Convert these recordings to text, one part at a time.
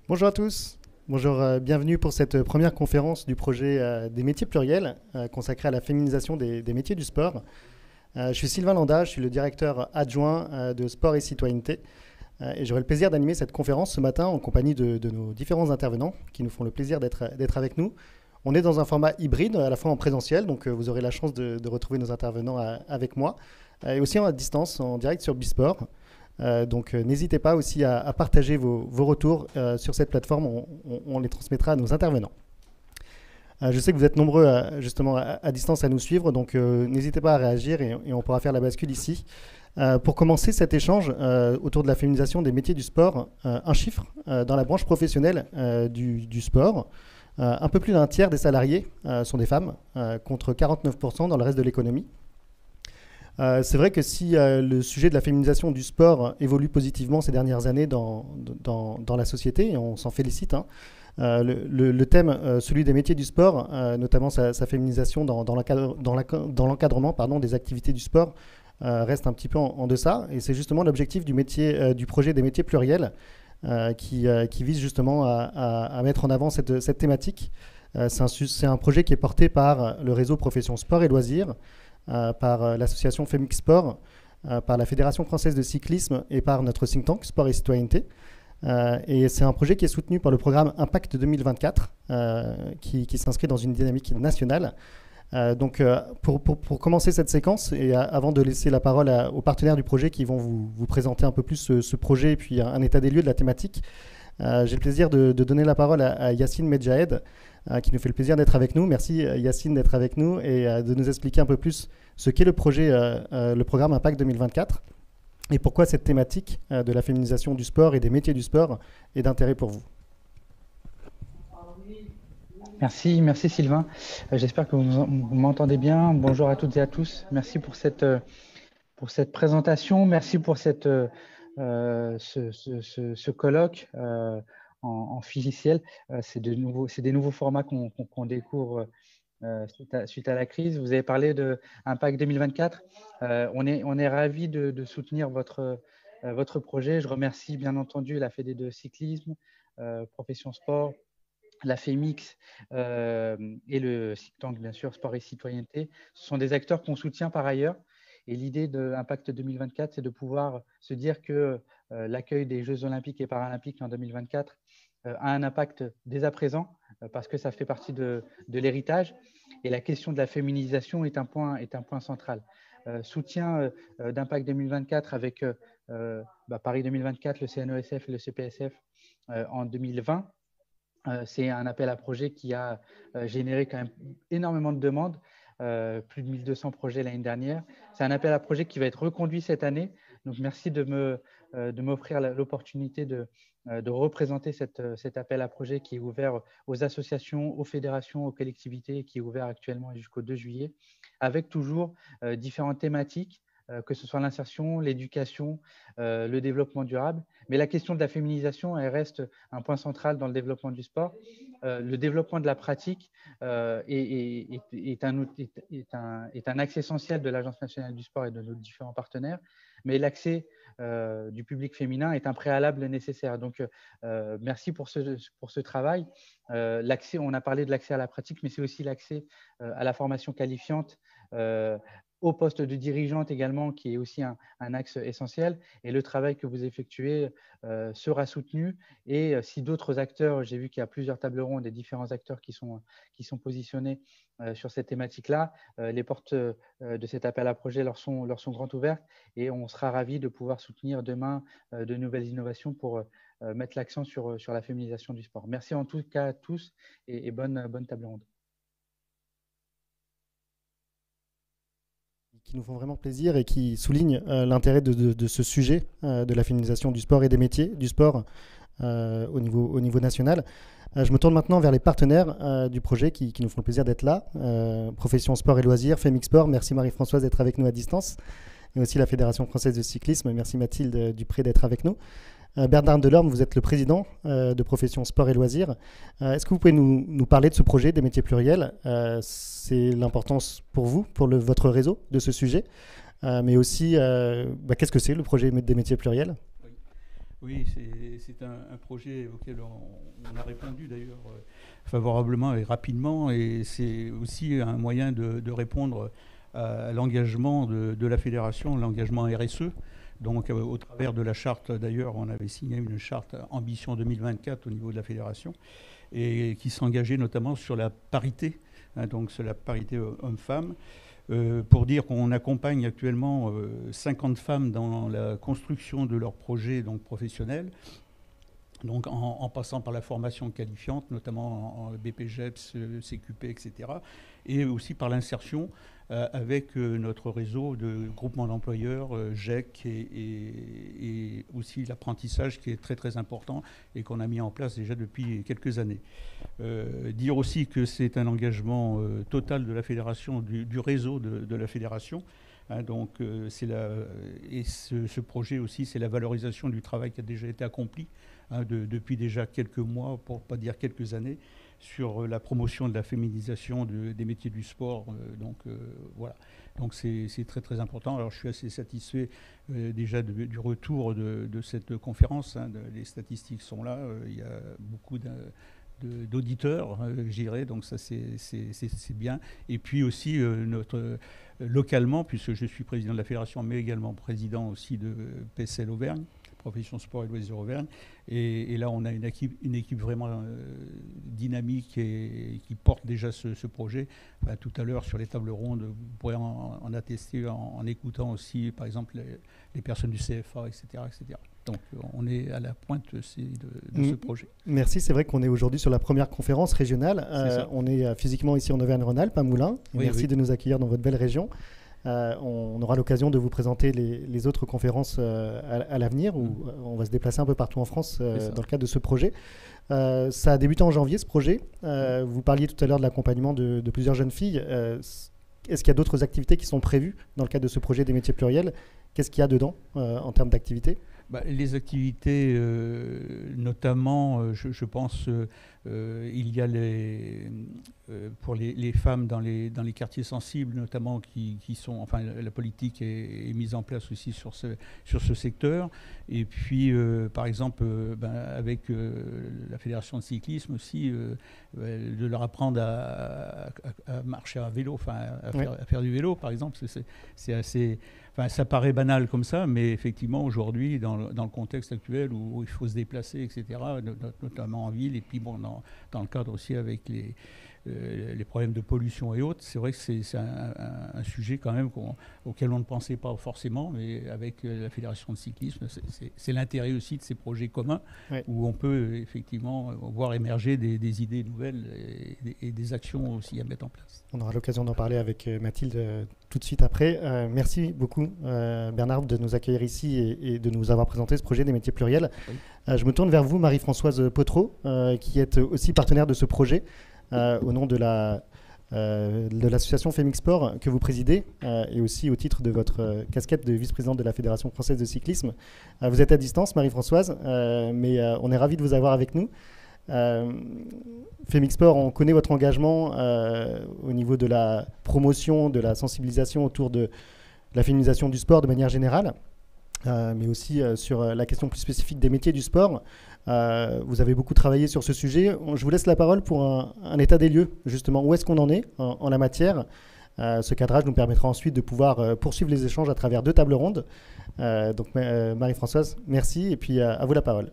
Bonjour à tous, bonjour, bienvenue pour cette première conférence du projet des métiers pluriels consacré à la féminisation des métiers du sport. Je suis Sylvain Landa, je suis le directeur adjoint de sport et citoyenneté et j'aurai le plaisir d'animer cette conférence ce matin en compagnie de nos différents intervenants qui nous font le plaisir d'être avec nous. On est dans un format hybride, à la fois en présentiel, donc vous aurez la chance de retrouver nos intervenants avec moi, et aussi à distance, en direct sur Bisport. Donc n'hésitez pas aussi à partager vos retours sur cette plateforme, on les transmettra à nos intervenants. Je sais que vous êtes nombreux justement à distance à nous suivre, donc n'hésitez pas à réagir et on pourra faire la bascule ici. Pour commencer cet échange autour de la féminisation des métiers du sport, un chiffre dans la branche professionnelle du sport. Un peu plus d'un tiers des salariés sont des femmes, contre 49% dans le reste de l'économie. C'est vrai que si le sujet de la féminisation du sport évolue positivement ces dernières années dans la société, et on s'en félicite, hein, le thème, celui des métiers du sport, notamment sa féminisation dans l'encadrement des activités du sport, reste un petit peu en deçà. Et c'est justement l'objectif du projet des métiers pluriels qui vise justement à mettre en avant cette thématique. C'est un projet qui est porté par le réseau Profession Sport et Loisirs, par l'association Femix Sport, par la Fédération française de cyclisme et par notre think tank Sport et citoyenneté. Et c'est un projet qui est soutenu par le programme Impact 2024, qui s'inscrit dans une dynamique nationale. Donc pour commencer cette séquence, et avant de laisser la parole aux partenaires du projet qui vont vous présenter un peu plus ce projet et puis un état des lieux de la thématique, j'ai le plaisir de donner la parole à Yacine Medjahed, qui nous fait le plaisir d'être avec nous. Merci Yacine d'être avec nous et de nous expliquer un peu plus ce qu'est le projet, le programme Impact 2024 et pourquoi cette thématique de la féminisation du sport et des métiers du sport est d'intérêt pour vous. Merci Sylvain. J'espère que vous m'entendez bien. Bonjour à toutes et à tous. Merci pour cette présentation. Merci pour ce colloque en physiciel. C'est des nouveaux formats qu'on découvre suite à la crise. Vous avez parlé de Impact 2024. On est ravis de soutenir votre projet. Je remercie bien entendu la Fédé de cyclisme, Profession Sport, la FEMIX et le think tank, bien sûr, Sport et Citoyenneté. Ce sont des acteurs qu'on soutient par ailleurs. Et l'idée de Impact 2024, c'est de pouvoir se dire que l'accueil des Jeux Olympiques et Paralympiques en 2024 a un impact dès à présent, parce que ça fait partie de l'héritage. Et la question de la féminisation est un point central. Soutien d'Impact 2024 avec Paris 2024, le CNESF et le CPSF en 2020. C'est un appel à projet qui a généré quand même énormément de demandes, plus de 1200 projets l'année dernière. C'est un appel à projet qui va être reconduit cette année. Donc, merci de m'offrir l'opportunité de représenter cet appel à projet qui est ouvert aux associations, aux fédérations, aux collectivités, qui est ouvert actuellement jusqu'au 2 juillet, avec toujours différentes thématiques, que ce soit l'insertion, l'éducation, le développement durable. Mais la question de la féminisation, elle reste un point central dans le développement du sport. Le développement de la pratique est un axe essentiel de l'Agence nationale du sport et de nos différents partenaires. Mais l'accès du public féminin est un préalable nécessaire. Donc, merci pour ce travail. On a parlé de l'accès à la pratique, mais c'est aussi l'accès à la formation qualifiante, au poste de dirigeante également, qui est aussi un axe essentiel. Et le travail que vous effectuez sera soutenu. Et si d'autres acteurs, j'ai vu qu'il y a plusieurs tables rondes, des différents acteurs qui sont positionnés sur cette thématique-là, les portes de cet appel à projet leur sont grandes ouvertes. Et on sera ravis de pouvoir soutenir demain de nouvelles innovations pour mettre l'accent sur la féminisation du sport. Merci en tout cas à tous et bonne table ronde. Qui nous font vraiment plaisir et qui soulignent l'intérêt de ce sujet de la féminisation du sport et des métiers du sport au niveau national. Je me tourne maintenant vers les partenaires du projet qui nous font le plaisir d'être là. Profession Sport et Loisirs, Femix Sport, merci Marie-Françoise d'être avec nous à distance. Et aussi la Fédération française de cyclisme, merci Mathilde Dupré d'être avec nous. Bernard Delorme, vous êtes le président de Profession Sport et Loisirs. Est-ce que vous pouvez nous parler de ce projet des métiers pluriels? C'est l'importance pour vous, pour votre réseau, de ce sujet, mais aussi qu'est-ce que c'est le projet des métiers pluriels? Oui, c'est un projet auquel on a répondu d'ailleurs favorablement et rapidement, et c'est aussi un moyen de répondre à l'engagement de la fédération, l'engagement RSE. Donc au travers de la charte, d'ailleurs, on avait signé une charte Ambition 2024 au niveau de la fédération, et qui s'engageait notamment sur la parité, hein, donc sur la parité homme-femme. Pour dire qu'on accompagne actuellement 50 femmes dans la construction de leurs projets donc, professionnels, donc en passant par la formation qualifiante, notamment en BPGEPS, CQP, etc., et aussi par l'insertion avec notre réseau de groupements d'employeurs, GEC, et aussi l'apprentissage qui est très très important et qu'on a mis en place déjà depuis quelques années. Dire aussi que c'est un engagement total de la fédération, du réseau de la fédération. Hein, donc, ce projet aussi, c'est la valorisation du travail qui a déjà été accompli hein, depuis déjà quelques mois, pour ne pas dire quelques années, sur la promotion de la féminisation des métiers du sport. Voilà. Donc c'est très très important. Alors je suis assez satisfait déjà du retour de cette conférence. Hein, les statistiques sont là. Il y a beaucoup d'auditeurs, je dirais, donc ça c'est bien. Et puis aussi localement, puisque je suis président de la fédération, mais également président aussi de PSL Auvergne, Profession Sport et Loisirs Auvergne. Et là, on a une équipe vraiment dynamique et qui porte déjà ce projet. Enfin, tout à l'heure, sur les tables rondes, vous pourrez en attester en écoutant aussi, par exemple, les personnes du CFA, etc., etc. Donc, on est à la pointe de ce projet. Merci. C'est vrai qu'on est aujourd'hui sur la première conférence régionale. On est physiquement ici en Auvergne-Rhône-Alpes, à Moulins. Oui, merci de nous accueillir dans votre belle région. On aura l'occasion de vous présenter les autres conférences à l'avenir, où on va se déplacer un peu partout en France dans le cadre de ce projet. Ça a débuté en janvier, ce projet. Vous parliez tout à l'heure de l'accompagnement de plusieurs jeunes filles. Est-ce qu'il y a d'autres activités qui sont prévues dans le cadre de ce projet des métiers pluriels? Qu'est-ce qu'il y a dedans en termes d'activités? Les activités, notamment, je pense, il y a pour les femmes dans les quartiers sensibles, notamment, qui sont, enfin, la politique est mise en place aussi sur ce secteur. Et puis, par exemple, avec la fédération de cyclisme aussi, de leur apprendre à marcher à vélo, enfin, à faire du vélo, par exemple, c'est assez... Enfin, ça paraît banal comme ça, mais effectivement, aujourd'hui, dans le contexte actuel où il faut se déplacer, etc., notamment en ville, et puis bon, dans le cadre aussi avec les problèmes de pollution et autres, c'est vrai que c'est un sujet quand même auquel on ne pensait pas forcément, mais avec la Fédération de cyclisme, c'est l'intérêt aussi de ces projets communs, où on peut effectivement voir émerger des idées nouvelles et des actions aussi à mettre en place. On aura l'occasion d'en parler avec Mathilde tout de suite après. Merci beaucoup Bernard de nous accueillir ici et de nous avoir présenté ce projet des métiers pluriels. Je me tourne vers vous, Marie-Françoise Potreau, qui est aussi partenaire de ce projet, au nom de l'association Femixport que vous présidez, et aussi au titre de votre casquette de vice-présidente de la Fédération française de cyclisme. Vous êtes à distance, Marie-Françoise, mais on est ravis de vous avoir avec nous. Femixport, on connaît votre engagement au niveau de la promotion, de la sensibilisation autour de la féminisation du sport de manière générale, mais aussi sur la question plus spécifique des métiers du sport. Vous avez beaucoup travaillé sur ce sujet. Je vous laisse la parole pour un état des lieux, justement. Où est-ce qu'on en est en la matière? Ce cadrage nous permettra ensuite de pouvoir poursuivre les échanges à travers 2 tables rondes. Donc Marie-Françoise, merci, et puis à vous la parole.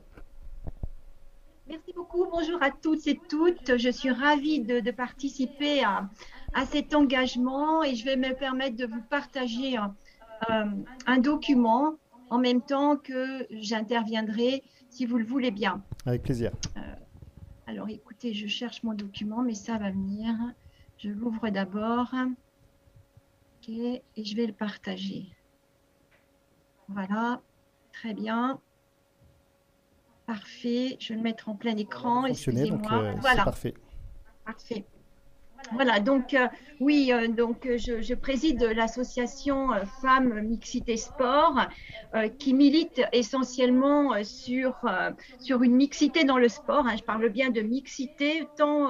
Merci beaucoup. Bonjour à toutes et toutes. Je suis ravie de participer à cet engagement et je vais me permettre de vous partager un document en même temps que j'interviendrai, si vous le voulez bien. Avec plaisir. Alors, écoutez, je cherche mon document, mais ça va venir. Je l'ouvre d'abord. OK, et je vais le partager. Voilà, très bien. Parfait, je vais le mettre en plein écran, excusez-moi. Voilà, c'est parfait. Parfait. Voilà, donc oui, je préside l'association Femmes Mixité Sport qui milite essentiellement sur une mixité dans le sport. Hein, je parle bien de mixité tant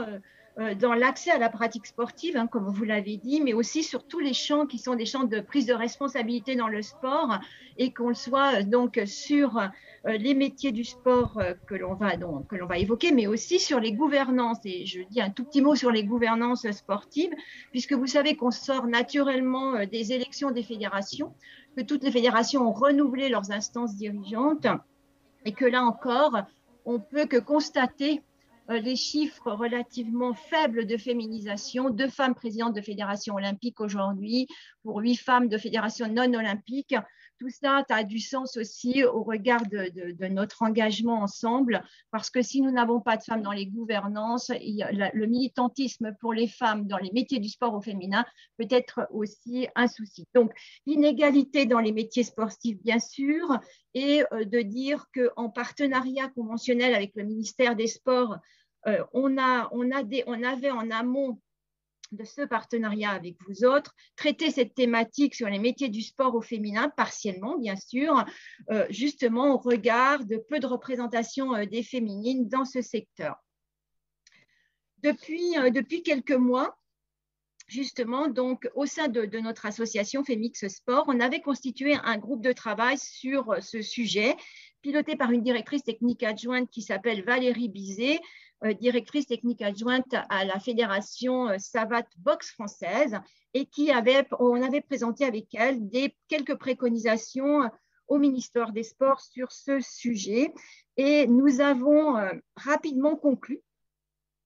dans l'accès à la pratique sportive, hein, comme vous l'avez dit, mais aussi sur tous les champs qui sont des champs de prise de responsabilité dans le sport et qu'on soit donc sur les métiers du sport que l'on va évoquer, mais aussi sur les gouvernances. Et je dis un tout petit mot sur les gouvernances sportives, puisque vous savez qu'on sort naturellement des élections des fédérations, que toutes les fédérations ont renouvelé leurs instances dirigeantes et que là encore, on peut que constater les chiffres relativement faibles de féminisation, 2 femmes présidentes de fédérations olympiques aujourd'hui, pour 8 femmes de fédérations non olympiques. Tout ça, ça a du sens aussi au regard de notre engagement ensemble, parce que si nous n'avons pas de femmes dans les gouvernances, le militantisme pour les femmes dans les métiers du sport au féminin peut être aussi un souci. Donc, l'inégalité dans les métiers sportifs, bien sûr, et de dire qu'en partenariat conventionnel avec le ministère des Sports, on avait en amont de ce partenariat avec vous autres, traiter cette thématique sur les métiers du sport au féminin, partiellement bien sûr, justement au regard de peu de représentation des féminines dans ce secteur. Depuis quelques mois, justement, donc, au sein de notre association Femix Sport, on avait constitué un groupe de travail sur ce sujet, piloté par une directrice technique adjointe qui s'appelle Valérie Bizet, directrice technique adjointe à la fédération Savate Boxe française, et on avait présenté avec elle quelques préconisations au ministère des Sports sur ce sujet. Et nous avons rapidement conclu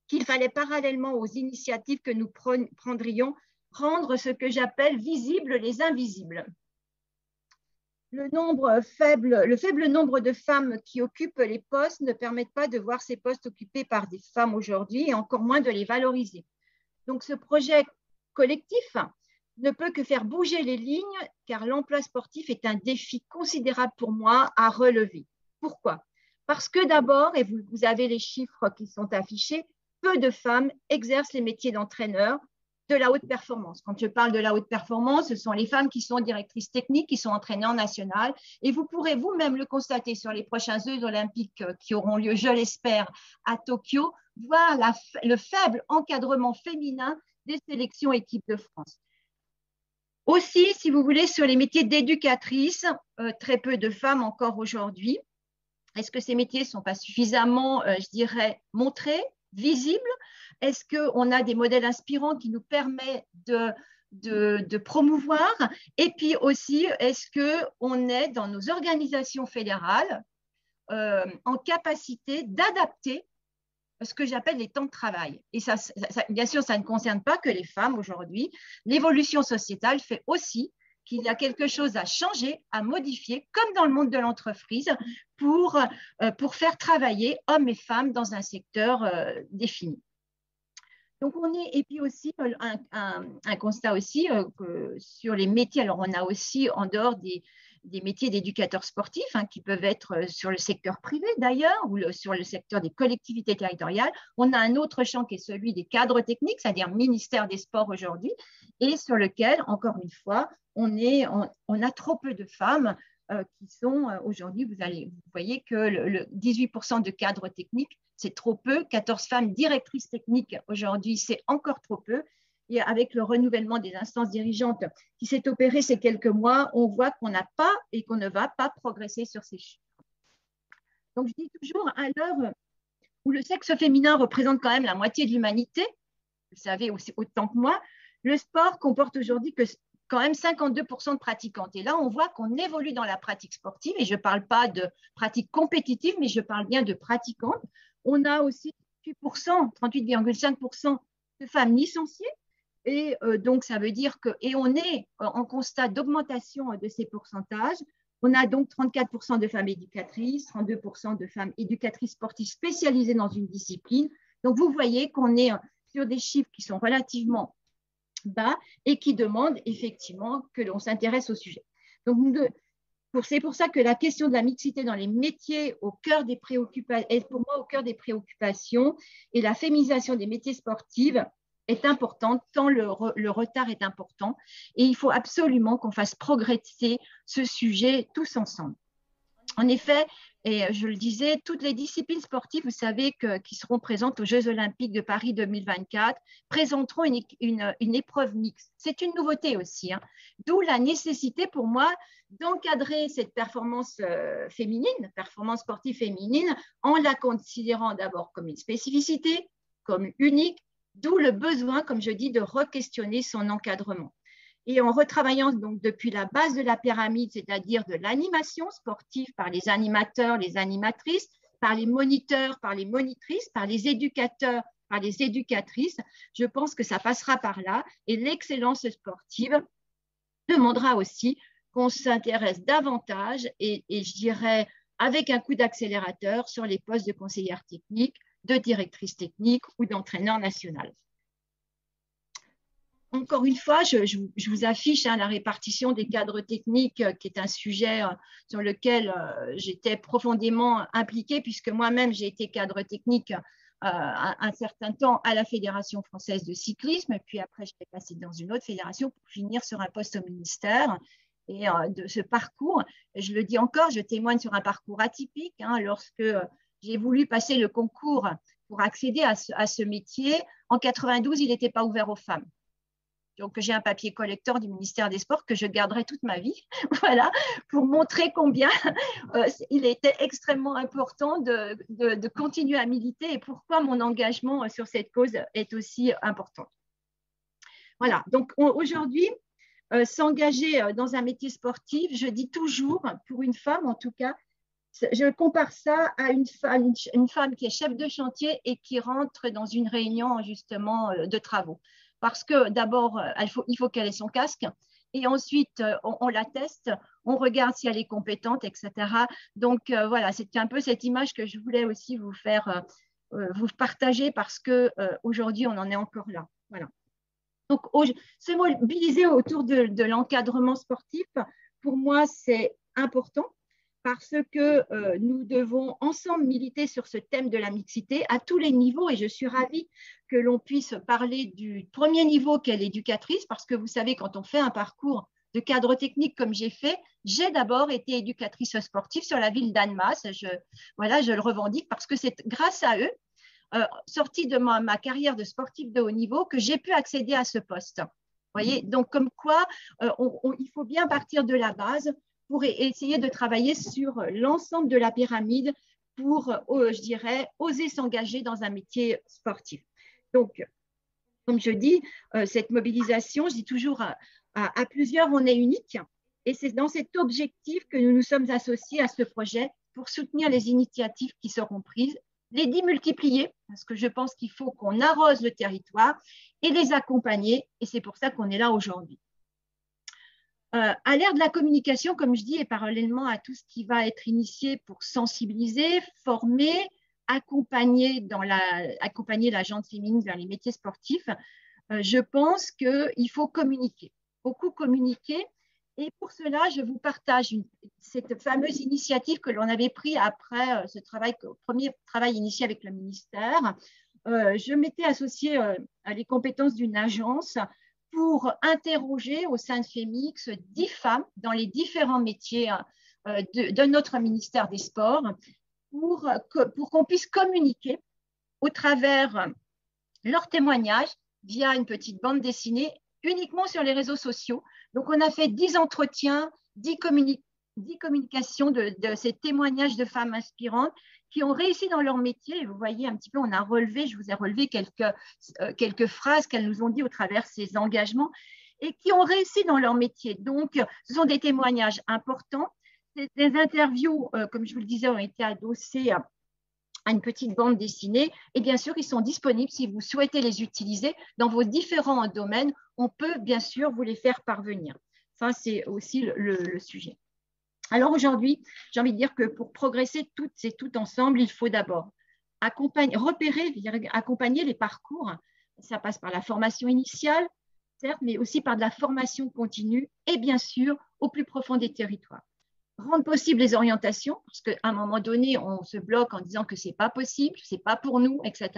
qu'il fallait parallèlement aux initiatives que nous prendrions, rendre ce que j'appelle visibles les invisibles. Le faible nombre de femmes qui occupent les postes ne permettent pas de voir ces postes occupés par des femmes aujourd'hui et encore moins de les valoriser. Donc ce projet collectif ne peut que faire bouger les lignes car l'emploi sportif est un défi considérable pour moi à relever. Pourquoi? Parce que d'abord, et vous avez les chiffres qui sont affichés, peu de femmes exercent les métiers d'entraîneur de la haute performance. Quand je parle de la haute performance, ce sont les femmes qui sont directrices techniques, qui sont entraînées en national. Et vous pourrez vous-même le constater sur les prochains Jeux olympiques qui auront lieu, je l'espère, à Tokyo, voir le faible encadrement féminin des sélections équipes de France. Aussi, si vous voulez, sur les métiers d'éducatrice, très peu de femmes encore aujourd'hui. Est-ce que ces métiers ne sont pas suffisamment, je dirais, montrés, visibles? Est-ce qu'on a des modèles inspirants qui nous permettent de promouvoir? Et puis aussi, est-ce qu'on est dans nos organisations fédérales en capacité d'adapter ce que j'appelle les temps de travail? Et ça, bien sûr, ça ne concerne pas que les femmes aujourd'hui. L'évolution sociétale fait aussi qu'il y a quelque chose à changer, à modifier, comme dans le monde de l'entreprise, pour faire travailler hommes et femmes dans un secteur défini. Donc, et puis aussi, un constat aussi sur les métiers. Alors, on a aussi, en dehors des métiers d'éducateurs sportifs, hein, qui peuvent être sur le secteur privé d'ailleurs, ou sur le secteur des collectivités territoriales. On a un autre champ qui est celui des cadres techniques, c'est-à-dire ministère des Sports aujourd'hui, et sur lequel, encore une fois, on a trop peu de femmes qui sont aujourd'hui, vous voyez que le 18% de cadres techniques, c'est trop peu. 14 femmes directrices techniques aujourd'hui, c'est encore trop peu. Et avec le renouvellement des instances dirigeantes qui s'est opéré ces quelques mois, on voit qu'on n'a pas et qu'on ne va pas progresser sur ces chiffres. Donc, je dis toujours, à l'heure où le sexe féminin représente quand même la moitié de l'humanité, vous savez aussi autant que moi, le sport comporte aujourd'hui que quand même 52% de pratiquantes. Et là, on voit qu'on évolue dans la pratique sportive, et je ne parle pas de pratique compétitive, mais je parle bien de pratiquantes. On a aussi 38,5% de femmes licenciées. Et donc, ça veut dire et on est en constat d'augmentation de ces pourcentages. On a donc 34% de femmes éducatrices, 32% de femmes éducatrices sportives spécialisées dans une discipline. Donc, vous voyez qu'on est sur des chiffres qui sont relativement bas et qui demandent effectivement que l'on s'intéresse au sujet. Donc, c'est pour ça que la question de la mixité dans les métiers est pour moi au cœur des préoccupations, et la féminisation des métiers sportifs est importante, tant le retard est important, et il faut absolument qu'on fasse progresser ce sujet tous ensemble. En effet, et je le disais, toutes les disciplines sportives, vous savez, qui seront présentes aux Jeux Olympiques de Paris 2024, présenteront une épreuve mixte. C'est une nouveauté aussi, hein. D'où la nécessité pour moi d'encadrer cette performance féminine, performance sportive féminine, en la considérant d'abord comme une spécificité, comme unique, d'où le besoin, comme je dis, de re-questionner son encadrement. Et en retravaillant donc depuis la base de la pyramide, c'est-à-dire de l'animation sportive par les animateurs, les animatrices, par les moniteurs, par les monitrices, par les éducateurs, par les éducatrices, je pense que ça passera par là. Et l'excellence sportive demandera aussi qu'on s'intéresse davantage et je dirais avec un coup d'accélérateur sur les postes de conseillère technique, de directrice technique ou d'entraîneur national. Encore une fois, je vous affiche la répartition des cadres techniques, qui est un sujet sur lequel j'étais profondément impliquée, puisque moi-même, j'ai été cadre technique un certain temps à la Fédération française de cyclisme, et puis après, je suis passée dans une autre fédération pour finir sur un poste au ministère. Et de ce parcours, je le dis encore, je témoigne sur un parcours atypique. Lorsque j'ai voulu passer le concours pour accéder à ce métier, en 92, il n'était pas ouvert aux femmes. Donc, j'ai un papier collector du ministère des Sports que je garderai toute ma vie, voilà, pour montrer combien il était extrêmement important de continuer à militer et pourquoi mon engagement sur cette cause est aussi important. Voilà, donc aujourd'hui, s'engager dans un métier sportif, je dis toujours, pour une femme en tout cas, je compare ça à une femme qui est chef de chantier et qui rentre dans une réunion justement de travaux. Parce que d'abord, il faut qu'elle ait son casque et ensuite, on la teste, on regarde si elle est compétente, etc. Donc, voilà, c'est un peu cette image que je voulais aussi vous faire vous partager parce qu'aujourd'hui, on en est encore là. Voilà. Donc, se mobiliser autour de l'encadrement sportif, pour moi, c'est important parce que nous devons ensemble militer sur ce thème de la mixité à tous les niveaux et je suis ravie que l'on puisse parler du premier niveau qu'est l'éducatrice parce que vous savez, quand on fait un parcours de cadre technique comme j'ai fait, j'ai d'abord été éducatrice sportive sur la ville d'Annemasse. Voilà, je le revendique parce que c'est grâce à eux, sortie de ma carrière de sportive de haut niveau, que j'ai pu accéder à ce poste. Vous voyez, donc comme quoi il faut bien partir de la base pour essayer de travailler sur l'ensemble de la pyramide pour, je dirais, oser s'engager dans un métier sportif. Donc, comme je dis, cette mobilisation, je dis toujours, à plusieurs, on est unique. Et c'est dans cet objectif que nous nous sommes associés à ce projet pour soutenir les initiatives qui seront prises, les démultiplier, parce que je pense qu'il faut qu'on arrose le territoire et les accompagner. Et c'est pour ça qu'on est là aujourd'hui. À l'ère de la communication, comme je dis, et parallèlement à tout ce qui va être initié pour sensibiliser, former, accompagner la gente féminine vers les métiers sportifs, je pense qu'il faut communiquer, beaucoup communiquer. Et pour cela, je vous partage cette fameuse initiative que l'on avait prise après ce premier travail initié avec le ministère. Je m'étais associée à les compétences d'une agence pour interroger au sein de FEMIX 10 femmes dans les différents métiers de notre ministère des Sports pour qu'on puisse communiquer au travers leurs témoignages via une petite bande dessinée uniquement sur les réseaux sociaux. Donc, on a fait 10 entretiens, 10 communications de ces témoignages de femmes inspirantes qui ont réussi dans leur métier. Et vous voyez un petit peu, je vous ai relevé quelques phrases qu'elles nous ont dit au travers de ces engagements et qui ont réussi dans leur métier. Donc, ce sont des témoignages importants. Des interviews, comme je vous le disais, ont été adossées à une petite bande dessinée. Et bien sûr, ils sont disponibles si vous souhaitez les utiliser dans vos différents domaines. On peut bien sûr vous les faire parvenir. Ça, c'est aussi le sujet. Alors aujourd'hui, j'ai envie de dire que pour progresser toutes et tout ensemble, il faut d'abord repérer, accompagner les parcours. Ça passe par la formation initiale, certes, mais aussi par de la formation continue et bien sûr au plus profond des territoires. Rendre possible les orientations, parce qu'à un moment donné, on se bloque en disant que ce n'est pas possible, ce n'est pas pour nous, etc.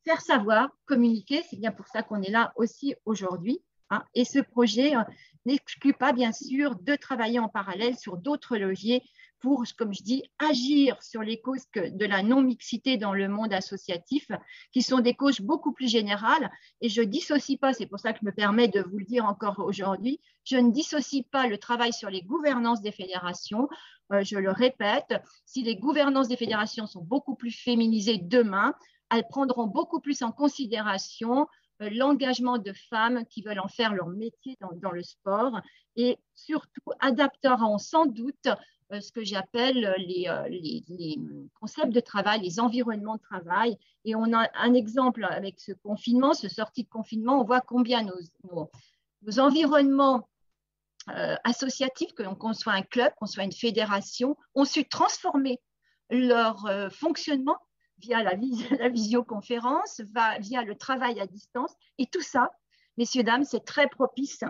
Faire savoir, communiquer, c'est bien pour ça qu'on est là aussi aujourd'hui. Et ce projet n'exclut pas, bien sûr, de travailler en parallèle sur d'autres leviers pour, comme je dis, agir sur les causes de la non-mixité dans le monde associatif, qui sont des causes beaucoup plus générales. Et je ne dissocie pas, c'est pour ça que je me permets de vous le dire encore aujourd'hui, je ne dissocie pas le travail sur les gouvernances des fédérations. Je le répète, si les gouvernances des fédérations sont beaucoup plus féminisées demain, elles prendront beaucoup plus en considération l'engagement de femmes qui veulent en faire leur métier dans le sport et surtout adapteront sans doute ce que j'appelle les concepts de travail, les environnements de travail. Et on a un exemple avec ce confinement, ce sortie de confinement, on voit combien nos environnements associatifs, qu'on soit un club, qu'on soit une fédération, ont su transformer leur fonctionnement via la visioconférence, via le travail à distance. Et tout ça, messieurs, dames, c'est très propice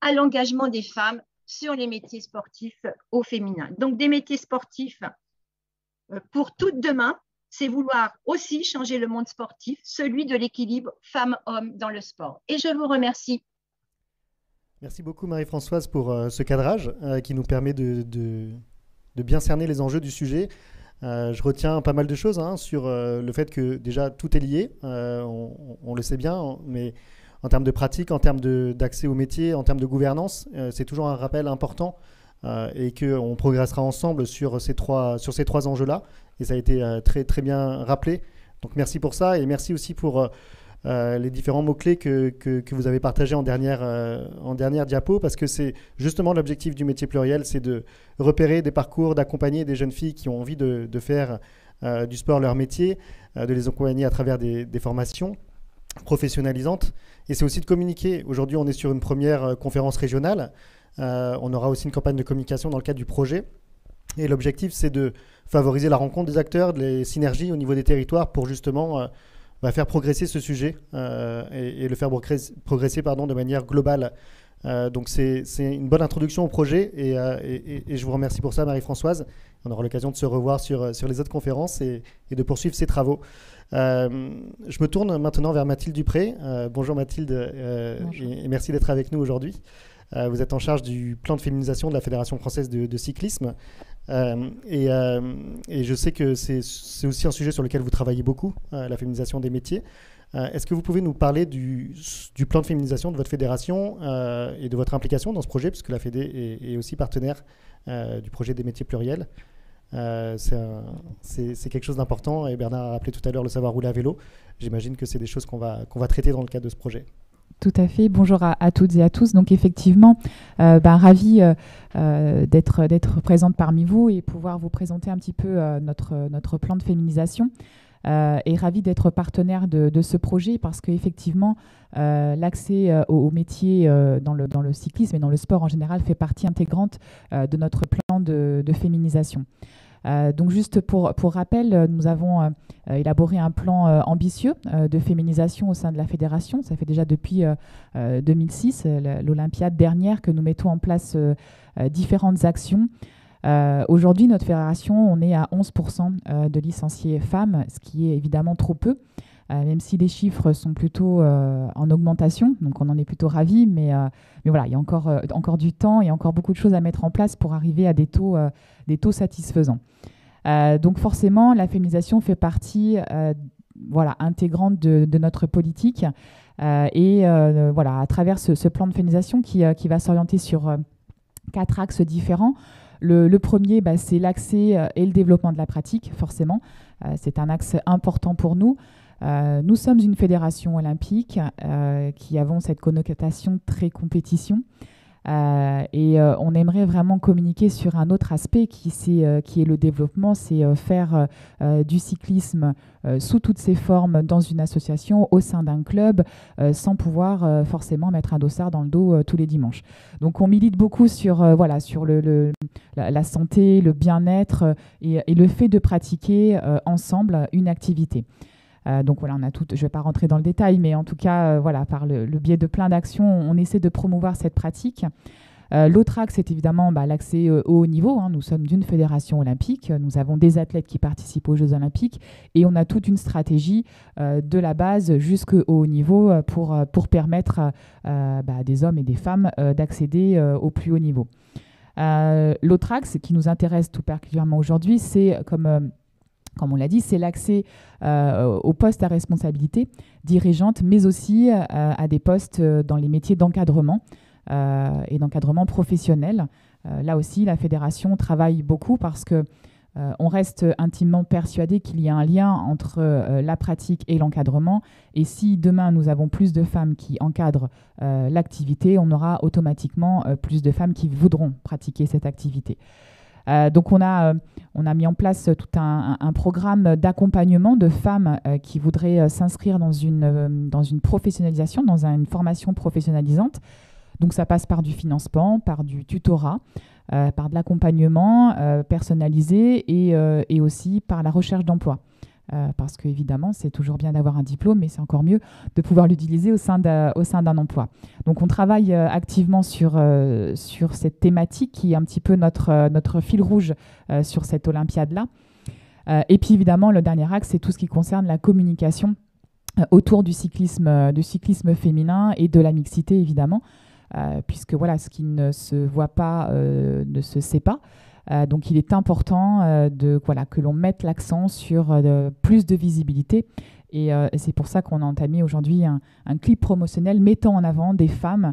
à l'engagement des femmes sur les métiers sportifs au féminin. Donc, des métiers sportifs pour tout demain, c'est vouloir aussi changer le monde sportif, celui de l'équilibre femmes-hommes dans le sport. Et je vous remercie. Merci beaucoup Marie-Françoise pour ce cadrage qui nous permet de bien cerner les enjeux du sujet. Je retiens pas mal de choses sur le fait que déjà tout est lié, on le sait bien, mais en termes de pratique, en termes d'accès au métier, en termes de gouvernance, c'est toujours un rappel important et qu'on progressera ensemble sur ces trois enjeux-là. Et ça a été très, très bien rappelé. Donc merci pour ça et merci aussi pour les différents mots-clés que vous avez partagés en dernière diapo, parce que c'est justement l'objectif du métier pluriel, c'est de repérer des parcours, d'accompagner des jeunes filles qui ont envie de faire du sport leur métier, de les accompagner à travers des formations professionnalisantes. Et c'est aussi de communiquer. Aujourd'hui, on est sur une première conférence régionale. On aura aussi une campagne de communication dans le cadre du projet. Et l'objectif, c'est de favoriser la rencontre des acteurs, les synergies au niveau des territoires pour justement faire progresser ce sujet et le faire progresser de manière globale. Donc c'est une bonne introduction au projet et je vous remercie pour ça, Marie-Françoise. On aura l'occasion de se revoir sur les autres conférences et de poursuivre ces travaux. Je me tourne maintenant vers Mathilde Dupré. Bonjour Mathilde, bonjour. Et merci d'être avec nous aujourd'hui. Vous êtes en charge du plan de féminisation de la Fédération française de cyclisme. Et je sais que c'est aussi un sujet sur lequel vous travaillez beaucoup, la féminisation des métiers. Est-ce que vous pouvez nous parler du plan de féminisation de votre fédération et de votre implication dans ce projet, puisque la Fédé est aussi partenaire du projet des métiers pluriels. C'est quelque chose d'important et Bernard a rappelé tout à l'heure le savoir rouler à vélo. J'imagine que c'est des choses qu'on va traiter dans le cadre de ce projet. Tout à fait. Bonjour à toutes et à tous. Donc effectivement, ravie d'être présente parmi vous et pouvoir vous présenter un petit peu notre plan de féminisation. Et ravie d'être partenaire de ce projet parce qu'effectivement, l'accès au métier dans le cyclisme et dans le sport en général fait partie intégrante de notre plan de féminisation. Donc juste pour rappel, nous avons élaboré un plan ambitieux de féminisation au sein de la fédération. Ça fait déjà depuis 2006, l'Olympiade dernière, que nous mettons en place différentes actions. Aujourd'hui, notre fédération, on est à 11% de licenciés femmes, ce qui est évidemment trop peu, même si les chiffres sont plutôt en augmentation, donc on en est plutôt ravis, mais voilà, il y a encore du temps, il y a encore beaucoup de choses à mettre en place pour arriver à des taux satisfaisants. Donc forcément, la féminisation fait partie intégrante de notre politique et à travers ce plan de féminisation qui va s'orienter sur 4 axes différents. Le premier, c'est l'accès et le développement de la pratique, forcément. C'est un axe important pour nous. Nous sommes une fédération olympique qui avons cette connotation très compétition. Et on aimerait vraiment communiquer sur un autre aspect qui est le développement, c'est faire du cyclisme sous toutes ses formes dans une association, au sein d'un club, sans pouvoir forcément mettre un dossard dans le dos tous les dimanches. Donc on milite beaucoup sur la santé, le bien-être et le fait de pratiquer ensemble une activité. Donc voilà, on a tout. Je ne vais pas rentrer dans le détail, mais en tout cas, par le biais de plein d'actions, on essaie de promouvoir cette pratique. L'autre axe, c'est évidemment l'accès au haut niveau. Nous sommes d'une fédération olympique. Nous avons des athlètes qui participent aux Jeux olympiques et on a toute une stratégie de la base jusqu'au haut niveau pour permettre à des hommes et des femmes d'accéder au plus haut niveau. L'autre axe qui nous intéresse tout particulièrement aujourd'hui, c'est, comme on l'a dit, c'est l'accès aux postes à responsabilité dirigeante, mais aussi à des postes dans les métiers d'encadrement et d'encadrement professionnel. Là aussi, la fédération travaille beaucoup parce que on reste intimement persuadé qu'il y a un lien entre la pratique et l'encadrement. Et si demain nous avons plus de femmes qui encadrent l'activité, on aura automatiquement plus de femmes qui voudront pratiquer cette activité. Donc on a mis en place tout un programme d'accompagnement de femmes qui voudraient s'inscrire dans une professionnalisation, dans une formation professionnalisante. Donc ça passe par du financement, par du tutorat, par de l'accompagnement personnalisé et aussi par la recherche d'emploi. Parce qu'évidemment, c'est toujours bien d'avoir un diplôme, mais c'est encore mieux de pouvoir l'utiliser au sein d'un emploi. Donc on travaille activement sur cette thématique qui est un petit peu notre fil rouge sur cette Olympiade-là. Et puis évidemment, le dernier axe, c'est tout ce qui concerne la communication autour du cyclisme féminin et de la mixité, évidemment. Puisque voilà, ce qui ne se voit pas ne se sait pas. Donc il est important que l'on mette l'accent sur plus de visibilité. Et c'est pour ça qu'on a entamé aujourd'hui un clip promotionnel mettant en avant des femmes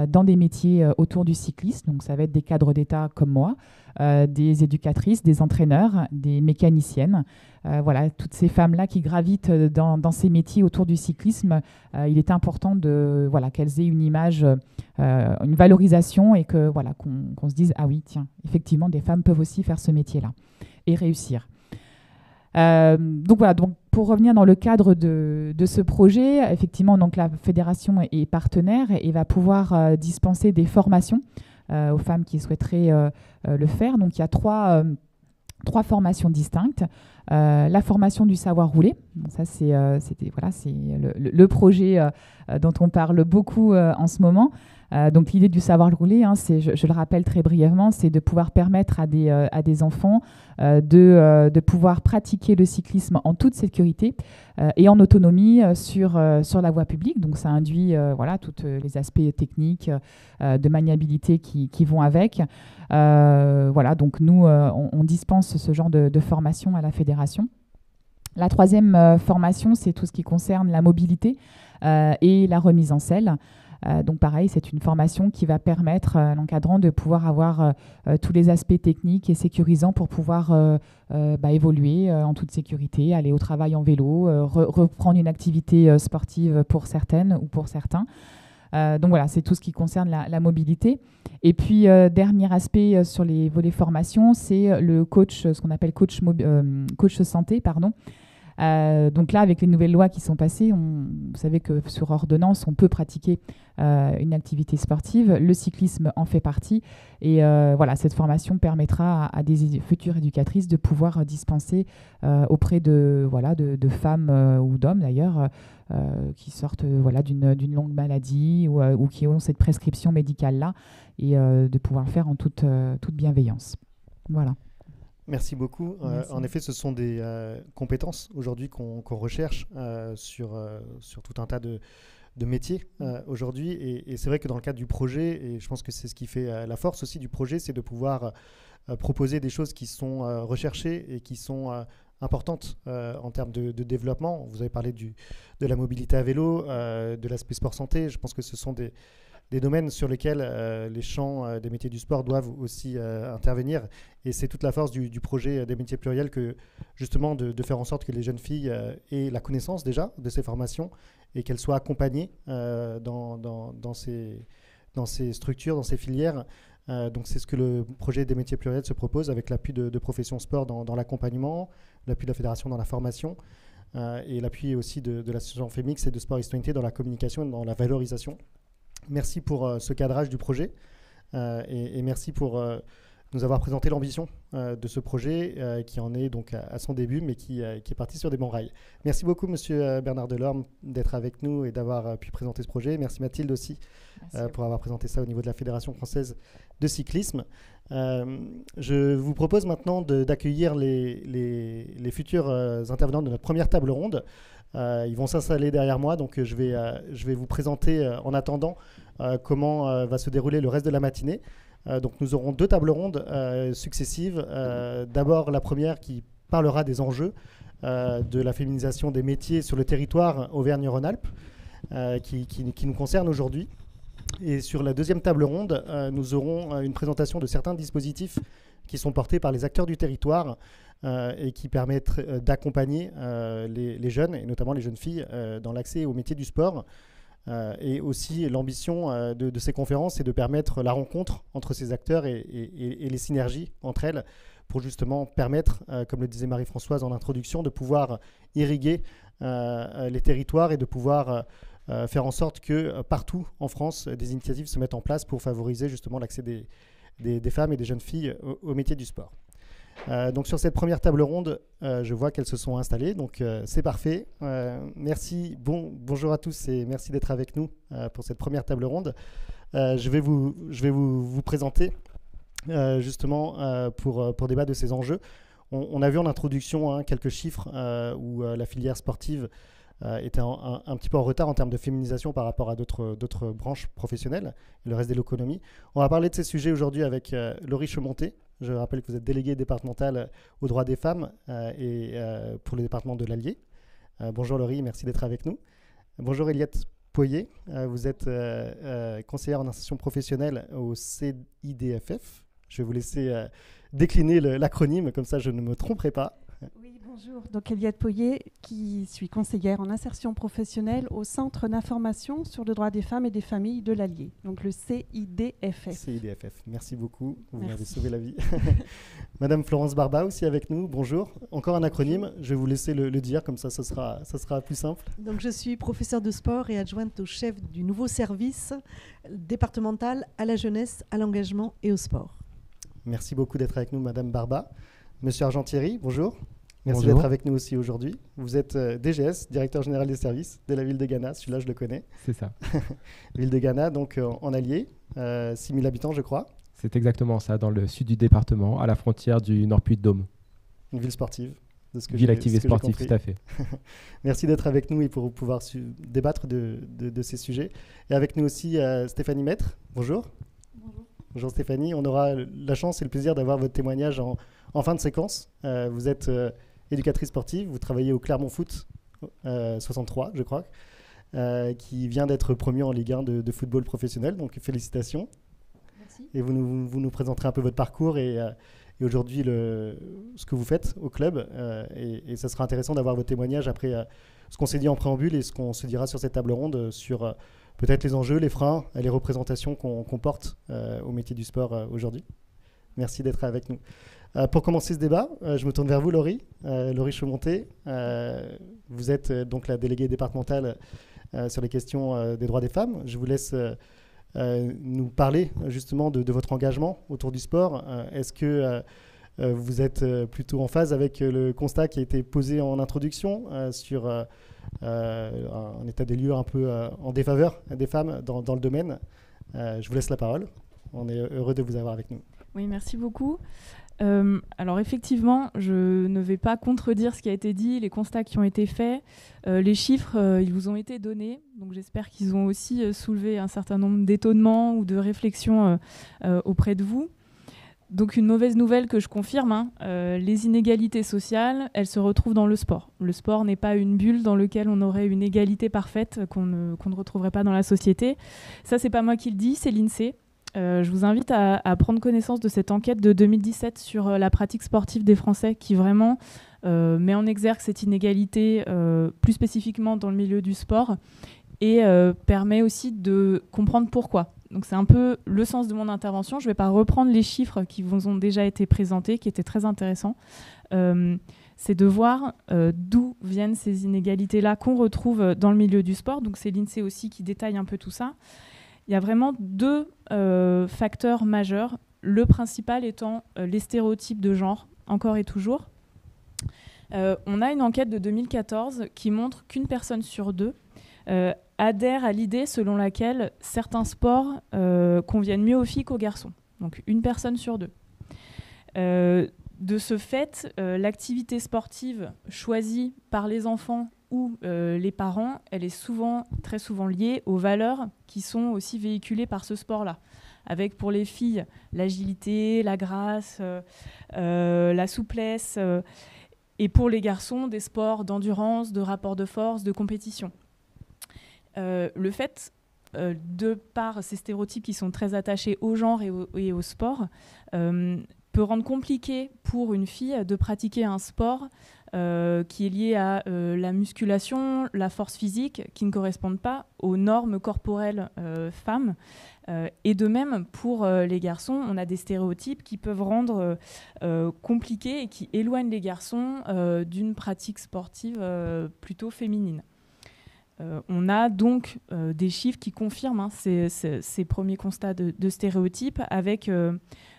dans des métiers autour du cyclisme. Donc ça va être des cadres d'État comme moi, des éducatrices, des entraîneurs, des mécaniciennes. Voilà, toutes ces femmes-là qui gravitent dans ces métiers autour du cyclisme, il est important qu'elles aient une image, une valorisation et qu'on se dise « Ah oui, tiens, effectivement, des femmes peuvent aussi faire ce métier-là et réussir ». Donc pour revenir dans le cadre de ce projet, effectivement, donc la fédération est partenaire et va pouvoir dispenser des formations aux femmes qui souhaiteraient le faire. Donc il y a trois formations distinctes. La formation du savoir rouler, donc ça c'est le projet dont on parle beaucoup en ce moment. Donc l'idée du savoir rouler, c'est, je le rappelle très brièvement, c'est de pouvoir permettre à des enfants de pouvoir pratiquer le cyclisme en toute sécurité et en autonomie sur la voie publique. Donc ça induit tous les aspects techniques de maniabilité qui vont avec. Donc nous, on dispense ce genre de formation à la fédération. La troisième formation, c'est tout ce qui concerne la mobilité et la remise en selle. Donc pareil, c'est une formation qui va permettre à l'encadrant de pouvoir avoir tous les aspects techniques et sécurisants pour pouvoir évoluer en toute sécurité, aller au travail en vélo, reprendre une activité sportive pour certaines ou pour certains. Donc voilà, c'est tout ce qui concerne la mobilité. Et puis, dernier aspect sur les volets formation, c'est le coach, ce qu'on appelle coach santé, pardon. Donc là, avec les nouvelles lois qui sont passées, vous savez que sur ordonnance, on peut pratiquer une activité sportive. Le cyclisme en fait partie. Et cette formation permettra à des futures éducatrices de pouvoir dispenser auprès de femmes ou d'hommes d'ailleurs qui sortent d'une longue maladie ou qui ont cette prescription médicale-là et de pouvoir le faire en toute bienveillance. Voilà. Merci beaucoup. Merci. En effet, ce sont des compétences aujourd'hui qu'on recherche sur tout un tas de métiers aujourd'hui. Et c'est vrai que dans le cadre du projet, et je pense que c'est ce qui fait la force aussi du projet, c'est de pouvoir proposer des choses qui sont recherchées et qui sont importantes en termes de développement. Vous avez parlé de la mobilité à vélo, de l'aspect sport santé. Je pense que ce sont des domaines sur lesquels les champs des métiers du sport doivent aussi intervenir. Et c'est toute la force du projet des métiers pluriels que justement de faire en sorte que les jeunes filles aient la connaissance déjà de ces formations et qu'elles soient accompagnées dans ces structures, dans ces filières. Donc c'est ce que le projet des métiers pluriels se propose avec l'appui de Profession Sport dans l'accompagnement, l'appui de la fédération dans la formation et l'appui aussi de l'association Femix et de Sport et Citoyenneté dans la communication et dans la valorisation. Merci pour ce cadrage du projet et merci pour nous avoir présenté l'ambition de ce projet qui en est donc à son début mais qui est parti sur des bons rails. Merci beaucoup Monsieur Bernard Delorme d'être avec nous et d'avoir pu présenter ce projet. Merci Mathilde aussi pour avoir présenté ça au niveau de la Fédération française de cyclisme. Je vous propose maintenant d'accueillir les futurs intervenants de notre première table ronde. Ils vont s'installer derrière moi, donc je vais vous présenter en attendant comment va se dérouler le reste de la matinée. Donc nous aurons 2 tables rondes successives. D'abord la première qui parlera des enjeux de la féminisation des métiers sur le territoire Auvergne-Rhône-Alpes, qui nous concerne aujourd'hui. Et sur la deuxième table ronde, nous aurons une présentation de certains dispositifs qui sont portés par les acteurs du territoire et qui permettent d'accompagner les jeunes, et notamment les jeunes filles, dans l'accès au métier du sport. Et aussi l'ambition de ces conférences, c'est de permettre la rencontre entre ces acteurs et les synergies entre elles pour justement permettre, comme le disait Marie-Françoise en introduction, de pouvoir irriguer les territoires et de pouvoir faire en sorte que partout en France, des initiatives se mettent en place pour favoriser justement l'accès des femmes et des jeunes filles au métier du sport. Donc sur cette première table ronde, je vois qu'elles se sont installées, donc c'est parfait. Merci, bonjour à tous et merci d'être avec nous pour cette première table ronde. Je vais vous présenter justement pour débattre de ces enjeux. On a vu en introduction quelques chiffres où la filière sportive était un petit peu en retard en termes de féminisation par rapport à d'autres branches professionnelles et le reste de l'économie. On va parler de ces sujets aujourd'hui avec Laurie Chemonté. Je rappelle que vous êtes déléguée départementale aux droits des femmes et pour le département de l'Allier. Bonjour Laurie, merci d'être avec nous. Bonjour Eliette Poyer, vous êtes conseillère en insertion professionnelle au CIDFF. Je vais vous laisser décliner l'acronyme, comme ça je ne me tromperai pas. Oui, bonjour. Donc Eliette Poyer, qui suis conseillère en insertion professionnelle au Centre d'information sur le droit des femmes et des familles de l'Allier, donc le CIDFF. CIDFF, merci beaucoup, vous m'avez sauvé la vie. Madame Florence Barba aussi avec nous, bonjour. Encore un acronyme, je vais vous laisser le dire, comme ça sera plus simple. Donc je suis professeure de sport et adjointe au chef du nouveau service départemental à la jeunesse, à l'engagement et au sport. Merci beaucoup d'être avec nous, Madame Barba. Monsieur Argentieri, bonjour. Merci Bonjour. d'être avec nous aussi aujourd'hui. Vous êtes DGS, directeur général des services de la ville de Ghana. Celui-là, je le connais. C'est ça. Ville de Ghana, donc en Allier, 6 000 habitants, je crois. C'est exactement ça, dans le sud du département, à la frontière du Nord-Puy-de-Dôme. Une ville sportive. Ville active et sportive, tout à fait. Merci d'être avec nous et pour pouvoir débattre de ces sujets. Et avec nous aussi Stéphanie Maître. Bonjour. Bonjour. Bonjour Stéphanie. On aura la chance et le plaisir d'avoir votre témoignage en fin de séquence. Vous êtes éducatrice sportive, vous travaillez au Clermont Foot 63, je crois, qui vient d'être promu en Ligue 1 de football professionnel, donc félicitations. Merci. Et vous nous présenterez un peu votre parcours et aujourd'hui ce que vous faites au club. Et ça sera intéressant d'avoir votre témoignage après ce qu'on s'est dit en préambule et ce qu'on se dira sur cette table ronde sur peut-être les enjeux, les freins, les représentations qu'on porte au métier du sport aujourd'hui. Merci d'être avec nous. Pour commencer ce débat, je me tourne vers vous, Laurie. Laurie Chemonté, vous êtes donc la déléguée départementale sur les questions des droits des femmes. Je vous laisse nous parler justement de votre engagement autour du sport. Est-ce que vous êtes plutôt en phase avec le constat qui a été posé en introduction sur un état des lieux un peu en défaveur des femmes dans le domaine? Je vous laisse la parole. On est heureux de vous avoir avec nous. Oui, merci beaucoup. Alors effectivement, je ne vais pas contredire ce qui a été dit, les constats qui ont été faits. Les chiffres, ils vous ont été donnés. Donc j'espère qu'ils ont aussi soulevé un certain nombre d'étonnements ou de réflexions auprès de vous. Donc une mauvaise nouvelle que je confirme, les inégalités sociales, elles se retrouvent dans le sport. Le sport n'est pas une bulle dans laquelle on aurait une égalité parfaite qu'on ne retrouverait pas dans la société. Ça, c'est pas moi qui le dis, c'est l'INSEE. Je vous invite à prendre connaissance de cette enquête de 2017 sur la pratique sportive des Français qui vraiment met en exergue cette inégalité, plus spécifiquement dans le milieu du sport, et permet aussi de comprendre pourquoi. Donc c'est un peu le sens de mon intervention. Je ne vais pas reprendre les chiffres qui vous ont déjà été présentés, qui étaient très intéressants. C'est de voir d'où viennent ces inégalités-là qu'on retrouve dans le milieu du sport. Donc c'est l'INSEE aussi qui détaille un peu tout ça. Il y a vraiment deux facteurs majeurs, le principal étant les stéréotypes de genre, encore et toujours. On a une enquête de 2014 qui montre qu'une personne sur deux adhère à l'idée selon laquelle certains sports conviennent mieux aux filles qu'aux garçons. Donc une personne sur deux. De ce fait, l'activité sportive choisie par les enfants ou les parents, elle est très souvent liée aux valeurs qui sont aussi véhiculées par ce sport-là. avec pour les filles l'agilité, la grâce, la souplesse, et pour les garçons des sports d'endurance, de rapport de force, de compétition. Le fait, de par ces stéréotypes qui sont très attachés au genre et au sport, peut rendre compliqué pour une fille de pratiquer un sport qui est lié à la musculation, la force physique, qui ne correspondent pas aux normes corporelles femmes. Et de même, pour les garçons, on a des stéréotypes qui peuvent rendre compliqués et qui éloignent les garçons d'une pratique sportive plutôt féminine. On a donc des chiffres qui confirment ces premiers constats de stéréotypes avec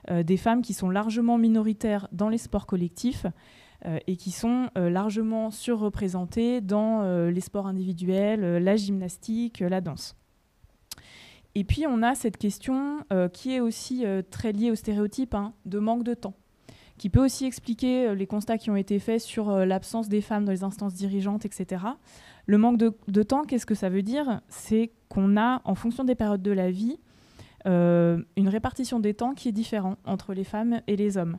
des femmes qui sont largement minoritaires dans les sports collectifs et qui sont largement surreprésentées dans les sports individuels, la gymnastique, la danse. Et puis on a cette question qui est aussi très liée aux stéréotypes de manque de temps, qui peut aussi expliquer les constats qui ont été faits sur l'absence des femmes dans les instances dirigeantes, etc. Le manque de temps, qu'est-ce que ça veut dire? C'est qu'on a, en fonction des périodes de la vie, une répartition des temps qui est différente entre les femmes et les hommes.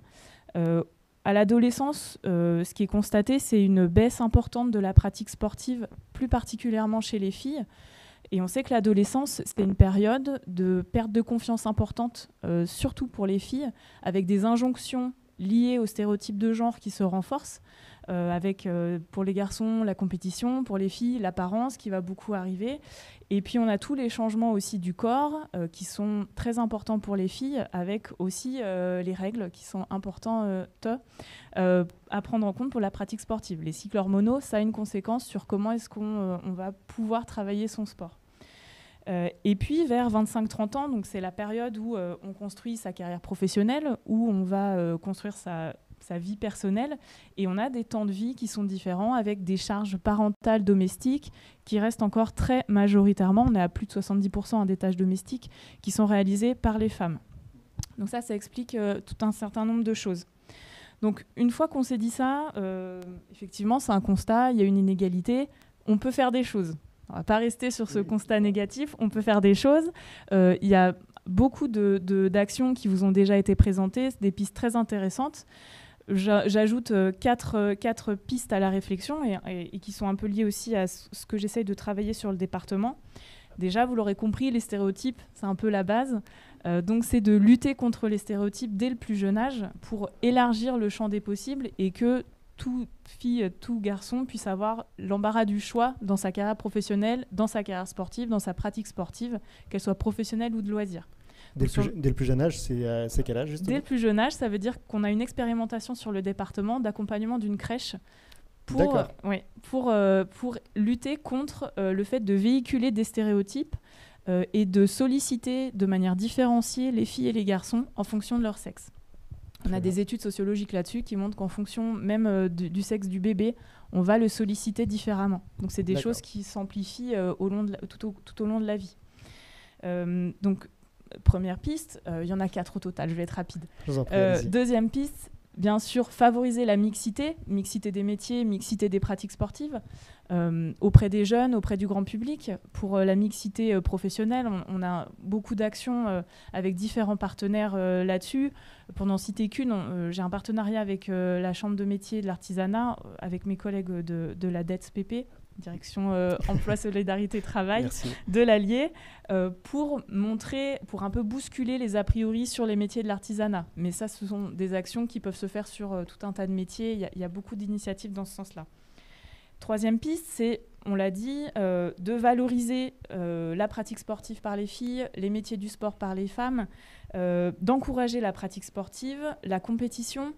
À l'adolescence, ce qui est constaté, c'est une baisse importante de la pratique sportive, plus particulièrement chez les filles. Et on sait que l'adolescence, c'est une période de perte de confiance importante, surtout pour les filles, avec des injonctions liées aux stéréotypes de genre qui se renforcent, avec pour les garçons la compétition, pour les filles l'apparence qui va beaucoup arriver. Et puis on a tous les changements aussi du corps qui sont très importants pour les filles, avec aussi les règles qui sont importantes à prendre en compte pour la pratique sportive. Les cycles hormonaux, ça a une conséquence sur comment est-ce qu'on va pouvoir travailler son sport. Et puis vers 25-30 ans, donc c'est la période où on construit sa carrière professionnelle, où on va construire sa vie personnelle, et on a des temps de vie qui sont différents, avec des charges parentales domestiques qui restent encore très majoritairement, on est à plus de 70% des tâches domestiques qui sont réalisées par les femmes. Donc ça explique tout un certain nombre de choses. Donc une fois qu'on s'est dit ça, effectivement c'est un constat, il y a une inégalité, on peut faire des choses. On ne va pas rester sur ce constat négatif, on peut faire des choses. Il y a beaucoup d'actions qui vous ont déjà été présentées, des pistes très intéressantes. J'ajoute quatre pistes à la réflexion et qui sont un peu liées aussi à ce que j'essaye de travailler sur le département. Déjà, vous l'aurez compris, les stéréotypes, c'est un peu la base. Donc, c'est de lutter contre les stéréotypes dès le plus jeune âge pour élargir le champ des possibles et que toute fille, tout garçon puisse avoir l'embarras du choix dans sa carrière professionnelle, dans sa carrière sportive, dans sa pratique sportive, qu'elle soit professionnelle ou de loisir. Dès le plus jeune âge, c'est quel âge justement? Dès le plus jeune âge, ça veut dire qu'on a une expérimentation sur le département d'accompagnement d'une crèche pour lutter contre le fait de véhiculer des stéréotypes et de solliciter de manière différenciée les filles et les garçons en fonction de leur sexe. On a des études sociologiques là-dessus qui montrent qu'en fonction même du sexe du bébé, on va le solliciter différemment. Donc c'est des choses qui s'amplifient tout au long de la vie. Donc première piste, il y en a 4 au total, je vais être rapide. Deuxième piste, bien sûr, favoriser la mixité des métiers, mixité des pratiques sportives auprès des jeunes, auprès du grand public. Pour la mixité professionnelle, on a beaucoup d'actions avec différents partenaires là-dessus. Pour n'en citer qu'une, j'ai un partenariat avec la Chambre de métier de l'artisanat, avec mes collègues de la DETS-PP, Direction Emploi, Solidarité, Travail, de l'Allier, pour un peu bousculer les a priori sur les métiers de l'artisanat. Mais ça, ce sont des actions qui peuvent se faire sur tout un tas de métiers. Il y a beaucoup d'initiatives dans ce sens-là. Troisième piste, c'est, on l'a dit, de valoriser la pratique sportive par les filles, les métiers du sport par les femmes, d'encourager la pratique sportive, la compétition,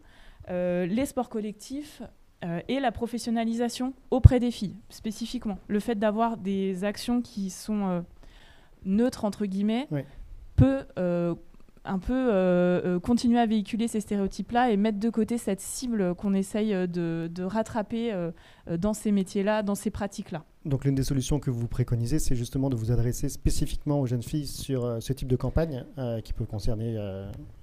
les sports collectifs, et la professionnalisation auprès des filles, spécifiquement. Le fait d'avoir des actions qui sont neutres, entre guillemets, peut un peu continuer à véhiculer ces stéréotypes-là et mettre de côté cette cible qu'on essaye de rattraper dans ces métiers-là, dans ces pratiques-là. Donc l'une des solutions que vous préconisez, c'est justement de vous adresser spécifiquement aux jeunes filles sur ce type de campagne qui peut concerner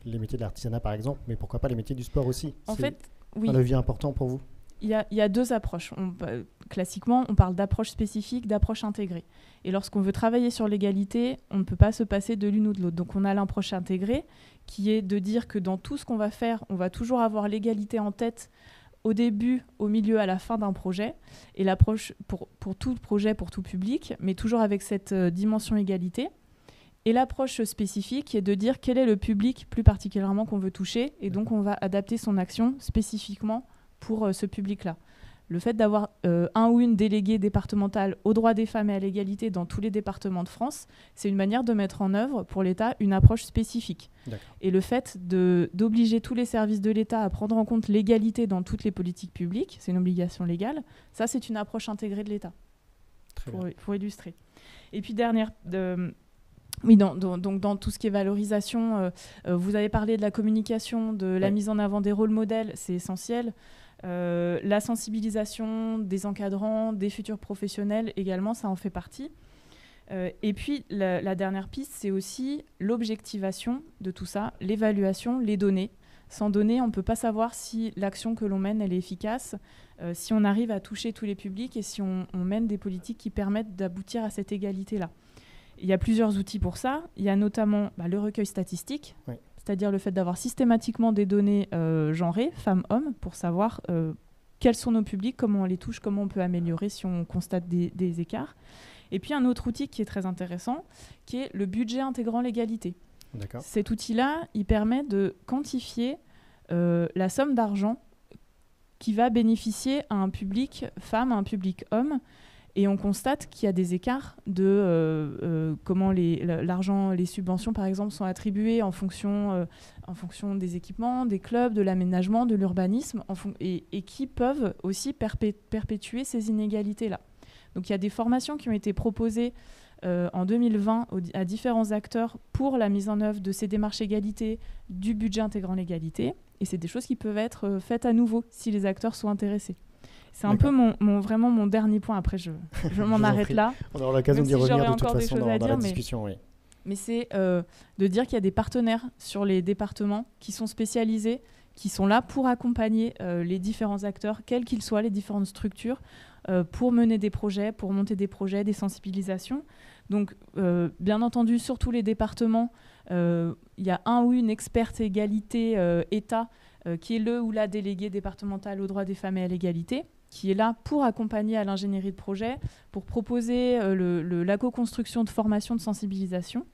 les métiers de l'artisanat, par exemple, mais pourquoi pas les métiers du sport aussi? En fait, oui. Un levier important pour vous? il y a deux approches. Classiquement, on parle d'approche spécifique, d'approche intégrée. Et lorsqu'on veut travailler sur l'égalité, on ne peut pas se passer de l'une ou de l'autre. Donc on a l'approche intégrée, qui est de dire que dans tout ce qu'on va faire, on va toujours avoir l'égalité en tête au début, au milieu, à la fin d'un projet. Et l'approche pour tout projet, pour tout public, mais toujours avec cette dimension égalité. Et l'approche spécifique qui est de dire quel est le public plus particulièrement qu'on veut toucher. Et donc on va adapter son action spécifiquement pour ce public-là. Le fait d'avoir un ou une déléguée départementale aux droits des femmes et à l'égalité dans tous les départements de France, c'est une manière de mettre en œuvre pour l'État une approche spécifique. Et le fait d'obliger tous les services de l'État à prendre en compte l'égalité dans toutes les politiques publiques, c'est une obligation légale, ça c'est une approche intégrée de l'État, pour illustrer. Et puis oui, donc dans tout ce qui est valorisation, vous avez parlé de la communication, de la mise en avant des rôles modèles, c'est essentiel. La sensibilisation des encadrants, des futurs professionnels également, ça en fait partie. Et puis la dernière piste, c'est aussi l'objectivation de tout ça, l'évaluation, les données. Sans données, on ne peut pas savoir si l'action que l'on mène, elle est efficace, si on arrive à toucher tous les publics et si on mène des politiques qui permettent d'aboutir à cette égalité-là. Il y a plusieurs outils pour ça. Il y a notamment le recueil statistique, c'est-à-dire le fait d'avoir systématiquement des données genrées, femmes-hommes, pour savoir quels sont nos publics, comment on les touche, comment on peut améliorer si on constate des écarts. Et puis un autre outil qui est très intéressant, qui est le budget intégrant l'égalité. Cet outil-là, il permet de quantifier la somme d'argent qui va bénéficier à un public femme, à un public homme. Et on constate qu'il y a des écarts de comment l'argent, les subventions par exemple, sont attribuées en fonction des équipements, des clubs, de l'aménagement, de l'urbanisme, et qui peuvent aussi perpétuer ces inégalités-là. Donc il y a des formations qui ont été proposées en 2020 à différents acteurs pour la mise en œuvre de ces démarches égalité, du budget intégrant l'égalité. Et c'est des choses qui peuvent être faites à nouveau si les acteurs sont intéressés. C'est un peu vraiment mon dernier point. Après, je m'en arrête là. On aura l'occasion d'y revenir de toute façon dans la discussion. Mais c'est de dire qu'il y a des partenaires sur les départements qui sont spécialisés, qui sont là pour accompagner les différents acteurs, quels qu'ils soient, les différentes structures, pour mener des projets, pour monter des projets, des sensibilisations. Donc, bien entendu, sur tous les départements, il y a un ou une experte égalité État qui est le ou la déléguée départementale aux droits des femmes et à l'égalité, qui est là pour accompagner à l'ingénierie de projet, pour proposer la co-construction de formations de sensibilisation.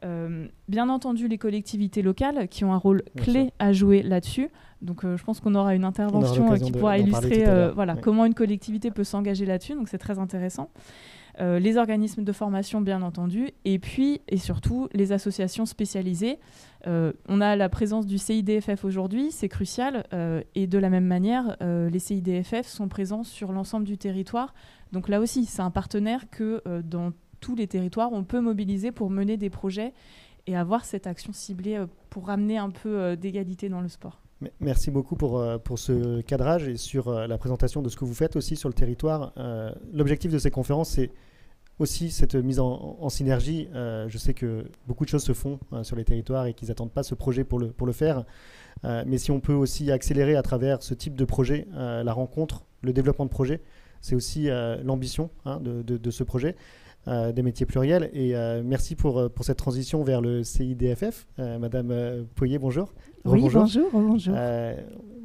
Bien entendu, les collectivités locales qui ont un rôle clé à jouer là-dessus. Donc, je pense qu'on aura une intervention qui pourra illustrer comment une collectivité peut s'engager là-dessus. Donc, c'est très intéressant. Les organismes de formation, bien entendu, et puis, et surtout, les associations spécialisées. On a la présence du CIDFF aujourd'hui, c'est crucial, et de la même manière, les CIDFF sont présents sur l'ensemble du territoire. Donc là aussi, c'est un partenaire que dans tous les territoires, on peut mobiliser pour mener des projets et avoir cette action ciblée pour ramener un peu d'égalité dans le sport. Merci beaucoup pour ce cadrage et sur la présentation de ce que vous faites aussi sur le territoire. L'objectif de ces conférences, c'est aussi cette mise en synergie. Je sais que beaucoup de choses se font sur les territoires et qu'ils n'attendent pas ce projet pour le faire. Mais si on peut aussi accélérer à travers ce type de projet, la rencontre, le développement de projets, c'est aussi l'ambition de ce projet. Des métiers pluriels. Et merci pour cette transition vers le CIDFF. Madame Poyer, bonjour. Oui, bonjour.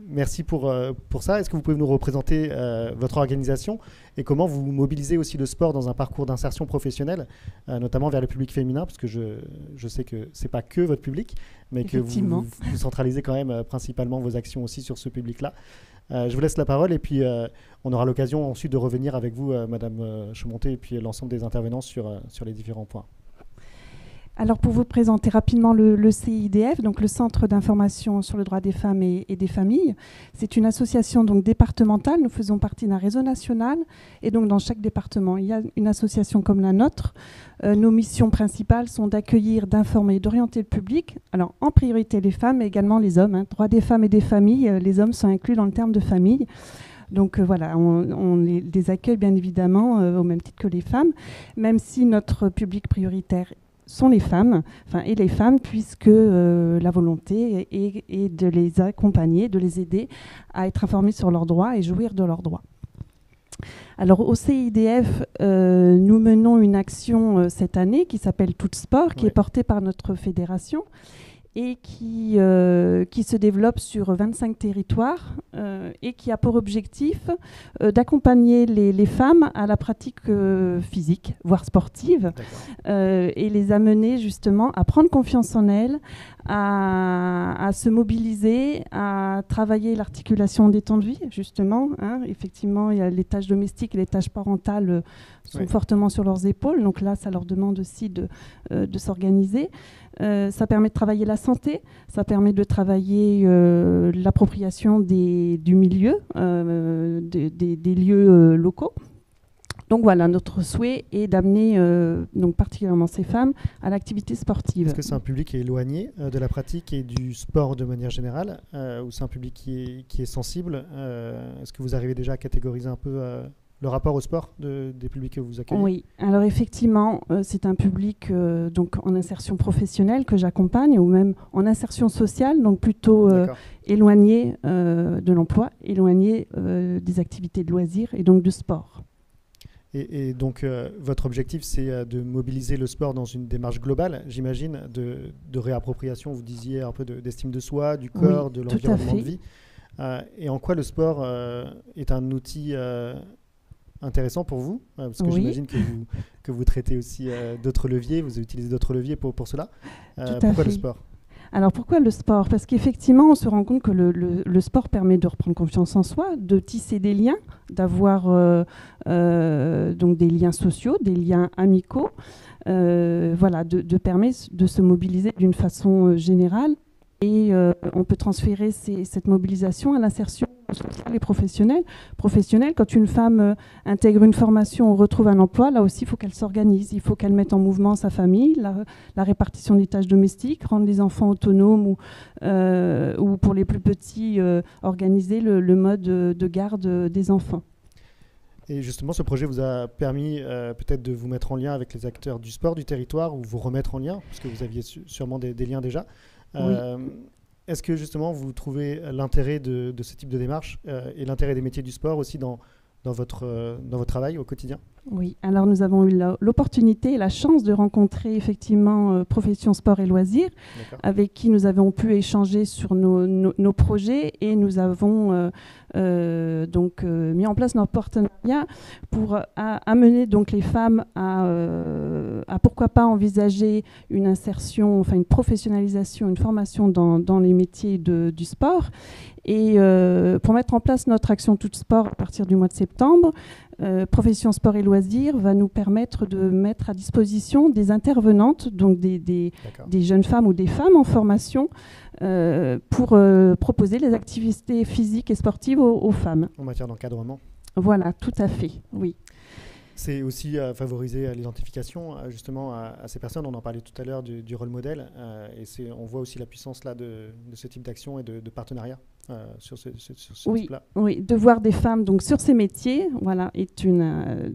Merci pour ça. Est-ce que vous pouvez nous représenter votre organisation et comment vous mobilisez aussi le sport dans un parcours d'insertion professionnelle, notamment vers le public féminin, parce que je sais que ce n'est pas que votre public, mais que vous centralisez quand même principalement vos actions aussi sur ce public-là. Je vous laisse la parole et puis on aura l'occasion ensuite de revenir avec vous, Madame Chaumonté, et puis l'ensemble des intervenants sur les différents points. Alors pour vous présenter rapidement le CIDF, donc le Centre d'information sur le droit des femmes et des familles, c'est une association donc départementale. Nous faisons partie d'un réseau national et donc dans chaque département, il y a une association comme la nôtre. Nos missions principales sont d'accueillir, d'informer, d'orienter le public. Alors en priorité les femmes, mais également les hommes. Droits des femmes et des familles, les hommes sont inclus dans le terme de famille. Donc voilà, on les accueille bien évidemment au même titre que les femmes, même si notre public prioritaire sont les femmes, et les femmes, puisque la volonté est de les accompagner, de les aider à être informées sur leurs droits et jouir de leurs droits. Alors au CIDF, nous menons une action cette année qui s'appelle Tout Sport, qui est portée par notre fédération et qui se développe sur 25 territoires et qui a pour objectif d'accompagner les femmes à la pratique physique, voire sportive, et les amener justement à prendre confiance en elles, à se mobiliser, à travailler l'articulation des temps de vie, justement. Effectivement, il y a les tâches domestiques et les tâches parentales sont fortement sur leurs épaules, donc là, ça leur demande aussi de s'organiser. Ça permet de travailler la santé, ça permet de travailler l'appropriation du milieu, des lieux locaux. Donc voilà, notre souhait est d'amener donc particulièrement ces femmes à l'activité sportive. Est-ce que c'est un public qui est éloigné de la pratique et du sport de manière générale, ou c'est un public qui est sensible? Est-ce que vous arrivez déjà à catégoriser un peu le rapport au sport des publics que vous accueillez? Oui, alors effectivement, c'est un public donc en insertion professionnelle que j'accompagne, ou même en insertion sociale, donc plutôt éloigné de l'emploi, éloigné des activités de loisirs et donc de sport. Et donc, votre objectif, c'est de mobiliser le sport dans une démarche globale, j'imagine, de réappropriation, vous disiez, un peu d'estime de soi, du corps, de l'environnement de vie. Et en quoi le sport est un outil intéressant pour vous, parce que j'imagine que vous traitez aussi d'autres leviers, vous utilisez d'autres leviers pour cela. Pourquoi le sport? Alors pourquoi le sport? Parce qu'effectivement, on se rend compte que le sport permet de reprendre confiance en soi, de tisser des liens, d'avoir donc des liens sociaux, des liens amicaux, de permettre de se mobiliser d'une façon générale. Et on peut transférer cette mobilisation à l'insertion sociale et professionnelle. Quand une femme intègre une formation ou retrouve un emploi, là aussi, il faut qu'elle s'organise. Il faut qu'elle mette en mouvement sa famille, la répartition des tâches domestiques, rendre les enfants autonomes ou pour les plus petits, organiser le mode de garde des enfants. Et justement, ce projet vous a permis peut-être de vous mettre en lien avec les acteurs du sport du territoire, ou vous remettre en lien, parce que vous aviez sûrement des liens déjà. Oui. Est-ce que justement vous trouvez l'intérêt de ce type de démarche et l'intérêt des métiers du sport aussi dans votre travail au quotidien? Oui, alors nous avons eu l'opportunité et la chance de rencontrer effectivement Profession Sport et Loisirs, avec qui nous avons pu échanger sur nos projets, et nous avons mis en place notre partenariat pour amener donc les femmes à pourquoi pas envisager une insertion, une professionnalisation, une formation dans les métiers du sport. Et pour mettre en place notre action Tout Sport à partir du mois de septembre, Profession Sport et Loisirs va nous permettre de mettre à disposition des intervenantes, donc des jeunes femmes ou des femmes en formation, pour proposer les activités physiques et sportives aux femmes. En matière d'encadrement. Voilà, tout à fait, oui. C'est aussi favoriser l'identification justement à ces personnes. On en parlait tout à l'heure du rôle modèle, et on voit aussi la puissance là de ce type d'action et de partenariat sur ce type-là. Oui, de voir des femmes donc sur ces métiers, est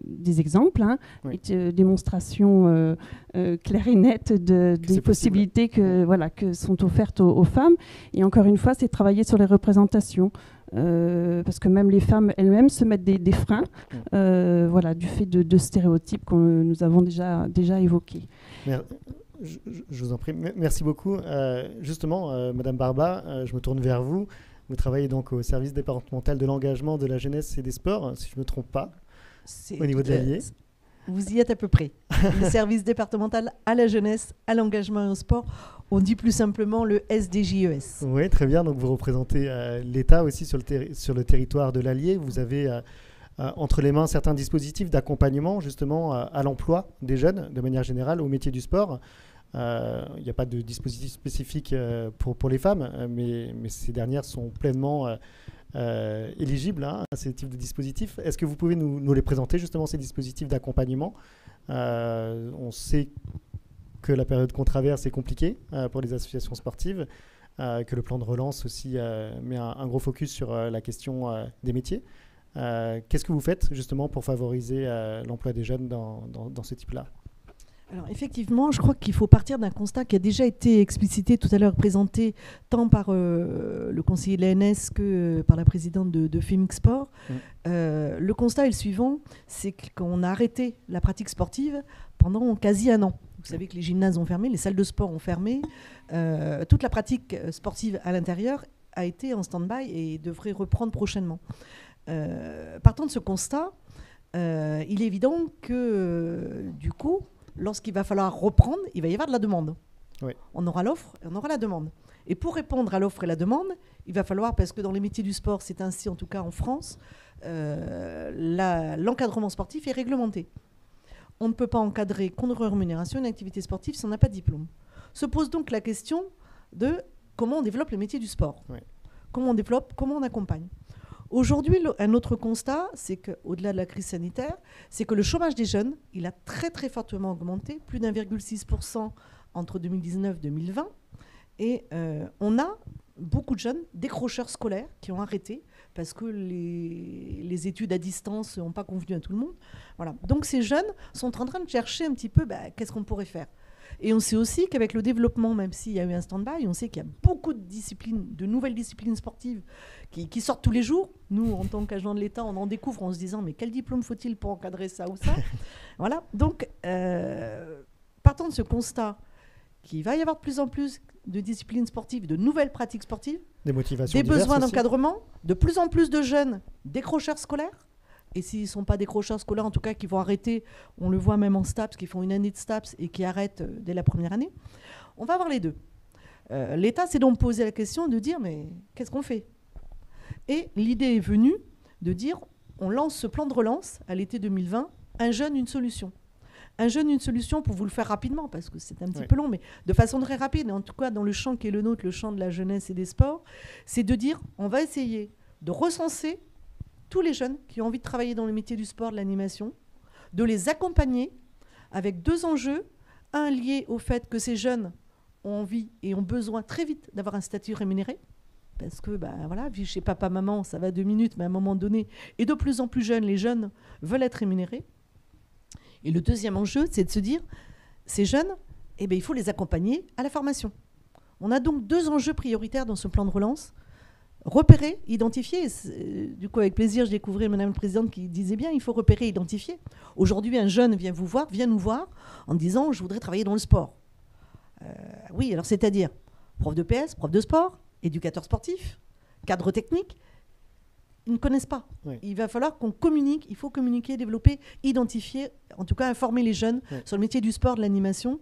des exemples, est démonstration claire et nette des possibilités que sont offertes aux femmes. Et encore une fois, c'est travailler sur les représentations. Parce que même les femmes elles-mêmes se mettent des freins, du fait de stéréotypes que nous avons déjà évoqués. Je vous en prie, merci beaucoup. Justement, Madame Barba, je me tourne vers vous. Vous travaillez donc au service départemental de l'engagement, de la jeunesse et des sports, si je ne me trompe pas, au niveau de l'Allier. Vous y êtes à peu près. Le service départemental à la jeunesse, à l'engagement et au sport. On dit plus simplement le SDJES. Oui, très bien. Donc, vous représentez l'État aussi sur le territoire de l'Allier. Vous avez entre les mains certains dispositifs d'accompagnement justement à l'emploi des jeunes, de manière générale, au métier du sport. Il n'y a pas de dispositif spécifique pour les femmes, mais ces dernières sont pleinement éligibles à ces types de dispositifs. Est-ce que vous pouvez nous les présenter, justement, ces dispositifs d'accompagnement? On sait que la période qu'on traverse est compliquée pour les associations sportives, que le plan de relance aussi met un gros focus sur la question des métiers. Qu'est-ce que vous faites justement pour favoriser l'emploi des jeunes dans ce type-là? Alors effectivement, je crois qu'il faut partir d'un constat qui a déjà été explicité tout à l'heure, présenté tant par le conseiller de l'ANS que par la présidente de Femix Sport. Le constat est le suivant, c'est qu'on a arrêté la pratique sportive pendant quasi un an. Vous savez que les gymnases ont fermé, les salles de sport ont fermé. Toute la pratique sportive à l'intérieur a été en stand-by et devrait reprendre prochainement. Partant de ce constat, il est évident que du coup, lorsqu'il va falloir reprendre, il va y avoir de la demande. Oui. On aura l'offre et on aura la demande. Et pour répondre à l'offre et la demande, il va falloir, parce que dans les métiers du sport, c'est ainsi en tout cas en France, l'encadrement sportif est réglementé. On ne peut pas encadrer contre rémunération une activité sportive si on n'a pas de diplôme. Se pose donc la question de comment on développe le métier du sport. Oui. Comment on développe, comment on accompagne. Aujourd'hui, un autre constat, c'est qu'au-delà de la crise sanitaire, c'est que le chômage des jeunes, il a très très fortement augmenté, plus d'1,6% entre 2019 et 2020. Et on a beaucoup de jeunes décrocheurs scolaires qui ont arrêté parce que les études à distance n'ont pas convenu à tout le monde. Voilà. Donc ces jeunes sont en train de chercher un petit peu qu'est-ce qu'on pourrait faire. Et on sait aussi qu'avec le développement, même s'il y a eu un stand-by, on sait qu'il y a beaucoup de disciplines, de nouvelles disciplines sportives qui sortent tous les jours. Nous, en tant qu'agents de l'État, on en découvre en se disant mais quel diplôme faut-il pour encadrer ça ou ça. Voilà. Donc, partant de ce constat qu'il va y avoir de plus en plus de disciplines sportives, de nouvelles pratiques sportives, des motivations, des besoins d'encadrement, de plus en plus de jeunes décrocheurs scolaires. Et s'ils ne sont pas décrocheurs scolaires, en tout cas, qui vont arrêter, on le voit même en STAPS, qui font une année de STAPS et qui arrêtent dès la première année, on va avoir les deux. L'État s'est donc posé la question de dire, mais qu'est-ce qu'on fait? Et l'idée est venue de dire, on lance ce plan de relance à l'été 2020, un jeune, une solution. Un jeune, une solution, pour vous le faire rapidement, parce que c'est un petit peu long, mais de façon très rapide, et en tout cas dans le champ qui est le nôtre, le champ de la jeunesse et des sports, c'est de dire, on va essayer de recenser tous les jeunes qui ont envie de travailler dans le métier du sport, de l'animation, de les accompagner avec deux enjeux. Un lié au fait que ces jeunes ont envie et ont besoin très vite d'avoir un statut rémunéré. Parce que, voilà, vu chez papa, maman, ça va 2 minutes, mais à un moment donné, et de plus en plus jeunes, les jeunes veulent être rémunérés. Et le deuxième enjeu, c'est de se dire, ces jeunes, il faut les accompagner à la formation. On a donc 2 enjeux prioritaires dans ce plan de relance. Repérer, identifier. Du coup, avec plaisir, je découvrais Madame la Présidente qui disait bien, il faut repérer, identifier. Aujourd'hui, un jeune vient nous voir en disant, je voudrais travailler dans le sport. Oui, alors c'est-à-dire prof de PS, prof de sport, éducateur sportif, cadre technique. Ils ne connaissent pas. Oui. Il va falloir qu'on communique, il faut communiquer, développer, identifier, en tout cas informer les jeunes sur le métier du sport, de l'animation.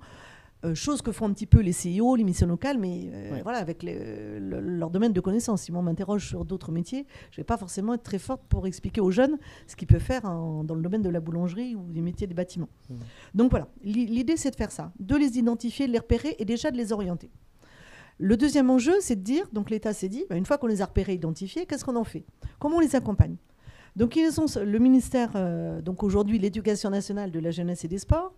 Chose que font un petit peu les CIO, les missions locales, mais voilà, avec leur domaine de connaissance. Si on m'interroge sur d'autres métiers, je ne vais pas forcément être très forte pour expliquer aux jeunes ce qu'ils peuvent faire dans le domaine de la boulangerie ou des métiers des bâtiments. Donc voilà, l'idée c'est de faire ça, de les identifier, de les repérer et déjà de les orienter. Le deuxième enjeu, c'est de dire, donc l'État s'est dit, une fois qu'on les a repérés, identifiés, qu'est-ce qu'on en fait? Comment on les accompagne? Donc le ministère, donc aujourd'hui l'Éducation nationale de la jeunesse et des sports,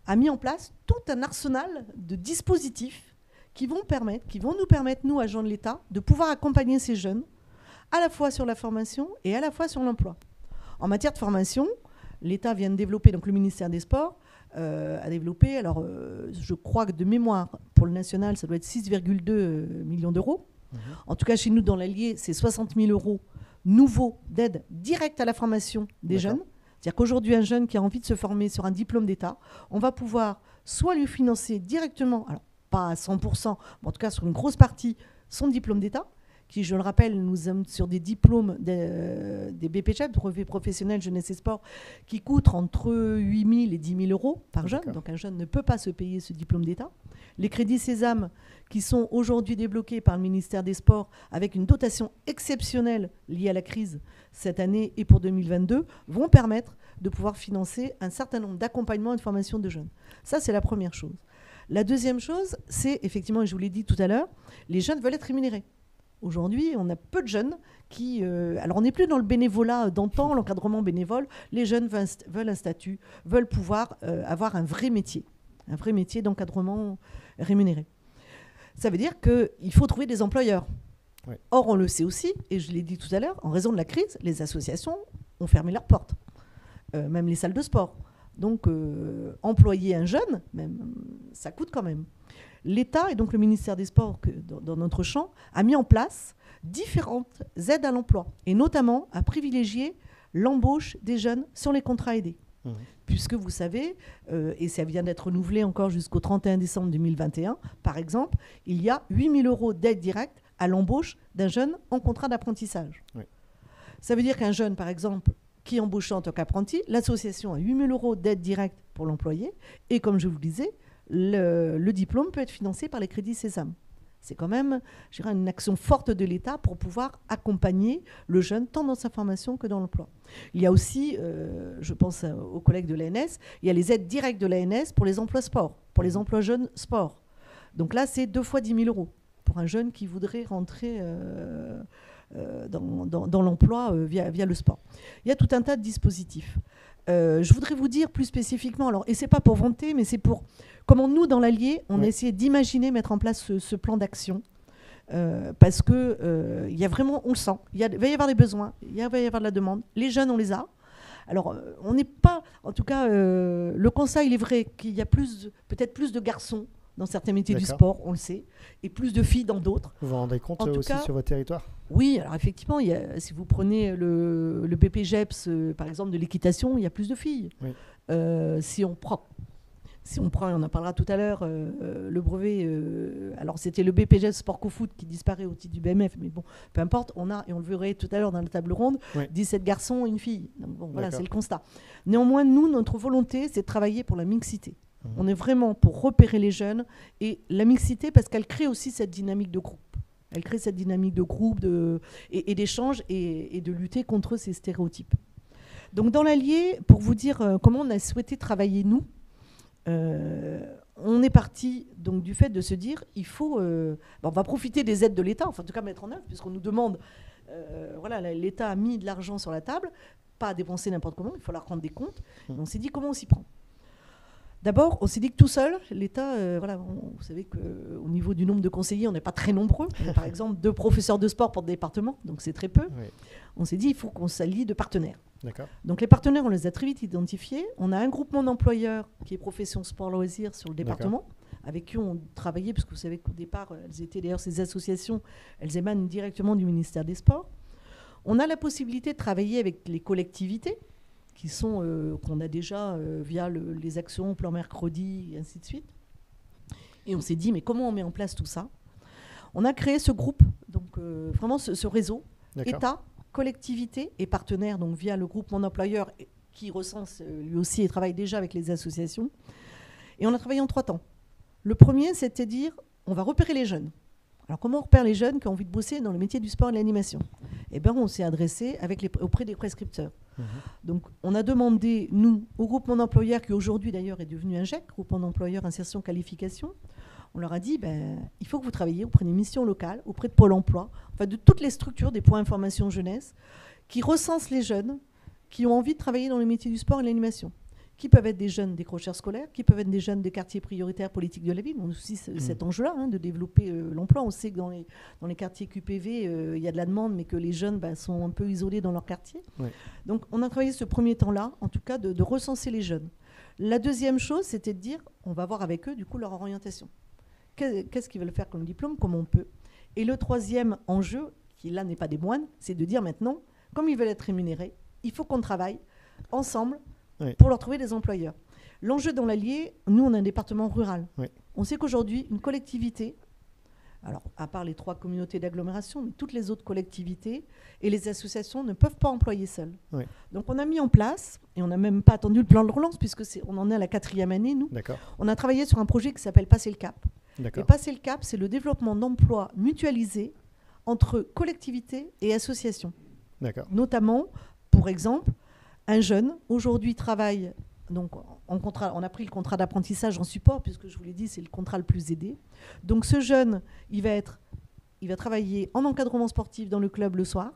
a mis en place tout un arsenal de dispositifs qui vont nous permettre, nous, agents de l'État, de pouvoir accompagner ces jeunes, à la fois sur la formation et à la fois sur l'emploi. En matière de formation, l'État vient de développer, donc le ministère des Sports a développé, alors je crois que de mémoire, pour le national, ça doit être 6,2 millions d'euros. En tout cas, chez nous, dans l'Allier, c'est 60 000 euros nouveaux d'aide directe à la formation des jeunes. C'est-à-dire qu'aujourd'hui, un jeune qui a envie de se former sur un diplôme d'État, on va pouvoir soit lui financer directement, alors pas à 100%, mais en tout cas sur une grosse partie, son diplôme d'État, qui, je le rappelle, nous sommes sur des diplômes des BPJEP, brevets professionnels jeunesse et sport, qui coûtent entre 8 000 et 10 000 euros par jeune. Donc un jeune ne peut pas se payer ce diplôme d'État. Les crédits Sésame, qui sont aujourd'hui débloqués par le ministère des Sports, avec une dotation exceptionnelle liée à la crise cette année et pour 2022, vont permettre de pouvoir financer un certain nombre d'accompagnements et de formations de jeunes. Ça, c'est la première chose. La deuxième chose, c'est effectivement, et je vous l'ai dit tout à l'heure, les jeunes veulent être rémunérés. Aujourd'hui, on a peu de jeunes qui... alors, on n'est plus dans le bénévolat d'antan, l'encadrement bénévole. Les jeunes veulent un statut, veulent pouvoir avoir un vrai métier d'encadrement rémunéré. Ça veut dire qu'il faut trouver des employeurs. Oui. Or, on le sait aussi, et je l'ai dit tout à l'heure, en raison de la crise, les associations ont fermé leurs portes, même les salles de sport. Donc, employer un jeune, même, ça coûte quand même. L'État, et donc le ministère des Sports, dans notre champ, a mis en place différentes aides à l'emploi, et notamment à privilégier l'embauche des jeunes sur les contrats aidés. Puisque vous savez, et ça vient d'être renouvelé encore jusqu'au 31 décembre 2021, par exemple, il y a 8 000 € d'aide directe à l'embauche d'un jeune en contrat d'apprentissage. Oui. Ça veut dire qu'un jeune, par exemple, qui est embauché en tant qu'apprenti, l'association a 8 000 € d'aide directe pour l'employé, et comme je vous le disais, le diplôme peut être financé par les crédits Sésame. C'est quand même, je dirais, une action forte de l'État pour pouvoir accompagner le jeune tant dans sa formation que dans l'emploi. Il y a aussi, je pense aux collègues de l'ANS, il y a les aides directes de l'ANS pour les emplois sport, pour les emplois jeunes sport. Donc là, c'est 2 fois 10 000 € pour un jeune qui voudrait rentrer dans l'emploi via le sport. Il y a tout un tas de dispositifs. Je voudrais vous dire plus spécifiquement, alors, et ce n'est pas pour vanter, mais c'est pour comment nous, dans l'Allier, on a essayé d'imaginer mettre en place ce plan d'action. Parce que y a vraiment, on le sent, il va y avoir des besoins, il va y avoir de la demande. Les jeunes, on les a. Alors, on n'est pas, en tout cas, le constat, il est vrai qu'il y a peut-être plus de garçons dans certains métiers du sport, on le sait, et plus de filles dans d'autres. Vous vous rendez compte aussi sur votre territoire ? Oui, alors effectivement, si vous prenez le BPGEPS, par exemple, de l'équitation, il y a plus de filles. Oui. Si on prend, on en parlera tout à l'heure, le brevet, alors c'était le BPGEPS Sport Co Foot qui disparaît au titre du BMF, mais bon, peu importe, on a, et on le verrait tout à l'heure dans la table ronde, 17 garçons et une fille. Donc bon, voilà, c'est le constat. Néanmoins, nous, notre volonté, c'est de travailler pour la mixité. On est vraiment pour repérer les jeunes et la mixité parce qu'elle crée aussi cette dynamique de groupe. Elle crée cette dynamique de groupe et d'échange et de lutter contre ces stéréotypes. Donc dans l'Allier, pour vous dire comment on a souhaité travailler nous, on est parti donc du fait de se dire il faut, on va profiter des aides de l'État, enfin en tout cas mettre en œuvre puisqu'on nous demande, voilà, l'État a mis de l'argent sur la table, pas à dépenser n'importe comment, il faut leur rendre des comptes. Et on s'est dit comment on s'y prend. D'abord, on s'est dit que tout seul, l'État, voilà, vous savez qu'au niveau du nombre de conseillers, on n'est pas très nombreux. On a par exemple 2 professeurs de sport pour le département, donc c'est très peu. Oui. On s'est dit il faut qu'on s'allie de partenaires. Donc les partenaires, on les a très vite identifiés. On a un groupement d'employeurs qui est Profession Sport Loisirs sur le département, avec qui on travaillait, parce que vous savez qu'au départ, elles étaient d'ailleurs ces associations, elles émanent directement du ministère des Sports. On a la possibilité de travailler avec les collectivités, qui sont qu'on a déjà via les actions, plan mercredi, et ainsi de suite. Et on s'est dit, mais comment on met en place tout ça ? On a créé ce groupe, donc vraiment ce réseau, État, collectivité et partenaires, donc via le groupement d'employeurs qui recense lui aussi et travaille déjà avec les associations. Et on a travaillé en 3 temps. Le premier, c'était dire, on va repérer les jeunes. Alors, comment on repère les jeunes qui ont envie de bosser dans le métier du sport et de l'animation ? Eh bien, on s'est adressé auprès des prescripteurs. Donc, on a demandé, nous, au groupement d'employeurs, qui aujourd'hui, d'ailleurs, est devenu un GEC, groupement d'employeurs insertion qualification, on leur a dit, il faut que vous travailliez auprès des missions locales, auprès de Pôle emploi, enfin, de toutes les structures des points information jeunesse, qui recensent les jeunes qui ont envie de travailler dans le métier du sport et de l'animation, qui peuvent être des jeunes décrocheurs scolaires, qui peuvent être des jeunes des quartiers prioritaires politiques de la ville. On a aussi cet enjeu-là, de développer l'emploi. On sait que dans les quartiers QPV, il y a de la demande, mais que les jeunes sont un peu isolés dans leur quartier. Oui. Donc, on a travaillé ce premier temps-là, en tout cas, de recenser les jeunes. La deuxième chose, c'était de dire, on va voir avec eux, du coup, leur orientation. Qu'est-ce qu'ils veulent faire comme diplôme, comment on peut. Et le troisième enjeu, qui là n'est pas des moines, c'est de dire maintenant, comme ils veulent être rémunérés, il faut qu'on travaille ensemble pour leur trouver des employeurs. L'enjeu dans l'Allier, nous, on a un département rural. Oui. On sait qu'aujourd'hui, une collectivité, alors à part les 3 communautés d'agglomération, mais toutes les autres collectivités et les associations ne peuvent pas employer seules. Oui. Donc on a mis en place, et on n'a même pas attendu le plan de relance, puisque on en est à la 4e année, nous. On a travaillé sur un projet qui s'appelle Passer le Cap. Et Passer le Cap, c'est le développement d'emplois mutualisés entre collectivités et associations. Notamment, pour exemple, un jeune, aujourd'hui, travaille, donc en contrat, on a pris le contrat d'apprentissage en support, puisque je vous l'ai dit, c'est le contrat le plus aidé. Donc ce jeune, il va travailler en encadrement sportif dans le club le soir,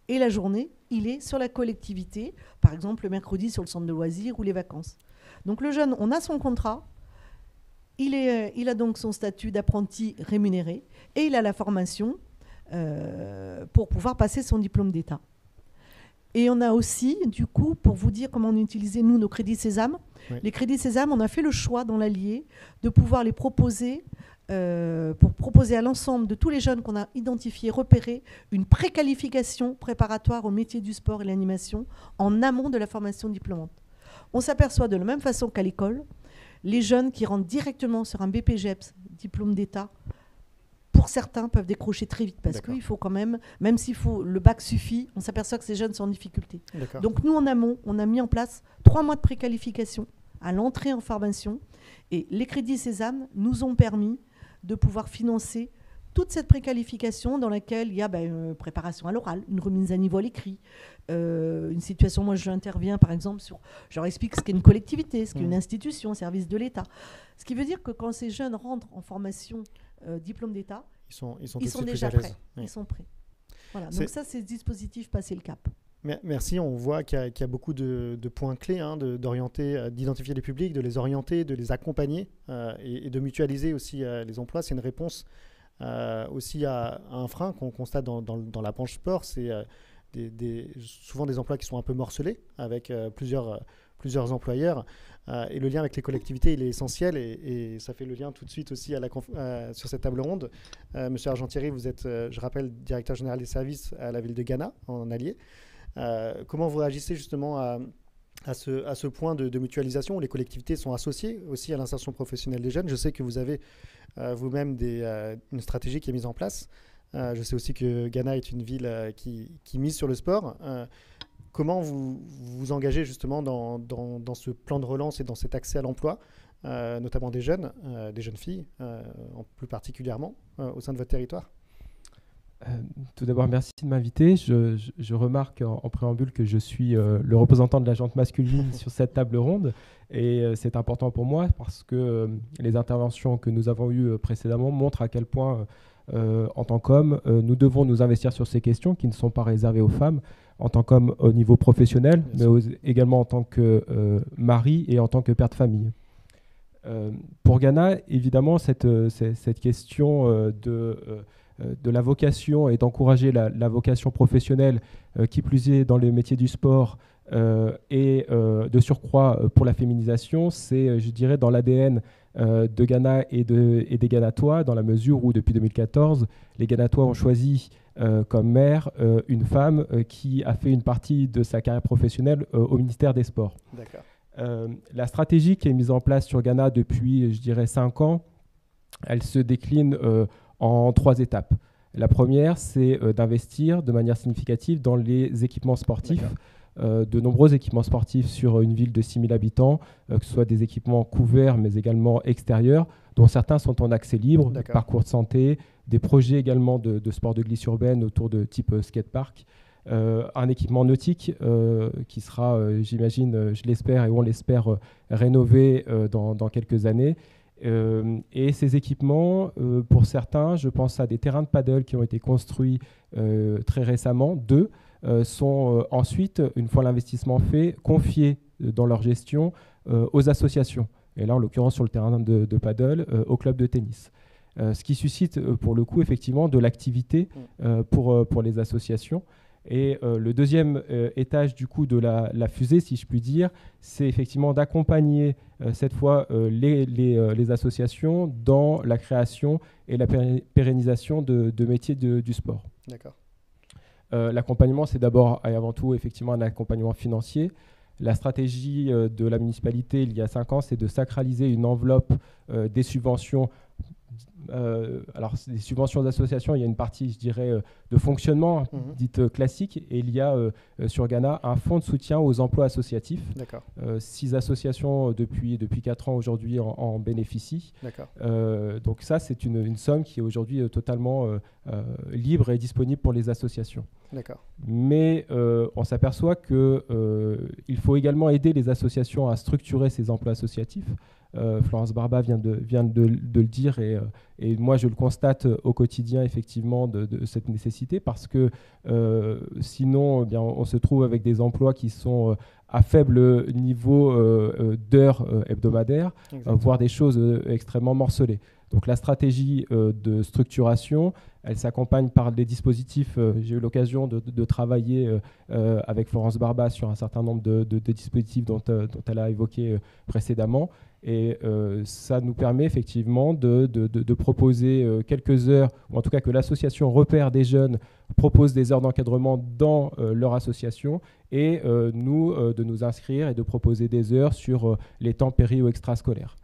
et la journée, il est sur la collectivité, par exemple le mercredi sur le centre de loisirs ou les vacances. Donc le jeune, on a son contrat, il a donc son statut d'apprenti rémunéré, et il a la formation pour pouvoir passer son diplôme d'État. Et on a aussi, du coup, coup, pour vous dire comment on utilisait, nous, nos crédits Sésame. Oui. Les crédits Sésame, on a fait le choix dans l'Allier de pouvoir les proposer, pour proposer à l'ensemble de tous les jeunes qu'on a identifiés, repérés, une préqualification préparatoire au métier du sport et l'animation en amont de la formation diplômante. On s'aperçoit de la même façon qu'à l'école, les jeunes qui rentrent directement sur un BPGEPS, diplôme d'État, pour certains peuvent décrocher très vite parce qu'il faut quand même s'il faut, le bac suffit, on s'aperçoit que ces jeunes sont en difficulté. Donc nous, en amont, on a mis en place 3 mois de préqualification à l'entrée en formation et les crédits Sésame nous ont permis de pouvoir financer toute cette préqualification dans laquelle il y a une préparation à l'oral, une remise à niveau à l'écrit, une situation, moi j'interviens par exemple je leur explique ce qu'est une collectivité, ce qu'est une institution, service de l'État. Ce qui veut dire que quand ces jeunes rentrent en formation diplôme d'État, ils sont déjà prêts. Oui. Ils sont prêts. Voilà. Donc ça, c'est ce dispositif passer le cap. Merci. On voit qu'il y a beaucoup de points clés, d'identifier les publics, de les orienter, de les accompagner et de mutualiser aussi les emplois. C'est une réponse aussi à un frein qu'on constate dans la branche sport. C'est souvent des emplois qui sont un peu morcelés avec plusieurs employeurs. Et le lien avec les collectivités, il est essentiel et ça fait le lien tout de suite aussi sur cette table ronde. Monsieur Argentieri, vous êtes, je rappelle, directeur général des services à la ville de Gannat, en Allier. Comment vous réagissez justement à ce point de mutualisation où les collectivités sont associées aussi à l'insertion professionnelle des jeunes? Je sais que vous avez vous-même une stratégie qui est mise en place. Je sais aussi que Gannat est une ville qui mise sur le sport. Comment vous vous engagez justement dans ce plan de relance et dans cet accès à l'emploi, notamment des jeunes filles, plus particulièrement, au sein de votre territoire? Tout d'abord, merci de m'inviter. Je remarque en préambule que je suis le représentant de la gente masculine sur cette table ronde et c'est important pour moi parce que les interventions que nous avons eues précédemment montrent à quel point, en tant qu'hommes, nous devons nous investir sur ces questions qui ne sont pas réservées aux femmes, en tant qu'homme au niveau professionnel, mais également en tant que mari et en tant que père de famille. Pour Gannat, évidemment, cette question de la vocation et d'encourager la vocation professionnelle, qui plus est dans les métiers du sport, et de surcroît pour la féminisation, c'est, je dirais, dans l'ADN de Gannat et des Gannatois, dans la mesure où, depuis 2014, les Gannatois ont choisi comme maire une femme qui a fait une partie de sa carrière professionnelle au ministère des Sports. La stratégie qui est mise en place sur Gannat depuis, je dirais, 5 ans, elle se décline en 3 étapes. La première, c'est d'investir de manière significative dans les équipements sportifs. De nombreux équipements sportifs sur une ville de 6 000 habitants, que ce soit des équipements couverts mais également extérieurs, dont certains sont en accès libre, parcours de santé, des projets également de sport de glisse urbaine autour de type skatepark, un équipement nautique qui sera, j'imagine, je l'espère et on l'espère, rénové dans quelques années. Et ces équipements, pour certains, je pense à des terrains de paddle qui ont été construits très récemment, 2, sont ensuite, une fois l'investissement fait, confiés dans leur gestion aux associations. Et là, en l'occurrence, sur le terrain de paddle, au club de tennis. Ce qui suscite, pour le coup, effectivement, de l'activité pour les associations. Et le deuxième étage du coup de la fusée, si je puis dire, c'est effectivement d'accompagner cette fois les associations dans la création et la pérennisation de métiers du sport. D'accord. L'accompagnement, c'est d'abord et avant tout effectivement un accompagnement financier. La stratégie de la municipalité il y a 5 ans, c'est de sacraliser une enveloppe des subventions. Alors, les subventions d'association, il y a une partie, je dirais, de fonctionnement dite classique, et il y a sur Gannat un fonds de soutien aux emplois associatifs. 6 associations depuis 4 ans aujourd'hui en bénéficient. Donc ça, c'est une somme qui est aujourd'hui totalement libre et disponible pour les associations. Mais on s'aperçoit qu'il faut également aider les associations à structurer ces emplois associatifs. Florence Barba vient de le dire, et moi je le constate au quotidien effectivement de cette nécessité, parce que sinon on se trouve avec des emplois qui sont à faible niveau d'heures hebdomadaires, voire des choses extrêmement morcelées. Donc la stratégie de structuration, elle s'accompagne par des dispositifs. J'ai eu l'occasion de travailler avec Florence Barba sur un certain nombre de dispositifs dont elle a évoqué précédemment. Et ça nous permet effectivement de proposer quelques heures, ou en tout cas que l'association Repère des jeunes propose des heures d'encadrement dans leur association, et nous, de nous inscrire et de proposer des heures sur les temps péri ou extrascolaires.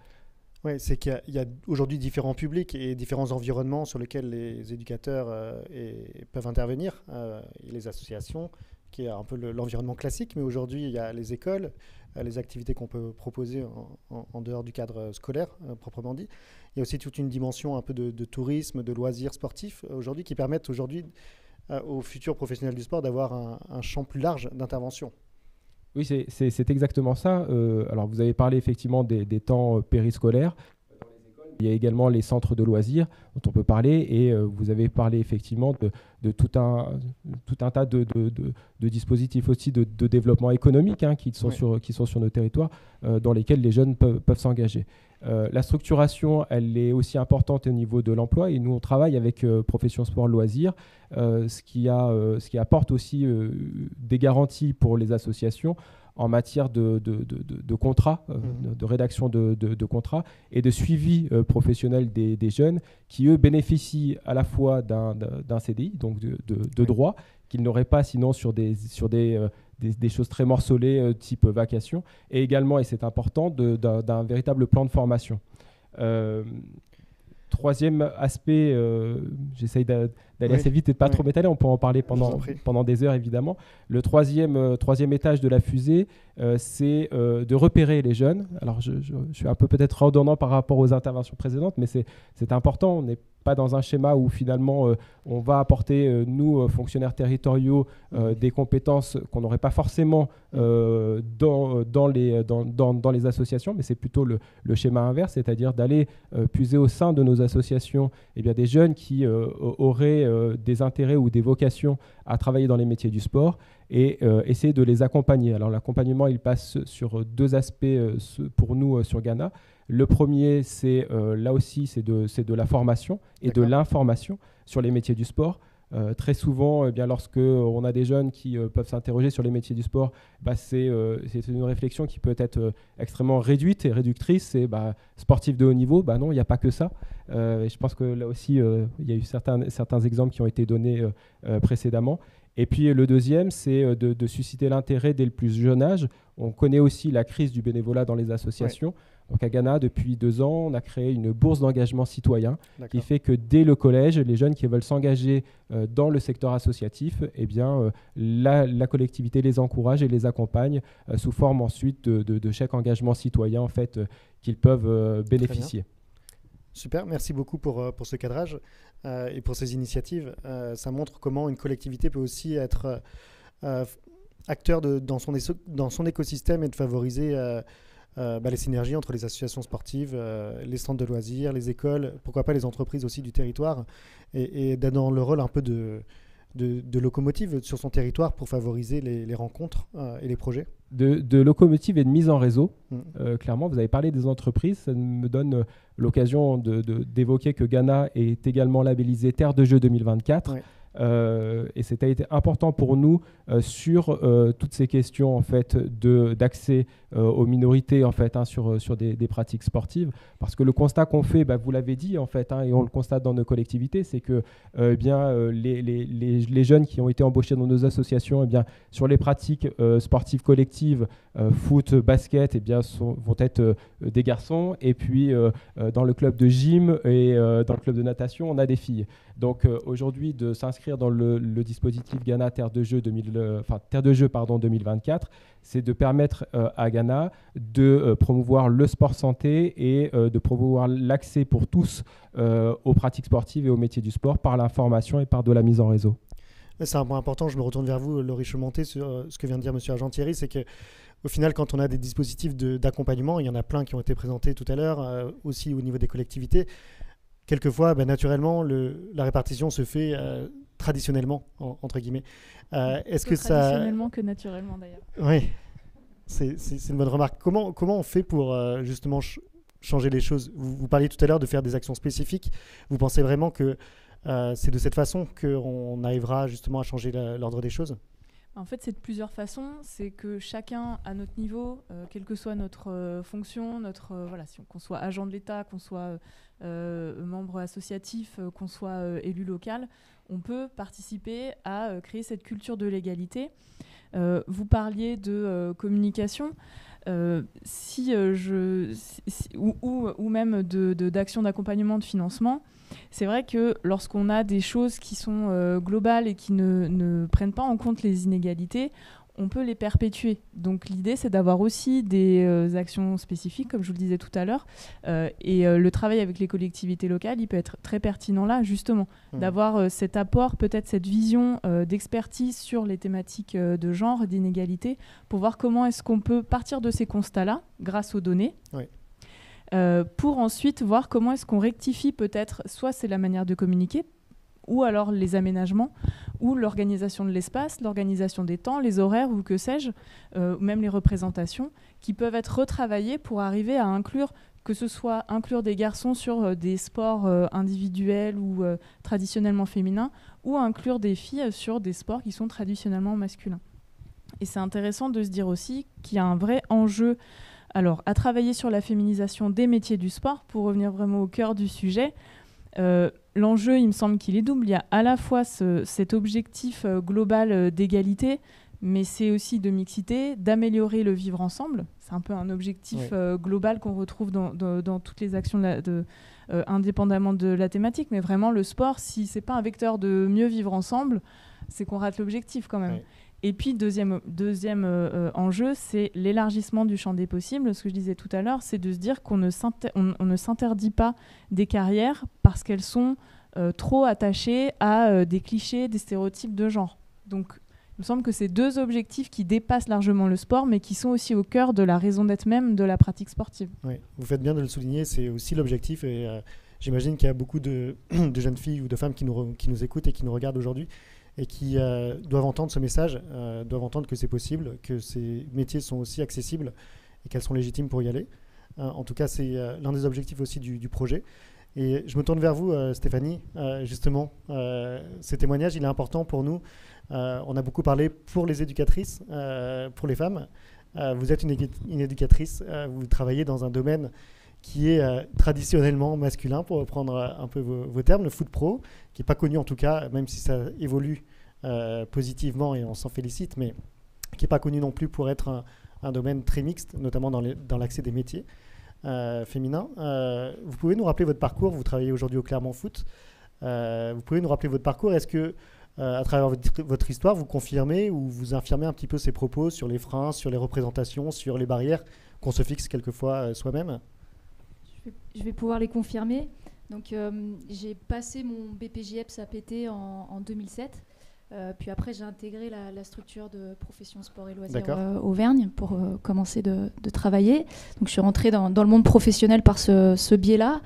Oui, c'est qu'il y a aujourd'hui différents publics et différents environnements sur lesquels les éducateurs peuvent intervenir. Et les associations, qui est un peu l'environnement classique, mais aujourd'hui, il y a les écoles, les activités qu'on peut proposer en dehors du cadre scolaire, proprement dit. Il y a aussi toute une dimension un peu de tourisme, de loisirs sportifs aujourd'hui, qui permettent aujourd'hui aux futurs professionnels du sport d'avoir un champ plus large d'intervention. Oui, c'est exactement ça. Alors, vous avez parlé effectivement des temps périscolaires. Il y a également les centres de loisirs dont on peut parler, et vous avez parlé effectivement de tout un tas de dispositifs aussi de développement économique qui sont sur nos territoires, dans lesquels les jeunes peuvent s'engager. La structuration, elle est aussi importante au niveau de l'emploi, et nous on travaille avec Profession Sport Loisirs, ce qui apporte aussi des garanties pour les associations en matière de contrats, de rédaction de contrats et de suivi professionnel des jeunes, qui eux bénéficient à la fois d'un CDI, donc de droits qu'ils n'auraient pas sinon sur des choses très morcelées type vacation, et également, et c'est important, d'un véritable plan de formation. Troisième aspect, j'essaye d'aller assez vite et de ne pas trop m'étaler, on peut en parler pendant des heures évidemment. Le troisième étage de la fusée, c'est de repérer les jeunes. Alors je suis un peu peut-être redondant par rapport aux interventions précédentes, mais c'est important. On n'est pas dans un schéma où finalement on va apporter, nous, fonctionnaires territoriaux, des compétences qu'on n'aurait pas forcément dans les associations, mais c'est plutôt le schéma inverse, c'est-à-dire d'aller puiser au sein de nos associations des jeunes qui auraient des intérêts ou des vocations à travailler dans les métiers du sport, et essayer de les accompagner. Alors l'accompagnement, il passe sur deux aspects pour nous sur Ghana. Le premier, là aussi, c'est de la formation et de l'information sur les métiers du sport. Très souvent, lorsque on a des jeunes qui peuvent s'interroger sur les métiers du sport, c'est une réflexion qui peut être extrêmement réduite et réductrice. C'est sportif de haut niveau, non, il n'y a pas que ça. Et je pense que là aussi, il y a eu certains exemples qui ont été donnés précédemment. Et puis le deuxième, c'est de susciter l'intérêt dès le plus jeune âge. On connaît aussi la crise du bénévolat dans les associations. Ouais. Donc à Ghana, depuis 2 ans, on a créé une bourse d'engagement citoyen qui fait que dès le collège, les jeunes qui veulent s'engager dans le secteur associatif, la collectivité les encourage et les accompagne sous forme ensuite de chèques engagement citoyen qu'ils peuvent bénéficier. Super, merci beaucoup pour ce cadrage et pour ces initiatives. Ça montre comment une collectivité peut aussi être acteur dans son écosystème et de favoriser les synergies entre les associations sportives, les centres de loisirs, les écoles, pourquoi pas les entreprises aussi du territoire, et dans le rôle un peu de locomotive sur son territoire pour favoriser les rencontres et les projets. De locomotive et de mise en réseau. Clairement, vous avez parlé des entreprises, ça me donne l'occasion d'évoquer que Ghana est également labellisé Terre de Jeux 2024. Ouais. Et c'était été important pour nous sur toutes ces questions d'accès aux minorités sur des pratiques sportives, parce que le constat qu'on fait, vous l'avez dit et on le constate dans nos collectivités, c'est que les jeunes qui ont été embauchés dans nos associations, sur les pratiques sportives collectives, foot, basket, vont être des garçons, et puis dans le club de gym et dans le club de natation, on a des filles. Donc aujourd'hui, de s'inscrire dans le dispositif Ghana Terre de Jeux 2024, c'est de permettre à Ghana de promouvoir le sport santé et de promouvoir l'accès pour tous aux pratiques sportives et aux métiers du sport par l'information et par de la mise en réseau. C'est un point important, je me retourne vers vous, Laurie Chemonté, sur ce que vient de dire M. Argentieri, c'est que au final, quand on a des dispositifs d'accompagnement, il y en a plein qui ont été présentés tout à l'heure, aussi au niveau des collectivités, quelquefois, naturellement, la répartition se fait traditionnellement, entre guillemets. Est-ce que ça... Traditionnellement que naturellement, d'ailleurs. Oui, c'est une bonne remarque. Comment on fait pour justement changer les choses? Vous parliez tout à l'heure de faire des actions spécifiques. Vous pensez vraiment que c'est de cette façon qu'on arrivera justement à changer l'ordre des choses? En fait, c'est de plusieurs façons. C'est que chacun, à notre niveau, quelle que soit notre fonction, qu'on soit agent de l'État, qu'on soit membre associatif, qu'on soit élu local, on peut participer à créer cette culture de l'égalité. Vous parliez de communication. Ou même d'actions d'accompagnement de financement, c'est vrai que lorsqu'on a des choses qui sont globales et qui ne prennent pas en compte les inégalités, on peut les perpétuer. Donc l'idée, c'est d'avoir aussi des actions spécifiques, comme je vous le disais tout à l'heure, et le travail avec les collectivités locales, il peut être très pertinent là, justement, d'avoir cet apport, peut-être cette vision d'expertise sur les thématiques de genre, d'inégalité, pour voir comment est-ce qu'on peut partir de ces constats-là, grâce aux données, pour ensuite voir comment est-ce qu'on rectifie peut-être, soit c'est la manière de communiquer, ou alors les aménagements, ou l'organisation de l'espace, l'organisation des temps, les horaires, ou que sais-je, même les représentations, qui peuvent être retravaillées pour arriver à inclure, que ce soit inclure des garçons sur des sports individuels ou traditionnellement féminins, ou inclure des filles sur des sports qui sont traditionnellement masculins. Et c'est intéressant de se dire aussi qu'il y a un vrai enjeu à travailler sur la féminisation des métiers du sport, pour revenir vraiment au cœur du sujet. L'enjeu, il me semble qu'il est double. Il y a à la fois cet objectif global d'égalité, mais c'est aussi de mixité, d'améliorer le vivre ensemble. C'est un peu un objectif global qu'on retrouve dans toutes les actions indépendamment de la thématique. Mais vraiment, le sport, si ce n'est pas un vecteur de mieux vivre ensemble, c'est qu'on rate l'objectif quand même. Et puis, deuxième enjeu, c'est l'élargissement du champ des possibles. Ce que je disais tout à l'heure, c'est de se dire qu'on ne s'interdit pas des carrières parce qu'elles sont trop attachées à des clichés, des stéréotypes de genre. Donc, il me semble que c'est deux objectifs qui dépassent largement le sport, mais qui sont aussi au cœur de la raison d'être même de la pratique sportive. Oui, vous faites bien de le souligner, c'est aussi l'objectif. Et j'imagine qu'il y a beaucoup de jeunes filles ou de femmes qui nous écoutent et qui nous regardent aujourd'hui, et qui doivent entendre ce message, doivent entendre que c'est possible, que ces métiers sont aussi accessibles et qu'elles sont légitimes pour y aller. En tout cas, c'est l'un des objectifs aussi du projet. Et je me tourne vers vous, Stéphanie. Justement, ce témoignage, il est important pour nous. On a beaucoup parlé pour les éducatrices, pour les femmes. Vous êtes une éducatrice, vous travaillez dans un domaine qui est traditionnellement masculin, pour reprendre un peu vos termes, le foot pro, qui n'est pas connu en tout cas, même si ça évolue positivement et on s'en félicite, mais qui n'est pas connu non plus pour être un domaine très mixte, notamment dans l'accès des métiers féminins. Vous pouvez nous rappeler votre parcours? Vous travaillez aujourd'hui au Clermont Foot. Vous pouvez nous rappeler votre parcours? Est-ce que, à travers votre histoire, vous confirmez ou vous infirmez un petit peu ces propos sur les freins, sur les représentations, sur les barrières qu'on se fixe quelquefois soi-même? Je vais pouvoir les confirmer. Donc, j'ai passé mon BPJEPS APT en 2007. Puis après, j'ai intégré la structure de profession sport et loisirs Auvergne pour commencer de travailler. Donc, je suis rentrée dans le monde professionnel par ce biais-là.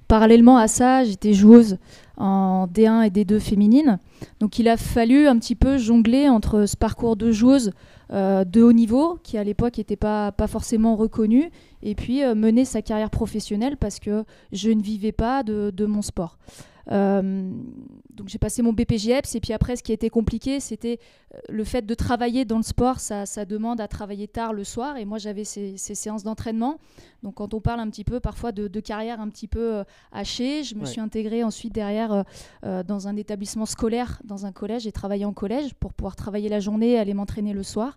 Parallèlement à ça, j'étais joueuse en D1 et D2 féminine. Donc, il a fallu un petit peu jongler entre ce parcours de joueuse de haut niveau, qui à l'époque n'était pas forcément reconnu, et puis mener sa carrière professionnelle parce que je ne vivais pas de mon sport. Donc j'ai passé mon BPJEPS, et puis après, ce qui était compliqué, c'était le fait de travailler dans le sport. Ça demande à travailler tard le soir, et moi j'avais ces séances d'entraînement. Donc quand on parle un petit peu parfois de carrière un petit peu hachée, je me suis intégrée ensuite derrière dans un établissement scolaire, dans un collège. J'ai travaillé en collège pour pouvoir travailler la journée et aller m'entraîner le soir.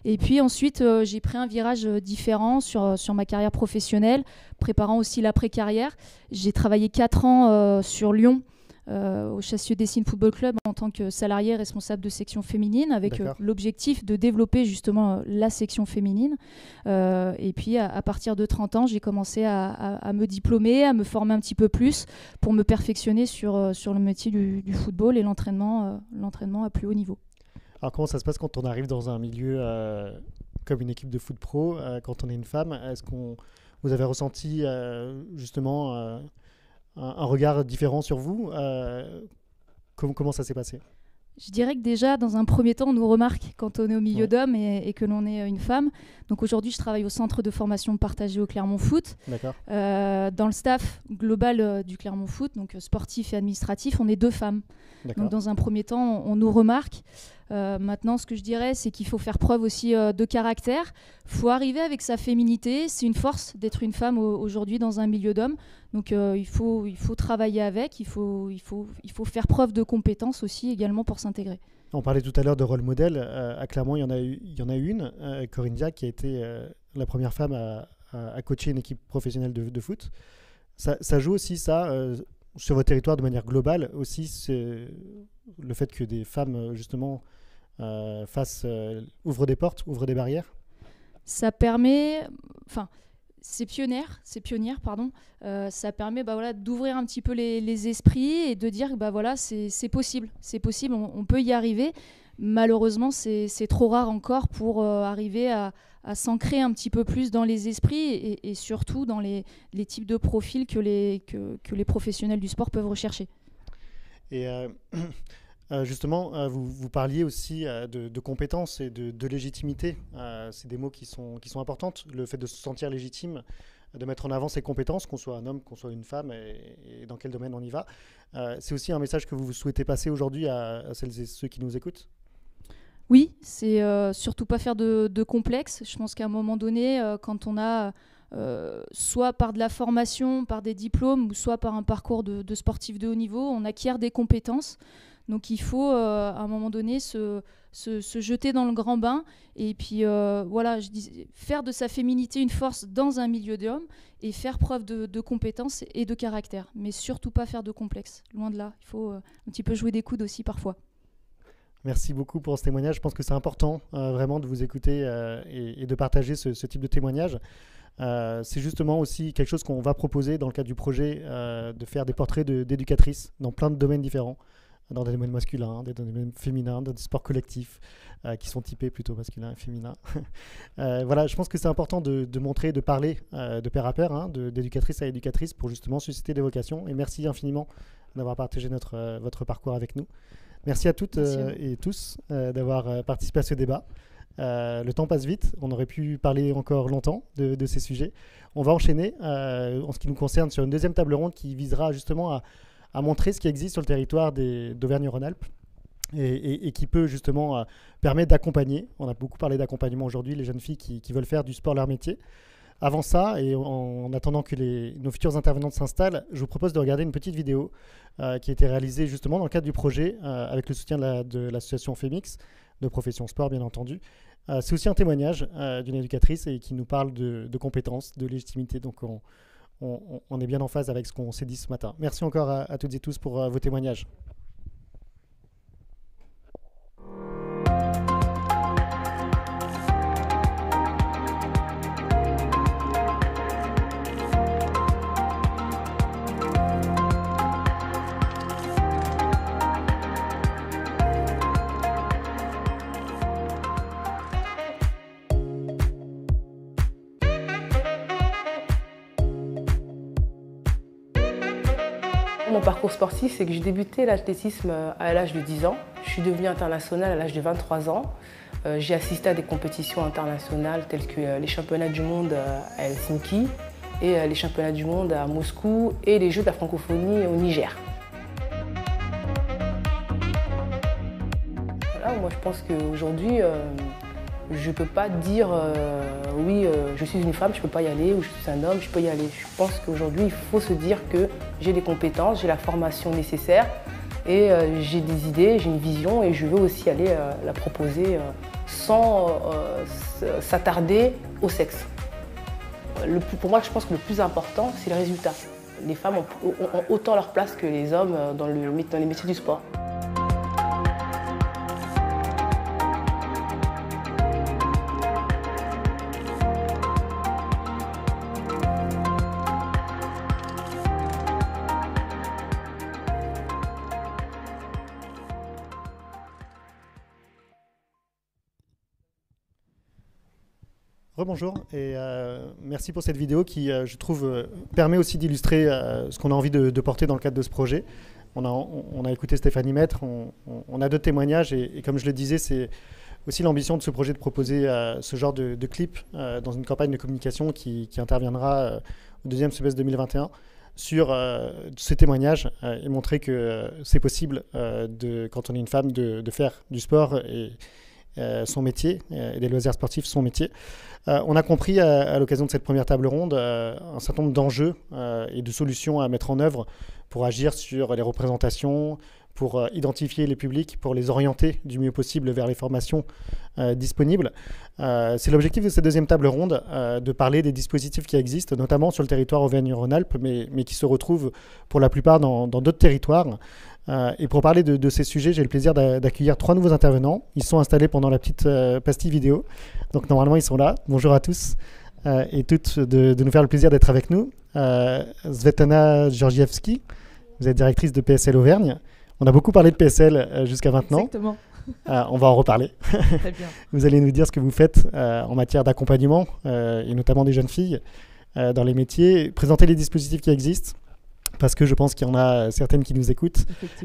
Et puis ensuite, j'ai pris un virage différent sur ma carrière professionnelle, préparant aussi l'après-carrière. J'ai travaillé 4 ans sur Lyon, au Chassieux-Dessines Football Club, en tant que salarié responsable de section féminine, avec l'objectif de développer justement la section féminine. Et puis à partir de 30 ans, j'ai commencé à me diplômer, à me former un petit peu plus pour me perfectionner sur le métier du football et l'entraînement à plus haut niveau. Alors comment ça se passe quand on arrive dans un milieu comme une équipe de foot pro quand on est une femme. Est-ce que vous avez ressenti justement un regard différent sur vous comment ça s'est passé? Je dirais que déjà, dans un premier temps, on nous remarque quand on est au milieu d'hommes et que l'on est une femme. Donc aujourd'hui, je travaille au centre de formation partagé au Clermont Foot. D'accord. Dans le staff global du Clermont Foot, donc sportif et administratif, on est 2 femmes. Donc dans un premier temps, on nous remarque. Maintenant, ce que je dirais, c'est qu'il faut faire preuve aussi de caractère. Il faut arriver avec sa féminité. C'est une force d'être une femme aujourd'hui dans un milieu d'hommes. Donc il faut travailler avec. Il faut faire preuve de compétence aussi également pour s'intégrer. On parlait tout à l'heure de rôle modèle. À Clermont, il y en a eu une, Corinne Diac, qui a été la première femme à coacher une équipe professionnelle de foot. Ça joue aussi ça sur votre territoire de manière globale aussi, c'est le fait que des femmes justement ouvrent des portes, ouvrent des barrières. Ça permet, c'est pionnière, pardon. Ça permet d'ouvrir un petit peu les esprits et de dire que c'est possible, on peut y arriver. Malheureusement, c'est trop rare encore pour arriver à s'ancrer un petit peu plus dans les esprits et surtout dans les types de profils que les professionnels du sport peuvent rechercher. Et justement, vous parliez aussi de compétences et de légitimité. C'est des mots qui sont importantes. Le fait de se sentir légitime, de mettre en avant ses compétences, qu'on soit un homme, qu'on soit une femme, et dans quel domaine on y va. C'est aussi un message que vous souhaitez passer aujourd'hui à celles et ceux qui nous écoutent? Oui, c'est surtout pas faire de complexe. Je pense qu'à un moment donné, quand on a soit par de la formation, par des diplômes, ou soit par un parcours de sportif de haut niveau, on acquiert des compétences. Donc il faut à un moment donné se jeter dans le grand bain et puis faire de sa féminité une force dans un milieu d'hommes et faire preuve de compétences et de caractère. Mais surtout pas faire de complexe. Loin de là, il faut un petit peu jouer des coudes aussi parfois. Merci beaucoup pour ce témoignage. Je pense que c'est important vraiment de vous écouter et de partager ce type de témoignage. C'est justement aussi quelque chose qu'on va proposer dans le cadre du projet de faire des portraits d'éducatrices dans plein de domaines différents, dans des domaines masculins, des domaines féminins, dans des sports collectifs qui sont typés plutôt masculins et féminins. Je pense que c'est important de montrer, de parler de pair à pair, d'éducatrice à éducatrice pour justement susciter des vocations. Et merci infiniment d'avoir partagé votre parcours avec nous. Merci à toutes et tous d'avoir participé à ce débat. Le temps passe vite, on aurait pu parler encore longtemps de ces sujets. On va enchaîner en ce qui nous concerne sur une deuxième table ronde qui visera justement à montrer ce qui existe sur le territoire d'Auvergne-Rhône-Alpes et qui peut justement permettre d'accompagner. On a beaucoup parlé d'accompagnement aujourd'hui, les jeunes filles qui veulent faire du sport leur métier. Avant ça, et en attendant que nos futurs intervenantes s'installent, je vous propose de regarder une petite vidéo qui a été réalisée justement dans le cadre du projet avec le soutien de l'association Femix, de Profession Sport bien entendu. C'est aussi un témoignage d'une éducatrice et qui nous parle de compétences, de légitimité. Donc on est bien en phase avec ce qu'on s'est dit ce matin. Merci encore à toutes et tous pour vos témoignages. Mon parcours sportif, c'est que j'ai débuté l'athlétisme à l'âge de 10 ans. Je suis devenue internationale à l'âge de 23 ans. J'ai assisté à des compétitions internationales telles que les championnats du monde à Helsinki et les championnats du monde à Moscou et les Jeux de la francophonie au Niger. Voilà, moi je pense qu'aujourd'hui, je ne peux pas dire oui, je suis une femme, je ne peux pas y aller, ou je suis un homme, je peux y aller. Je pense qu'aujourd'hui, il faut se dire que j'ai les compétences, j'ai la formation nécessaire et j'ai des idées, j'ai une vision et je veux aussi aller la proposer sans s'attarder au sexe. Pour moi, je pense que le plus important, c'est le résultat. Les femmes ont autant leur place que les hommes dans les métiers du sport. Rebonjour et merci pour cette vidéo qui, je trouve, permet aussi d'illustrer ce qu'on a envie de porter dans le cadre de ce projet. On a écouté Stéphanie Maître, on a d'autres témoignages et comme je le disais, c'est aussi l'ambition de ce projet de proposer ce genre de clip dans une campagne de communication qui interviendra au deuxième semestre 2021 sur ces témoignages et montrer que c'est possible, quand on est une femme, de faire du sport et son métier, et des loisirs sportifs son métier. On a compris à l'occasion de cette première table ronde un certain nombre d'enjeux et de solutions à mettre en œuvre pour agir sur les représentations, pour identifier les publics, pour les orienter du mieux possible vers les formations disponibles. C'est l'objectif de cette deuxième table ronde, de parler des dispositifs qui existent, notamment sur le territoire Auvergne-Rhône-Alpes, mais qui se retrouvent pour la plupart dans d'autres territoires. Et pour parler de ces sujets, j'ai le plaisir d'accueillir 3 nouveaux intervenants. Ils sont installés pendant la petite pastille vidéo. Donc normalement, ils sont là. Bonjour à tous et toutes de nous faire le plaisir d'être avec nous. Svetlana Georgievski, vous êtes directrice de PSL Auvergne. On a beaucoup parlé de PSL jusqu'à maintenant. Exactement. On va en reparler. Très bien. Vous allez nous dire ce que vous faites en matière d'accompagnement et notamment des jeunes filles dans les métiers. Présenter les dispositifs qui existent, parce que je pense qu'il y en a certaines qui nous écoutent.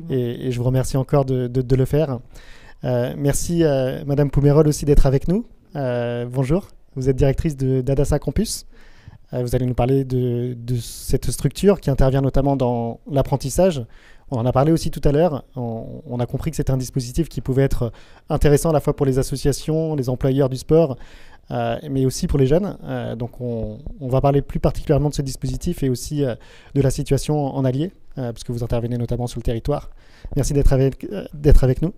Et je vous remercie encore de le faire. Merci Madame Poumerol aussi d'être avec nous. Bonjour, vous êtes directrice d'Adassa Campus. Vous allez nous parler de cette structure qui intervient notamment dans l'apprentissage. On en a parlé aussi tout à l'heure. On a compris que c'était un dispositif qui pouvait être intéressant à la fois pour les associations, les employeurs du sport, mais aussi pour les jeunes. Donc on va parler plus particulièrement de ce dispositif et aussi de la situation en Allier, puisque vous intervenez notamment sur le territoire. Merci d'être avec nous.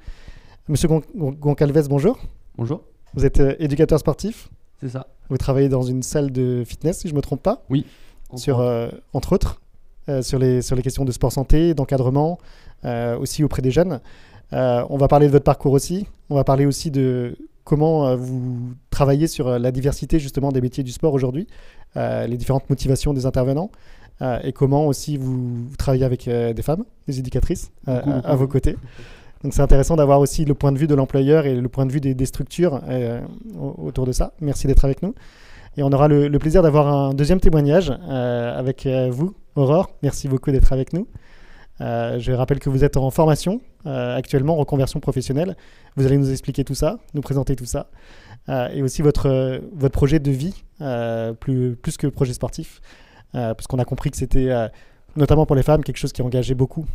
Monsieur Goncalves, bonjour. Bonjour. Vous êtes éducateur sportif. C'est ça. Vous travaillez dans une salle de fitness, si je ne me trompe pas. Oui. Entre autres, sur les questions de sport santé, d'encadrement, aussi auprès des jeunes. On va parler de votre parcours aussi. On va parler aussi de comment vous travaillez sur la diversité justement des métiers du sport aujourd'hui, les différentes motivations des intervenants, et comment aussi vous travaillez avec des femmes, des éducatrices, à vos côtés. Donc c'est intéressant d'avoir aussi le point de vue de l'employeur et le point de vue des structures autour de ça. Merci d'être avec nous. Et on aura le plaisir d'avoir un deuxième témoignage avec vous, Aurore. Merci beaucoup d'être avec nous. Je rappelle que vous êtes en formation actuellement, reconversion professionnelle. Vous allez nous expliquer tout ça, nous présenter tout ça. Et aussi votre projet de vie, plus que projet sportif. Puisqu'on a compris que c'était, notamment pour les femmes, quelque chose qui engageait beaucoup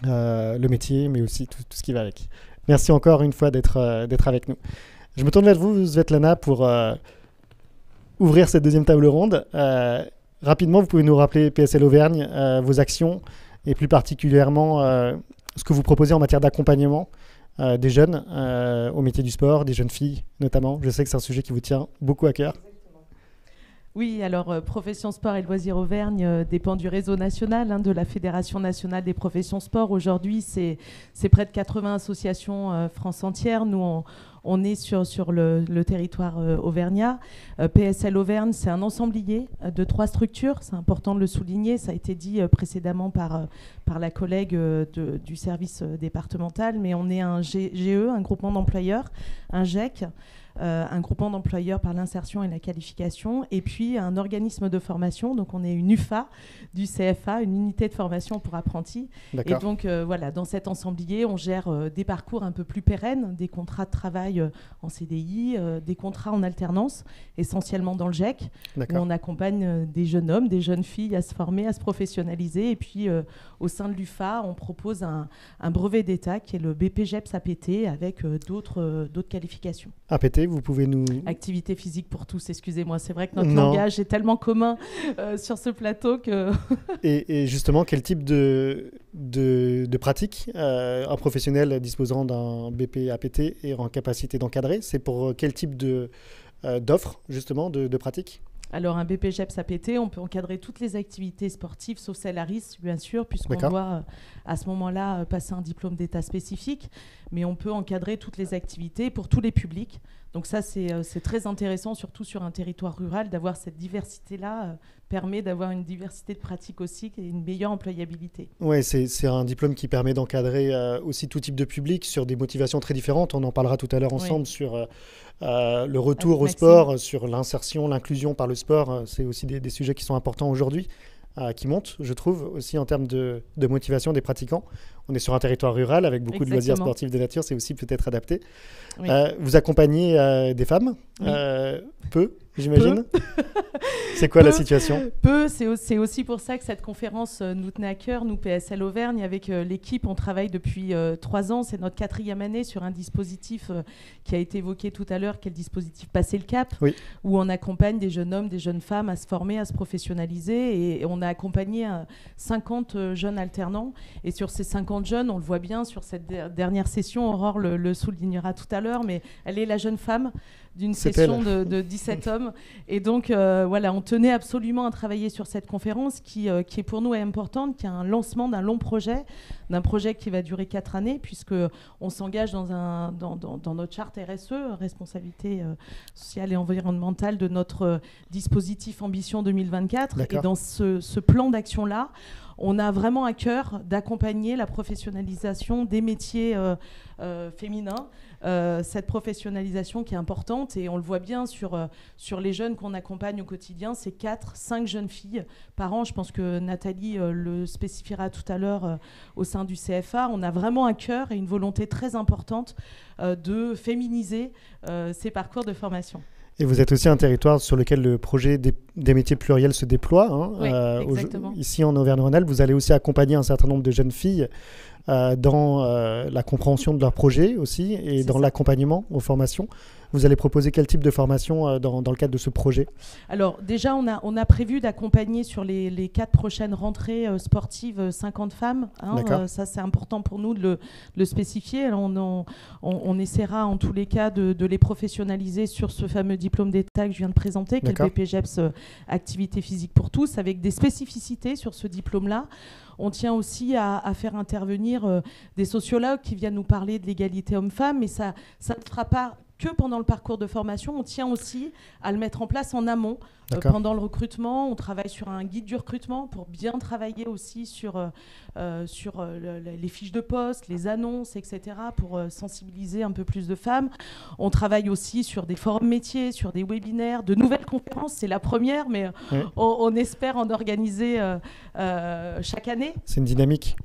le métier, mais aussi tout ce qui va avec. Merci encore une fois d'être avec nous. Je me tourne vers vous, Svetlana, pour ouvrir cette deuxième table ronde. Rapidement, vous pouvez nous rappeler PSL Auvergne, vos actions, et plus particulièrement ce que vous proposez en matière d'accompagnement des jeunes au métier du sport, des jeunes filles notamment. Je sais que c'est un sujet qui vous tient beaucoup à cœur. Oui, alors Profession Sport et Loisirs Auvergne dépend du réseau national, de la Fédération nationale des professions sport. Aujourd'hui, c'est près de 80 associations France entière. Nous, on est sur le territoire auvergnat. PSL Auvergne, c'est un ensemblier de 3 structures. C'est important de le souligner. Ça a été dit précédemment par la collègue du service départemental. Mais on est un GE, un groupement d'employeurs, un GEC, un groupement d'employeurs par l'insertion et la qualification, et puis un organisme de formation. Donc on est une UFA du CFA, une unité de formation pour apprentis. Et donc voilà, dans cet ensemblier, on gère des parcours un peu plus pérennes, des contrats de travail en CDI, des contrats en alternance, essentiellement dans le GEC, où on accompagne des jeunes hommes, des jeunes filles à se former, à se professionnaliser. Et puis au sein de l'UFA, on propose un brevet d'État qui est le BPGEPS APT avec d'autres qualifications. APT, vous pouvez nous... Activité physique pour tous, excusez-moi. C'est vrai que notre langage est tellement commun sur ce plateau que... et justement, quel type de pratique un professionnel disposant d'un BP APT est en capacité d'encadrer? C'est pour quel type d'offre, justement, de pratique? Alors, un BPGEPS APT, on peut encadrer toutes les activités sportives, sauf celles à risque, bien sûr, puisqu'on doit, à ce moment-là, passer un diplôme d'état spécifique. mais on peut encadrer toutes les activités pour tous les publics. Donc ça, c'est très intéressant, surtout sur un territoire rural, d'avoir cette diversité-là, permet d'avoir une diversité de pratiques aussi et une meilleure employabilité. Oui, c'est un diplôme qui permet d'encadrer aussi tout type de public sur des motivations très différentes. On en parlera tout à l'heure ensemble sur le retour au sport, sur l'insertion, l'inclusion par le sport. C'est aussi des sujets qui sont importants aujourd'hui, qui montent, je trouve, aussi en termes de motivation des pratiquants. On est sur un territoire rural avec beaucoup de loisirs sportifs de nature, c'est aussi peut-être adapté. Oui. Vous accompagnez des femmes, peu, j'imagine. C'est quoi la situation? Peu, c'est aussi pour ça que cette conférence nous tenait à cœur, nous PSL Auvergne, avec l'équipe, on travaille depuis 3 ans, c'est notre 4e année sur un dispositif qui a été évoqué tout à l'heure, qui est le dispositif Passer le Cap, où on accompagne des jeunes hommes, des jeunes femmes à se former, à se professionnaliser, et on a accompagné 50 jeunes alternants, et sur ces 50 jeunes, on le voit bien sur cette dernière session, Aurore le soulignera tout à l'heure, mais elle est la jeune femme d'une session de 17 hommes. Et donc, voilà, on tenait absolument à travailler sur cette conférence qui est pour nous importante, qui est un lancement d'un long projet, d'un projet qui va durer 4 années, puisqu'on s'engage dans notre charte RSE, responsabilité sociale et environnementale, de notre dispositif Ambition 2024. Et dans ce plan d'action-là, on a vraiment à cœur d'accompagner la professionnalisation des métiers féminins, cette professionnalisation qui est importante, et on le voit bien sur les jeunes qu'on accompagne au quotidien, c'est 4-5 jeunes filles par an. Je pense que Nathalie le spécifiera tout à l'heure au sein du CFA. On a vraiment à cœur et une volonté très importante de féminiser ces parcours de formation. Et vous êtes aussi un territoire sur lequel le projet des métiers pluriels se déploie. Hein. Oui, exactement. Ici en Auvergne-Rhône-Alpes, vous allez aussi accompagner un certain nombre de jeunes filles dans la compréhension de leur projet aussi et dans l'accompagnement aux formations. Vous allez proposer quel type de formation dans le cadre de ce projet? Alors déjà, on a prévu d'accompagner sur les 4 prochaines rentrées sportives 50 femmes. Hein, ça, c'est important pour nous de le spécifier. Alors, on essaiera en tous les cas de les professionnaliser sur ce fameux diplôme d'État que je viens de présenter, qui est le BPGEPS Activité physique pour tous, avec des spécificités sur ce diplôme-là. On tient aussi à faire intervenir des sociologues qui viennent nous parler de l'égalité homme-femme, mais ça ne fera pas que pendant le parcours de formation. On tient aussi à le mettre en place en amont. Pendant le recrutement, on travaille sur un guide du recrutement pour bien travailler aussi sur les fiches de poste, les annonces, etc., pour sensibiliser un peu plus de femmes. On travaille aussi sur des forums métiers, sur des webinaires, de nouvelles conférences. C'est la première, mais on espère en organiser chaque année. C'est une dynamique.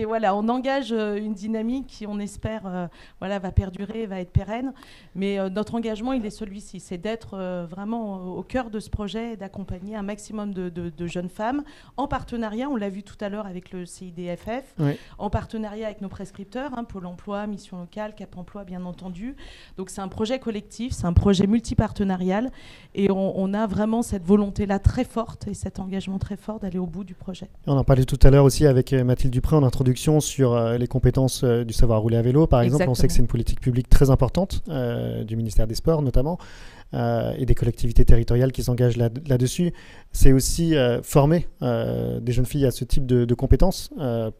Voilà, on engage une dynamique qui, on espère, va perdurer, va être pérenne. Mais notre engagement, il est celui-ci, c'est d'être vraiment au cœur de ce projet et d'accompagner un maximum de jeunes femmes en partenariat, on l'a vu tout à l'heure avec le CIDFF, en partenariat avec nos prescripteurs, Pôle emploi, Mission locale, Cap emploi, bien entendu. Donc c'est un projet collectif, c'est un projet multipartenarial, et on a vraiment cette volonté-là très forte et cet engagement très fort d'aller au bout du projet. On en parlait tout à l'heure aussi avec Mathilde Dupré en introduction sur les compétences du savoir rouler à vélo, par exemple. On sait que c'est une politique publique très importante du ministère des Sports notamment, et des collectivités territoriales qui s'engagent là-dessus. C'est aussi former des jeunes filles à ce type de compétences,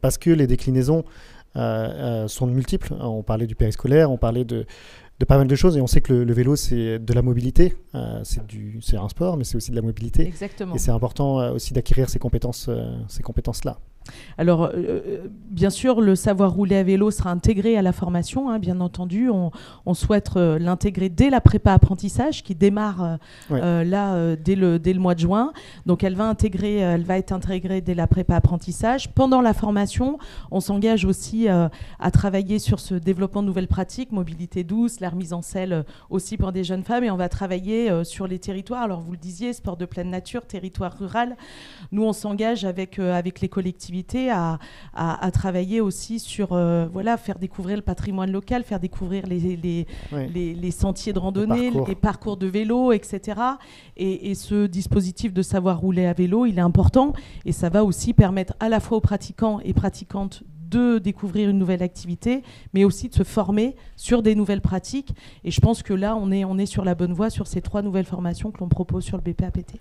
parce que les déclinaisons sont multiples. On parlait du périscolaire, on parlait de pas mal de choses, et on sait que le vélo, c'est de la mobilité. C'est un sport, mais c'est aussi de la mobilité. Exactement. Et c'est important aussi d'acquérir ces compétences-là. Alors, bien sûr, le savoir rouler à vélo sera intégré à la formation, bien entendu. On souhaite l'intégrer dès la prépa apprentissage qui démarre dès le mois de juin. Donc, elle va être intégrée dès la prépa apprentissage. Pendant la formation, on s'engage aussi à travailler sur ce développement de nouvelles pratiques, mobilité douce, la remise en selle aussi pour des jeunes femmes. Et on va travailler sur les territoires. Alors, vous le disiez, sport de pleine nature, territoire rural. Nous, on s'engage avec les collectivités à travailler aussi sur faire découvrir le patrimoine local, faire découvrir les sentiers de randonnée, les parcours de vélo, etc. Et ce dispositif de savoir rouler à vélo, il est important, et ça va aussi permettre à la fois aux pratiquants et pratiquantes de découvrir une nouvelle activité, mais aussi de se former sur des nouvelles pratiques. Et je pense que là, on est sur la bonne voie sur ces 3 nouvelles formations que l'on propose sur le BPAPT.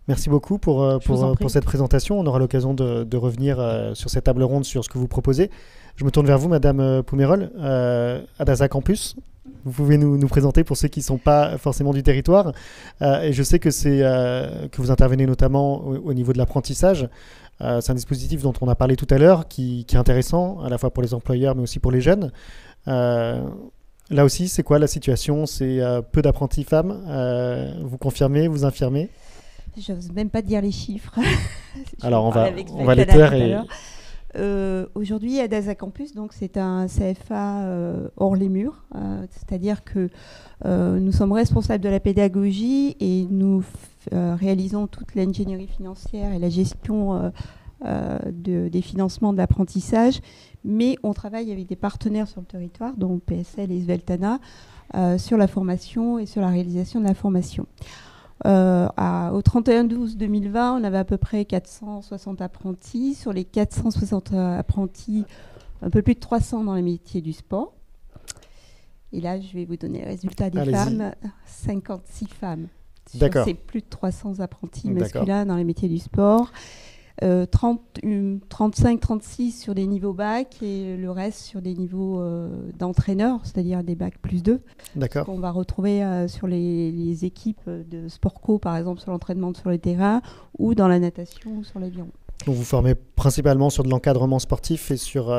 Merci beaucoup pour cette présentation. On aura l'occasion de revenir sur cette table ronde sur ce que vous proposez. Je me tourne vers vous, Madame Poumerol, Adasa Campus. Vous pouvez nous présenter pour ceux qui ne sont pas forcément du territoire. Et je sais que vous intervenez notamment au niveau de l'apprentissage. C'est un dispositif dont on a parlé tout à l'heure, qui est intéressant, à la fois pour les employeurs, mais aussi pour les jeunes. Là aussi, c'est quoi la situation? C'est peu d'apprentis femmes. Vous confirmez, vous infirmez? Je n'ose même pas dire les chiffres. Alors, on va les taire. Aujourd'hui, Adasa Campus, donc c'est un CFA hors les murs, c'est-à-dire que nous sommes responsables de la pédagogie et nous réalisons toute l'ingénierie financière et la gestion des financements de l'apprentissage, mais on travaille avec des partenaires sur le territoire, dont PSL et Sveltana, sur la formation et sur la réalisation de la formation. Au 31/12/2020, on avait à peu près 460 apprentis. Sur les 460 apprentis, un peu plus de 300 dans les métiers du sport. Et là, je vais vous donner le résultat des femmes. 56 femmes. D'accord. C'est plus de 300 apprentis masculins dans les métiers du sport. 35-36 sur des niveaux bac et le reste sur des niveaux d'entraîneurs, c'est-à-dire des bac +2. D'accord. On va retrouver sur les équipes de sport co, par exemple sur l'entraînement sur le terrain ou dans la natation ou sur l'aviron. Donc vous formez principalement sur de l'encadrement sportif et sur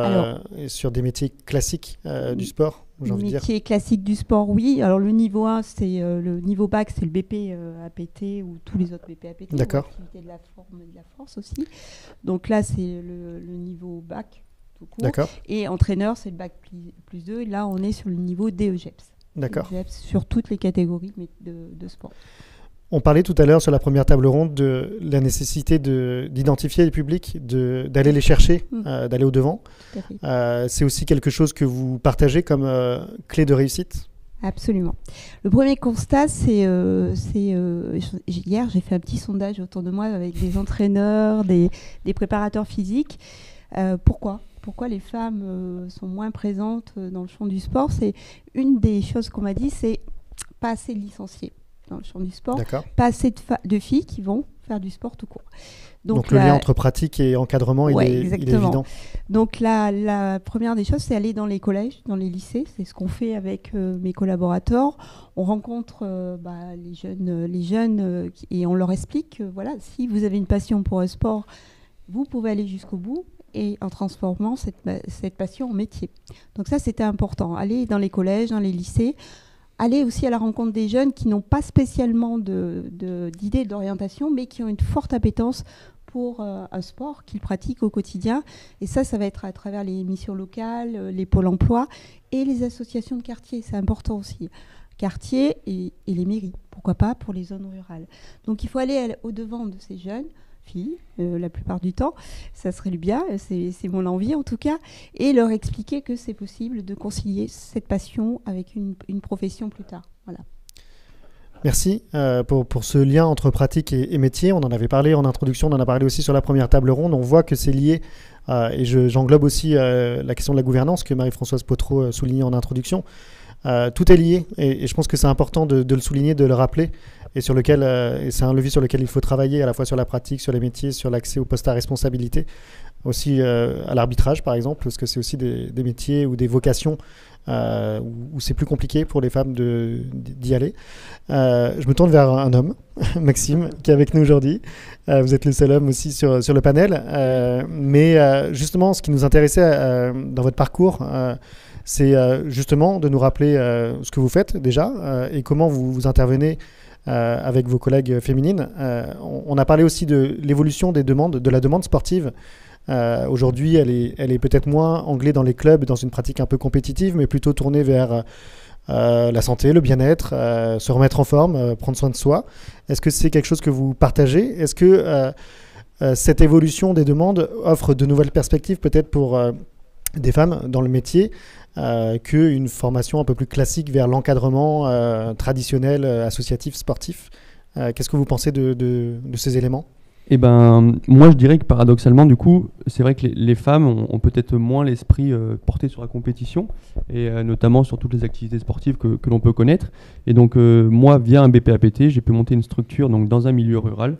des métiers classiques du sport, j'ai envie de dire. Métiers classiques du sport, oui. Alors le niveau 1, c'est le niveau bac, c'est le BP APT ou tous les autres BP APT. D'accord. L'activité de la forme et de la force aussi. Donc là, c'est le niveau bac tout court. D'accord. Et entraîneur, c'est le bac +2. Et là, on est sur le niveau DEGEPS. D'accord. DEGEPS sur toutes les catégories de sport. On parlait tout à l'heure sur la première table ronde de la nécessité d'identifier les publics, d'aller les chercher, d'aller au-devant. C'est aussi quelque chose que vous partagez comme clé de réussite? Absolument. Le premier constat, c'est hier, j'ai fait un petit sondage autour de moi avec des entraîneurs, des préparateurs physiques. Pourquoi les femmes sont moins présentes dans le champ du sport? C'est une des choses qu'on m'a dit, c'est pas assez de licenciés dans le champ du sport, pas assez de filles qui vont faire du sport tout court. Donc le lien entre pratique et encadrement, il est évident. Donc la première des choses, c'est aller dans les collèges, dans les lycées. C'est ce qu'on fait avec mes collaborateurs. On rencontre les jeunes et on leur explique que voilà, si vous avez une passion pour un sport, vous pouvez aller jusqu'au bout et en transformant cette passion en métier. Donc ça, c'était important. Aller dans les collèges, dans les lycées, aller aussi à la rencontre des jeunes qui n'ont pas spécialement d'idées d'orientation, mais qui ont une forte appétence pour un sport qu'ils pratiquent au quotidien. Et ça va être à travers les missions locales, les pôles emploi et les associations de quartier. C'est important aussi. Quartier et les mairies, pourquoi pas pour les zones rurales. Donc il faut aller au-devant de ces jeunes filles, la plupart du temps, ça serait bien, c'est mon envie en tout cas, et leur expliquer que c'est possible de concilier cette passion avec une profession plus tard. Voilà. Merci pour ce lien entre pratique et métier. On en avait parlé en introduction, on en a parlé aussi sur la première table ronde. On voit que c'est lié, et j'englobe aussi la question de la gouvernance que Marie-Françoise Potreau soulignait en introduction. Tout est lié, et je pense que c'est important de le souligner, de le rappeler, et sur lequel et c'est un levier sur lequel il faut travailler, à la fois sur la pratique, sur les métiers, sur l'accès aux postes à responsabilité, aussi à l'arbitrage par exemple, parce que c'est aussi des métiers ou des vocations où c'est plus compliqué pour les femmes d'y aller. Je me tourne vers un homme, Maxime, qui est avec nous aujourd'hui. Vous êtes le seul homme aussi sur le panel, mais justement ce qui nous intéressait dans votre parcours, c'est justement de nous rappeler ce que vous faites déjà et comment vous intervenez avec vos collègues féminines. On a parlé aussi de l'évolution de la demande sportive. Aujourd'hui, elle est peut-être moins anglée dans les clubs, dans une pratique un peu compétitive, mais plutôt tournée vers la santé, le bien-être, se remettre en forme, prendre soin de soi. Est-ce que c'est quelque chose que vous partagez? Est-ce que cette évolution des demandes offre de nouvelles perspectives peut-être pour des femmes dans le métier qu'une formation un peu plus classique vers l'encadrement traditionnel, associatif, sportif? Qu'est-ce que vous pensez de ces éléments? Eh ben, moi je dirais que paradoxalement, du coup, c'est vrai que les femmes ont peut-être moins l'esprit porté sur la compétition, et notamment sur toutes les activités sportives que l'on peut connaître. Et donc moi, via un BPAPT, j'ai pu monter une structure donc, dans un milieu rural,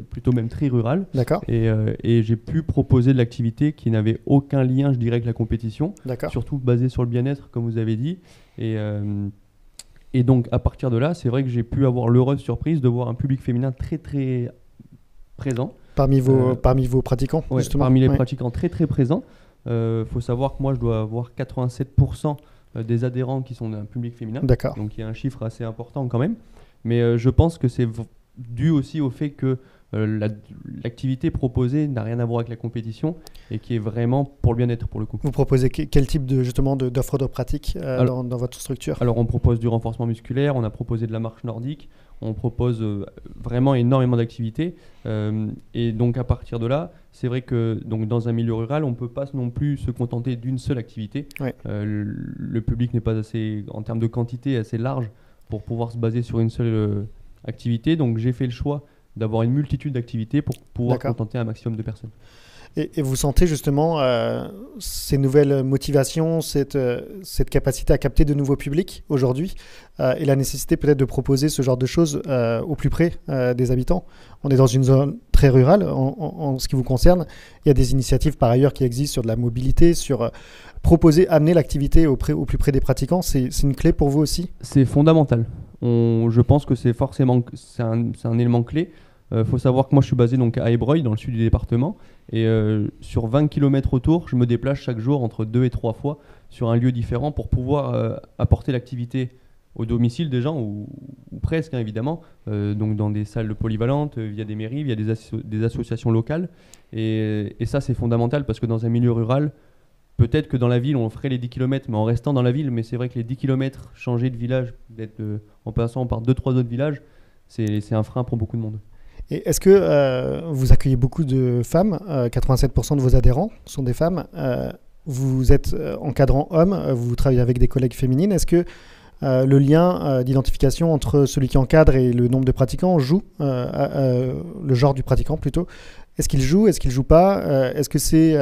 plutôt même très rural. D'accord. Et j'ai pu proposer de l'activité qui n'avait aucun lien, je dirais, avec la compétition. D'accord. Surtout basée sur le bien-être, comme vous avez dit. Et donc, à partir de là, c'est vrai que j'ai pu avoir l'heureuse surprise de voir un public féminin très, très présent. Parmi vos pratiquants, ouais, justement. Parmi les pratiquants très, très présents. Faut savoir que moi, je dois avoir 87% des adhérents qui sont d'un public féminin. D'accord. Donc, il y a un chiffre assez important quand même. Mais je pense que c'est dû aussi au fait que l'activité proposée n'a rien à voir avec la compétition et qui est vraiment pour le bien-être pour le coup. Vous proposez quel type d'offre de pratique dans votre structure? Alors on propose du renforcement musculaire, on a proposé de la marche nordique, on propose vraiment énormément d'activités et donc à partir de là, c'est vrai que donc, dans un milieu rural, on ne peut pas non plus se contenter d'une seule activité. Ouais. Le public n'est pas assez, en termes de quantité, assez large pour pouvoir se baser sur une seule activité. Donc j'ai fait le choix d'avoir une multitude d'activités pour pouvoir contenter un maximum de personnes. Et vous sentez justement ces nouvelles motivations, cette capacité à capter de nouveaux publics aujourd'hui et la nécessité peut-être de proposer ce genre de choses au plus près des habitants. On est dans une zone très rurale en ce qui vous concerne. Il y a des initiatives par ailleurs qui existent sur de la mobilité, sur amener l'activité au plus près des pratiquants. C'est une clé pour vous aussi? C'est fondamental. Je pense que c'est un élément clé. Faut savoir que moi je suis basé donc à Ébreuil dans le sud du département et sur 20 km autour je me déplace chaque jour entre 2 et 3 fois sur un lieu différent pour pouvoir apporter l'activité au domicile des gens ou presque évidemment donc dans des salles polyvalentes via des mairies, via des associations locales et ça c'est fondamental parce que dans un milieu rural peut-être que dans la ville on ferait les 10 km mais en restant dans la ville, mais c'est vrai que les 10 km changer de village en passant par 2-3 autres villages c'est un frein pour beaucoup de monde. Et est-ce que vous accueillez beaucoup de femmes 87% de vos adhérents sont des femmes. Vous êtes encadrant homme, vous travaillez avec des collègues féminines. Est-ce que le lien d'identification entre celui qui encadre et le nombre de pratiquants joue, le genre du pratiquant plutôt? Est-ce qu'il joue? Est-ce qu'il ne joue pas? Est-ce que c'est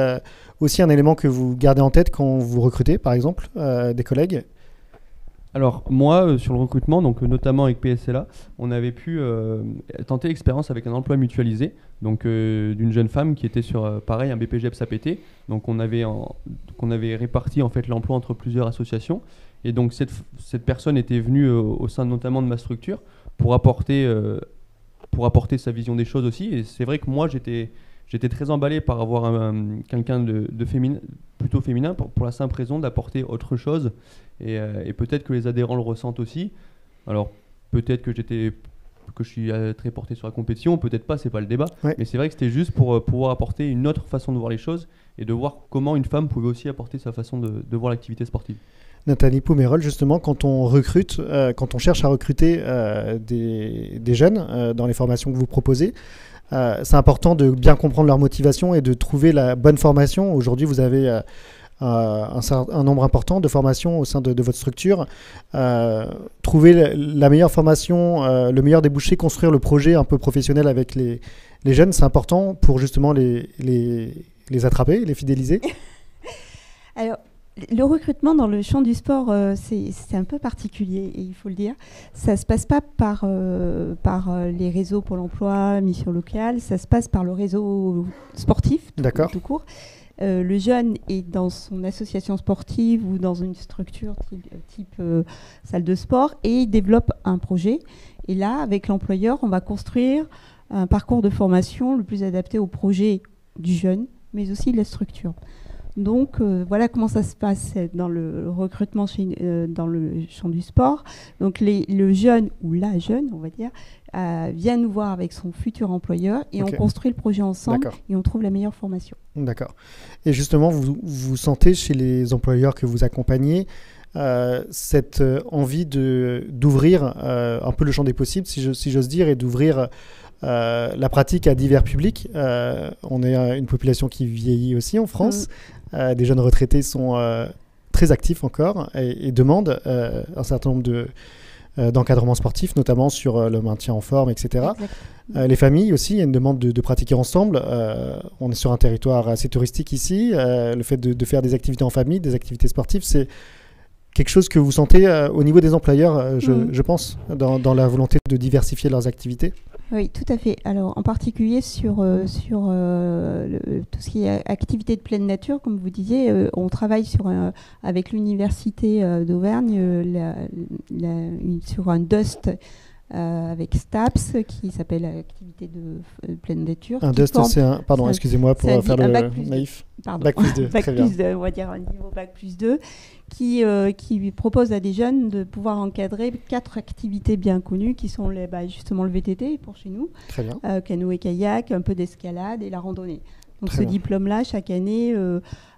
aussi un élément que vous gardez en tête quand vous recrutez, par exemple, des collègues? Alors moi, sur le recrutement, donc notamment avec PSLA, on avait pu tenter l'expérience avec un emploi mutualisé, donc d'une jeune femme qui était sur pareil un BPGEPS APT. Donc on avait réparti en fait l'emploi entre plusieurs associations, et donc cette personne était venue au sein notamment de ma structure pour apporter sa vision des choses aussi. Et c'est vrai que moi j'étais très emballé par avoir quelqu'un de féminin, plutôt féminin, pour la simple raison d'apporter autre chose. Et peut-être que les adhérents le ressentent aussi. Alors peut-être que je suis très porté sur la compétition, peut-être pas, c'est pas le débat. Ouais. Mais c'est vrai que c'était juste pour pouvoir apporter une autre façon de voir les choses et de voir comment une femme pouvait aussi apporter sa façon de voir l'activité sportive. Nathalie Pomerol, justement, quand on recrute, quand on cherche à recruter des jeunes dans les formations que vous proposez, c'est important de bien comprendre leur motivation et de trouver la bonne formation. Aujourd'hui, vous avez un nombre important de formations au sein de votre structure. Trouver la meilleure formation, le meilleur débouché, construire le projet un peu professionnel avec les jeunes, c'est important pour justement les attraper, les fidéliser. Alors, le recrutement dans le champ du sport, c'est un peu particulier, et il faut le dire. Ça ne se passe pas par les réseaux Pôle emploi, Mission locale, ça se passe par le réseau sportif, tout court. Le jeune est dans son association sportive ou dans une structure type salle de sport et il développe un projet. Et là, avec l'employeur, on va construire un parcours de formation le plus adapté au projet du jeune, mais aussi de la structure. Donc, voilà comment ça se passe dans le recrutement dans le champ du sport. Donc, le jeune ou la jeune, on va dire, vient nous voir avec son futur employeur et on construit le projet ensemble et on trouve la meilleure formation. D'accord. Et justement, vous sentez chez les employeurs que vous accompagnez cette envie d'ouvrir un peu le champ des possibles, si j'ose dire, et d'ouvrir la pratique à divers publics. On est une population qui vieillit aussi en France. Des jeunes retraités sont très actifs encore et demandent un certain nombre d'encadrements sportifs, notamment sur le maintien en forme, etc. Les familles aussi, il y a une demande de pratiquer ensemble. On est sur un territoire assez touristique ici. Le fait de faire des activités en famille, des activités sportives, c'est quelque chose que vous sentez au niveau des employeurs, je pense, dans la volonté de diversifier leurs activités. Oui, tout à fait. Alors, en particulier sur tout ce qui est activité de pleine nature, comme vous disiez, on travaille avec l'Université d'Auvergne sur un DUST avec STAPS qui s'appelle activité de pleine nature. Un DUST, c'est un... Pardon, excusez-moi pour faire le naïf. Bac plus 2, très bien. On va dire un niveau Bac plus 2, qui propose à des jeunes de pouvoir encadrer 4 activités bien connues qui sont justement le VTT pour chez nous, très bien. Canoë et kayak, un peu d'escalade et la randonnée. Donc très ce diplôme-là, chaque année,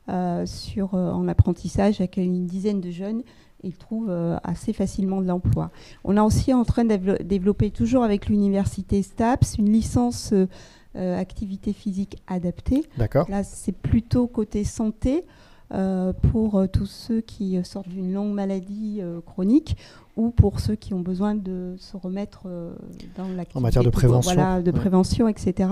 en apprentissage, accueille une dizaine de jeunes et ils trouvent assez facilement de l'emploi. On est aussi en train de développer, toujours avec l'université STAPS, une licence activité physique adaptée. D'accord. Là, c'est plutôt côté santé pour tous ceux qui sortent d'une longue maladie chronique ou pour ceux qui ont besoin de se remettre dans l'activité. En matière de prévention. Voilà, de prévention, etc.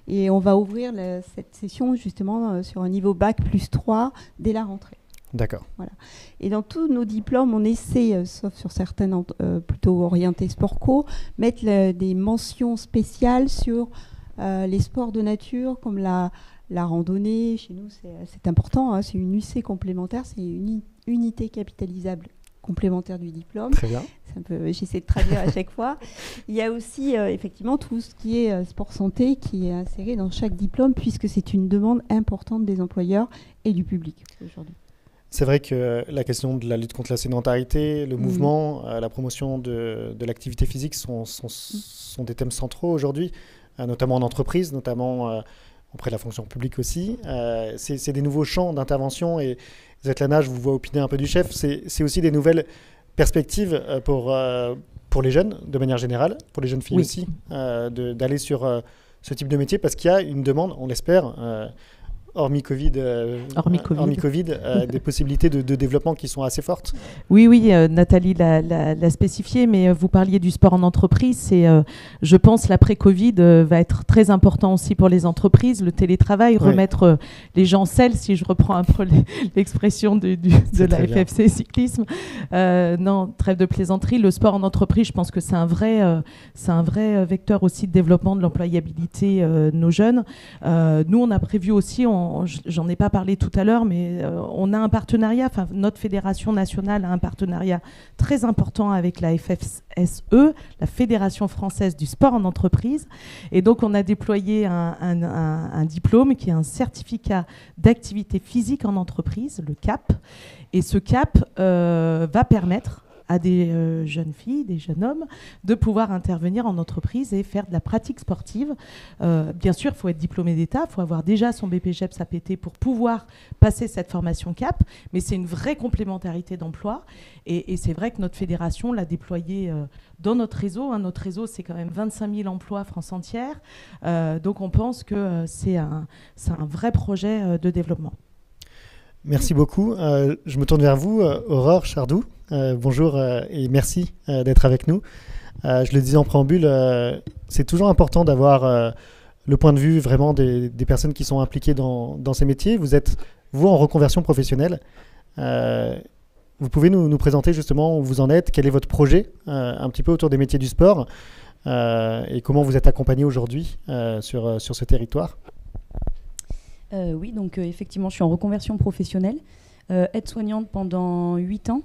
Et on va ouvrir cette session justement sur un niveau Bac plus 3 dès la rentrée. D'accord. Voilà. Et dans tous nos diplômes, on essaie, sauf sur certaines plutôt orientées sport-co, mettre des mentions spéciales sur les sports de nature comme la randonnée. Chez nous, c'est important, hein, c'est une UC complémentaire, c'est une unité capitalisable complémentaire du diplôme. Très bien. J'essaie de traduire à chaque fois. Il y a aussi effectivement tout ce qui est sport santé qui est inséré dans chaque diplôme puisque c'est une demande importante des employeurs et du public aujourd'hui. C'est vrai que la question de la lutte contre la sédentarité, le mouvement, la promotion de l'activité physique sont des thèmes centraux aujourd'hui, notamment en entreprise, notamment auprès de la fonction publique aussi. C'est des nouveaux champs d'intervention et Svetlana, je vous vois opiner un peu du chef, c'est aussi des nouvelles perspectives pour les jeunes de manière générale, pour les jeunes filles aussi, d'aller sur ce type de métier parce qu'il y a une demande, on l'espère, hormis Covid, des possibilités de développement qui sont assez fortes. Oui, Nathalie l'a spécifié, mais vous parliez du sport en entreprise. Je pense l'après-Covid va être très important aussi pour les entreprises. Le télétravail, remettre les gens en selle, si je reprends un peu l'expression de la FFC cyclisme. Non, trêve de plaisanterie. Le sport en entreprise, je pense que c'est un vrai vecteur aussi de développement de l'employabilité de nos jeunes. Nous, on a prévu aussi, j'en ai pas parlé tout à l'heure, mais on a un partenariat, notre fédération nationale a un partenariat très important avec la FFSE, la Fédération française du sport en entreprise. Et donc, on a déployé un diplôme qui est un certificat d'activité physique en entreprise, le CAP. Et ce CAP va permettre à des jeunes filles, des jeunes hommes, de pouvoir intervenir en entreprise et faire de la pratique sportive. Bien sûr, il faut être diplômé d'État, il faut avoir déjà son BPGEPS APT pour pouvoir passer cette formation CAP, mais c'est une vraie complémentarité d'emploi. Et c'est vrai que notre fédération l'a déployé dans notre réseau. Notre réseau, c'est quand même 25 000 emplois France entière. Donc on pense que c'est un vrai projet de développement. Merci beaucoup. Je me tourne vers vous, Aurore Chardou. Bonjour et merci d'être avec nous. Je le disais en préambule, c'est toujours important d'avoir le point de vue vraiment des personnes qui sont impliquées dans ces métiers. Vous êtes, vous, en reconversion professionnelle. Vous pouvez nous présenter justement où vous en êtes, quel est votre projet un petit peu autour des métiers du sport et comment vous êtes accompagné aujourd'hui sur ce territoire. Oui, donc effectivement, je suis en reconversion professionnelle, aide-soignante pendant 8 ans,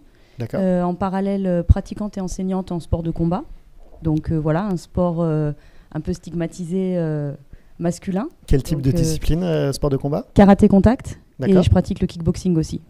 en parallèle pratiquante et enseignante en sport de combat. Donc voilà, un sport un peu stigmatisé masculin. Quel type de discipline, sport de combat? Karaté contact, et je pratique le kickboxing aussi.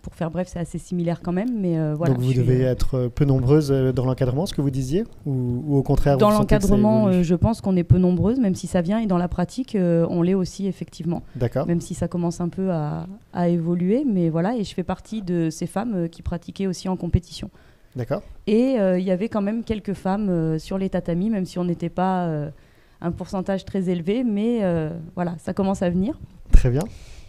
Pour faire bref, c'est assez similaire quand même, mais voilà. Donc vous devez être peu nombreuses dans l'encadrement, ce que vous disiez, ou au contraire dans l'encadrement, je pense qu'on est peu nombreuses, même si ça vient, et dans la pratique, on l'est aussi effectivement. D'accord. Même si ça commence un peu à évoluer, mais voilà, et je fais partie de ces femmes qui pratiquaient aussi en compétition. D'accord. Et il y avait quand même quelques femmes sur les tatamis, même si on n'était pas un pourcentage très élevé, mais voilà, ça commence à venir. Très bien.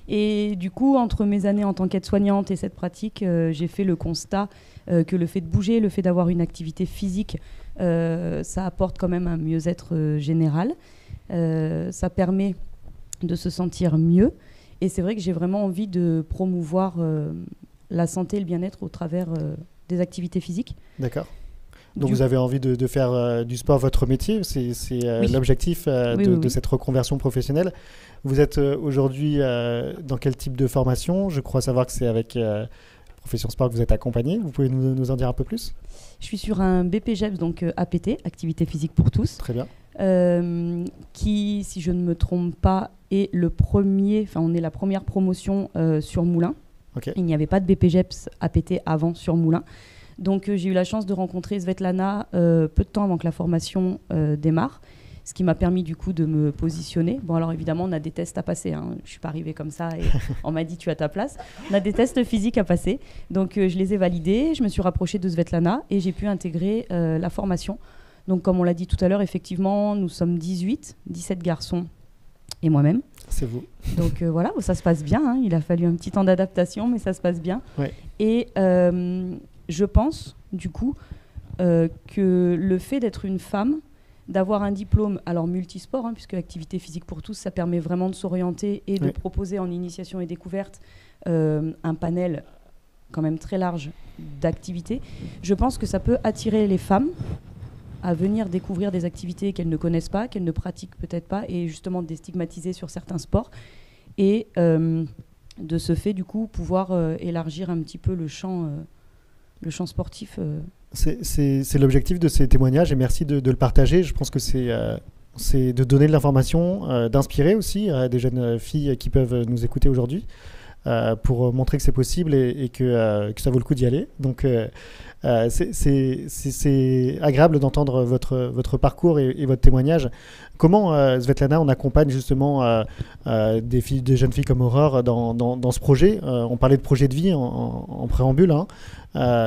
Et du coup, entre mes années en tant qu'aide-soignante et cette pratique, j'ai fait le constat que le fait de bouger, le fait d'avoir une activité physique, ça apporte quand même un mieux-être général. Ça permet de se sentir mieux. Et c'est vrai que j'ai vraiment envie de promouvoir la santé et le bien-être au travers des activités physiques. D'accord. Donc vous avez envie de faire du sport votre métier, c'est Oui. l'objectif Oui, de oui. cette reconversion professionnelle. Vous êtes aujourd'hui dans quel type de formation? Je crois savoir que c'est avec Profession Sport que vous êtes accompagné. Vous pouvez nous en dire un peu plus? Je suis sur un BPGEPS, donc APT, Activité Physique pour tous. Très bien. Qui, si je ne me trompe pas, est on est la première promotion sur Moulins. Okay. Il n'y avait pas de BPGEPS APT avant sur Moulins. Donc j'ai eu la chance de rencontrer Svetlana peu de temps avant que la formation démarre, ce qui m'a permis du coup de me positionner. Bon, alors évidemment, on a des tests à passer, hein. Je ne suis pas arrivée comme ça et on m'a dit tu as ta place. On a des tests physiques à passer. Donc je les ai validés, je me suis rapprochée de Svetlana et j'ai pu intégrer la formation. Donc comme on l'a dit tout à l'heure, effectivement, nous sommes 17 garçons et moi-même. C'est vous. Donc voilà, ça se passe bien, hein. Il a fallu un petit temps d'adaptation, mais ça se passe bien. Ouais. Et je pense, du coup, que le fait d'être une femme, d'avoir un diplôme, alors multisport, hein, puisque Activité Physique pour tous, ça permet vraiment de s'orienter et de proposer en initiation et découverte un panel quand même très large d'activités. Je pense que ça peut attirer les femmes à venir découvrir des activités qu'elles ne connaissent pas, qu'elles ne pratiquent peut-être pas, et justement déstigmatiser sur certains sports. Et de ce fait, du coup, pouvoir élargir un petit peu le champ sportif. C'est l'objectif de ces témoignages, et merci de le partager. Je pense que c'est de donner de l'information, d'inspirer aussi des jeunes filles qui peuvent nous écouter aujourd'hui, pour montrer que c'est possible et que ça vaut le coup d'y aller. Donc c'est agréable d'entendre votre parcours et votre témoignage. Comment, Svetlana, on accompagne justement des jeunes filles comme Aurore dans ce projet? On parlait de projet de vie en préambule, hein.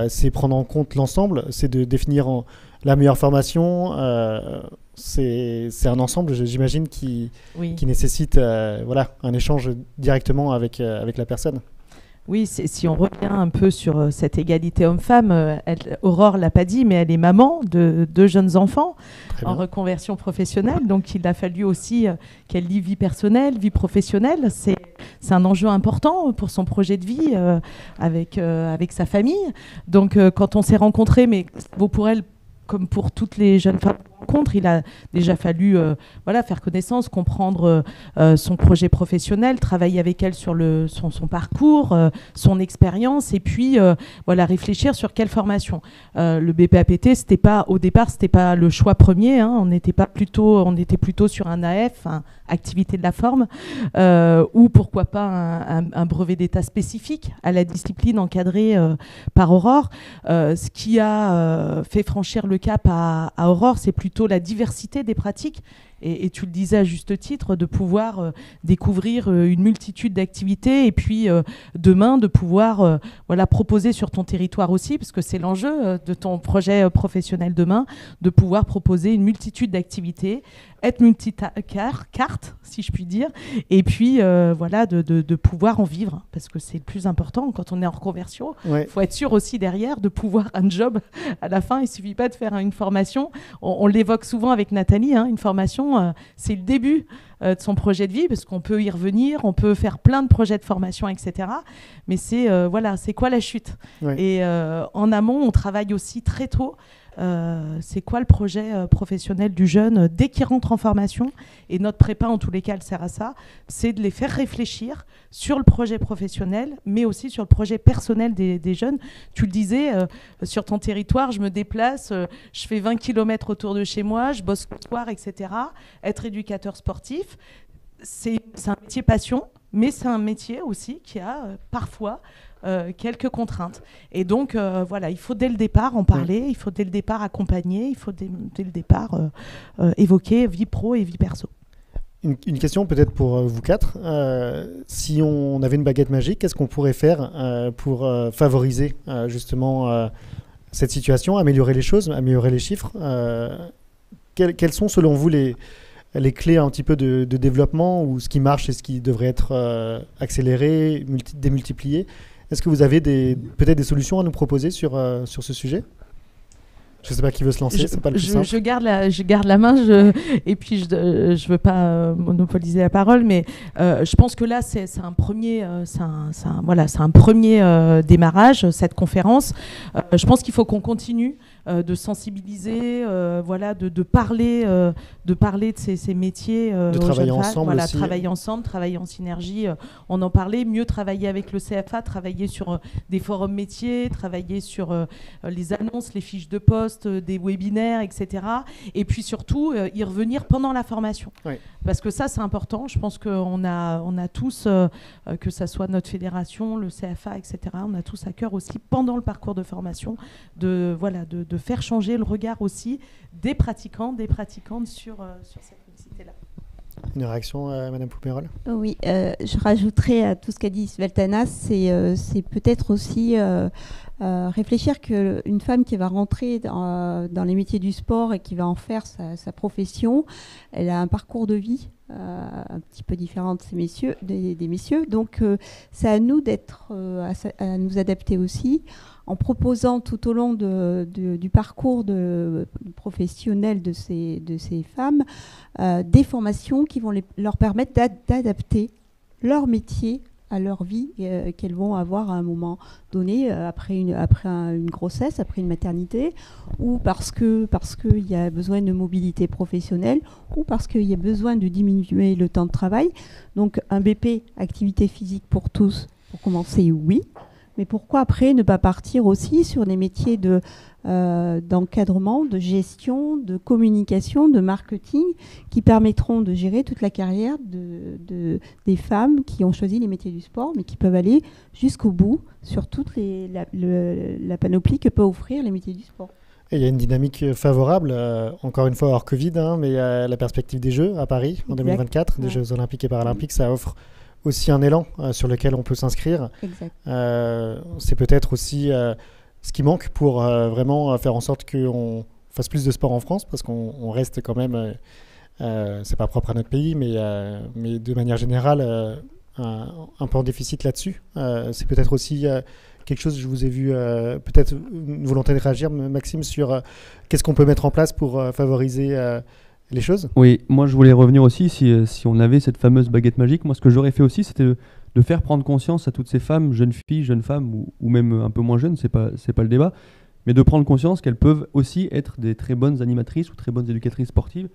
C'est prendre en compte l'ensemble, c'est de définir la meilleure formation. C'est un ensemble, j'imagine, qui nécessite un échange directement avec la personne. Oui, si on revient un peu sur cette égalité homme-femme, Aurore l'a pas dit, mais elle est maman de 2 jeunes enfants en reconversion professionnelle. Donc, il a fallu aussi qu'elle lie vie personnelle, vie professionnelle. C'est un enjeu important pour son projet de vie avec sa famille. Donc, quand on s'est rencontrés, mais vaut pour elle comme pour toutes les jeunes femmes qu'on rencontre, il a déjà fallu faire connaissance, comprendre son projet professionnel, travailler avec elle sur son parcours, son expérience, et puis réfléchir sur quelle formation. Le BPAPT, au départ, c'était pas le choix premier, hein. On était plutôt sur un AF, activité de la forme, ou pourquoi pas un brevet d'état spécifique à la discipline encadrée par Aurore. Ce qui a fait franchir le cap à Aurore, c'est plutôt la diversité des pratiques. Et tu le disais à juste titre, de pouvoir découvrir une multitude d'activités, et puis demain de pouvoir proposer sur ton territoire aussi, parce que c'est l'enjeu de ton projet professionnel demain, de pouvoir proposer une multitude d'activités, être multicarte, si je puis dire, et puis de pouvoir en vivre, parce que c'est le plus important quand on est en reconversion. Il faut être sûr aussi derrière de pouvoir un job à la fin. Il ne suffit pas de faire une formation. On l'évoque souvent avec Nathalie, hein, une formation, c'est le début de son projet de vie, parce qu'on peut y revenir, on peut faire plein de projets de formation, etc. Mais c'est quoi la chute? Et en amont, on travaille aussi très tôt. C'est quoi le projet professionnel du jeune dès qu'il rentre en formation, et notre prépa en tous les cas elle sert à ça, c'est de les faire réfléchir sur le projet professionnel, mais aussi sur le projet personnel des jeunes. Tu le disais, sur ton territoire, je me déplace, je fais 20 km autour de chez moi, je bosse le soir, etc. Être éducateur sportif, c'est un métier passion, mais c'est un métier aussi qui a parfois quelques contraintes. Et donc, il faut dès le départ en parler, il faut dès le départ accompagner, il faut dès le départ évoquer vie pro et vie perso. Une question peut-être pour vous 4. Si on avait une baguette magique, qu'est-ce qu'on pourrait faire pour favoriser justement cette situation, améliorer les choses, améliorer les chiffres? Quelles sont selon vous les clés un petit peu de développement, ou ce qui marche et ce qui devrait être accéléré, démultiplié? Est-ce que vous avez peut-être des solutions à nous proposer sur ce sujet? Je ne sais pas qui veut se lancer, c'est pas le plus simple. Je garde la main, et puis je ne veux pas monopoliser la parole, mais je pense que là, c'est un premier démarrage, cette conférence. Je pense qu'il faut qu'on continue de sensibiliser, de parler de ces métiers. De travailler ensemble aussi. Travailler ensemble, travailler en synergie. On en parlait, mieux travailler avec le CFA, travailler sur des forums métiers, travailler sur les annonces, les fiches de poste, des webinaires, etc. Et puis surtout, y revenir pendant la formation. Oui. Parce que ça, c'est important. Je pense qu'on a tous, que ça soit notre fédération, le CFA, etc., on a tous à cœur aussi, pendant le parcours de formation, de faire changer le regard aussi des pratiquants, des pratiquantes sur cette mixité-là. Une réaction, Madame Pouperol ? Oui, je rajouterais à tout ce qu'a dit Sveltana, c'est peut-être aussi réfléchir qu'une femme qui va rentrer dans les métiers du sport et qui va en faire sa profession, elle a un parcours de vie un petit peu différent de des messieurs. Donc, c'est à nous à nous adapter aussi, en proposant tout au long du parcours professionnel de ces femmes des formations qui vont leur permettre d'adapter leur métier à leur vie qu'elles vont avoir à un moment donné, après une grossesse, après une maternité, ou parce qu'il y a besoin de mobilité professionnelle, ou parce qu'il y a besoin de diminuer le temps de travail. Donc un BP, activité physique pour tous, pour commencer, oui. Mais pourquoi après ne pas partir aussi sur des métiers d'encadrement, de gestion, de communication, de marketing, qui permettront de gérer toute la carrière des femmes qui ont choisi les métiers du sport, mais qui peuvent aller jusqu'au bout sur toute la panoplie que peut offrir les métiers du sport. Et il y a une dynamique favorable, encore une fois hors Covid, mais la perspective des Jeux à Paris en 2024, des Jeux Olympiques et Paralympiques, ça offre aussi un élan sur lequel on peut s'inscrire. C'est peut-être aussi ce qui manque pour vraiment faire en sorte qu'on fasse plus de sport en France, parce qu'on reste quand même, c'est pas propre à notre pays, mais de manière générale, un peu en déficit là-dessus. C'est peut-être aussi quelque chose, je vous ai vu peut-être une volonté de réagir, Maxime, sur qu'est-ce qu'on peut mettre en place pour favoriser les choses. Oui, moi je voulais revenir aussi, si on avait cette fameuse baguette magique, moi ce que j'aurais fait aussi, c'était de faire prendre conscience à toutes ces femmes, jeunes filles, jeunes femmes, ou même un peu moins jeunes, c'est pas le débat, mais de prendre conscience qu'elles peuvent aussi être des très bonnes animatrices ou très bonnes éducatrices sportives.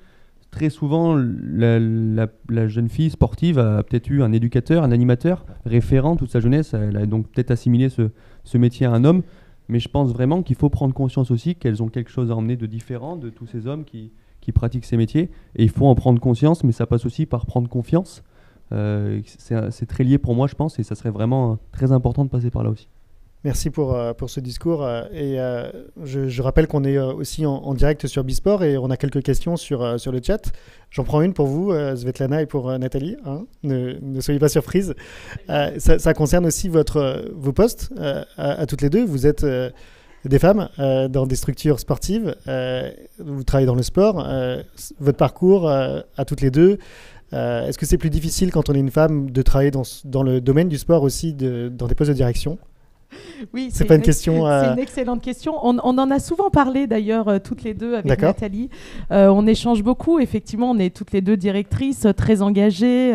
Très souvent, la jeune fille sportive a peut-être eu un éducateur, un animateur, référent toute sa jeunesse, elle a donc peut-être assimilé ce métier à un homme, mais je pense vraiment qu'il faut prendre conscience aussi qu'elles ont quelque chose à emmener de différent de tous ces hommes qui pratiquent ces métiers, et il faut en prendre conscience, mais ça passe aussi par prendre confiance. C'est très lié pour moi, je pense, et ça serait vraiment très important de passer par là aussi. Merci pour ce discours. Et je rappelle qu'on est aussi en direct sur Bisport, et on a quelques questions sur le chat. J'en prends une pour vous, Svetlana, et pour Nathalie. Ne soyez pas surprises. Ça concerne aussi vos postes à toutes les deux. Vous êtes des femmes dans des structures sportives, vous travaillez dans le sport, votre parcours à toutes les deux, est-ce que c'est plus difficile quand on est une femme de travailler dans le domaine du sport aussi, dans des postes de direction ? Oui, c'est pas une question. C'est une excellente question. On en a souvent parlé d'ailleurs toutes les deux avec Nathalie. On échange beaucoup. Effectivement, on est toutes les deux directrices très engagées,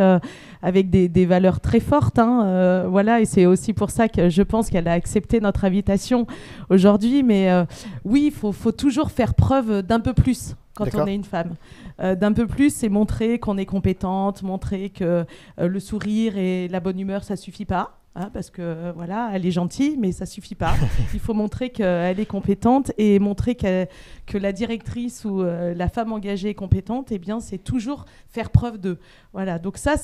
avec des valeurs très fortes. Voilà, et c'est aussi pour ça que je pense qu'elle a accepté notre invitation aujourd'hui. Mais oui, il faut toujours faire preuve d'un peu plus quand on est une femme. D'un peu plus, c'est montrer qu'on est compétente, montrer que le sourire et la bonne humeur, ça suffit pas. Parce que voilà, elle est gentille, mais ça suffit pas. Il faut montrer qu'elle est compétente, et montrer que la directrice ou la femme engagée est compétente, eh bien, c'est toujours faire preuve de. Voilà. Donc ça,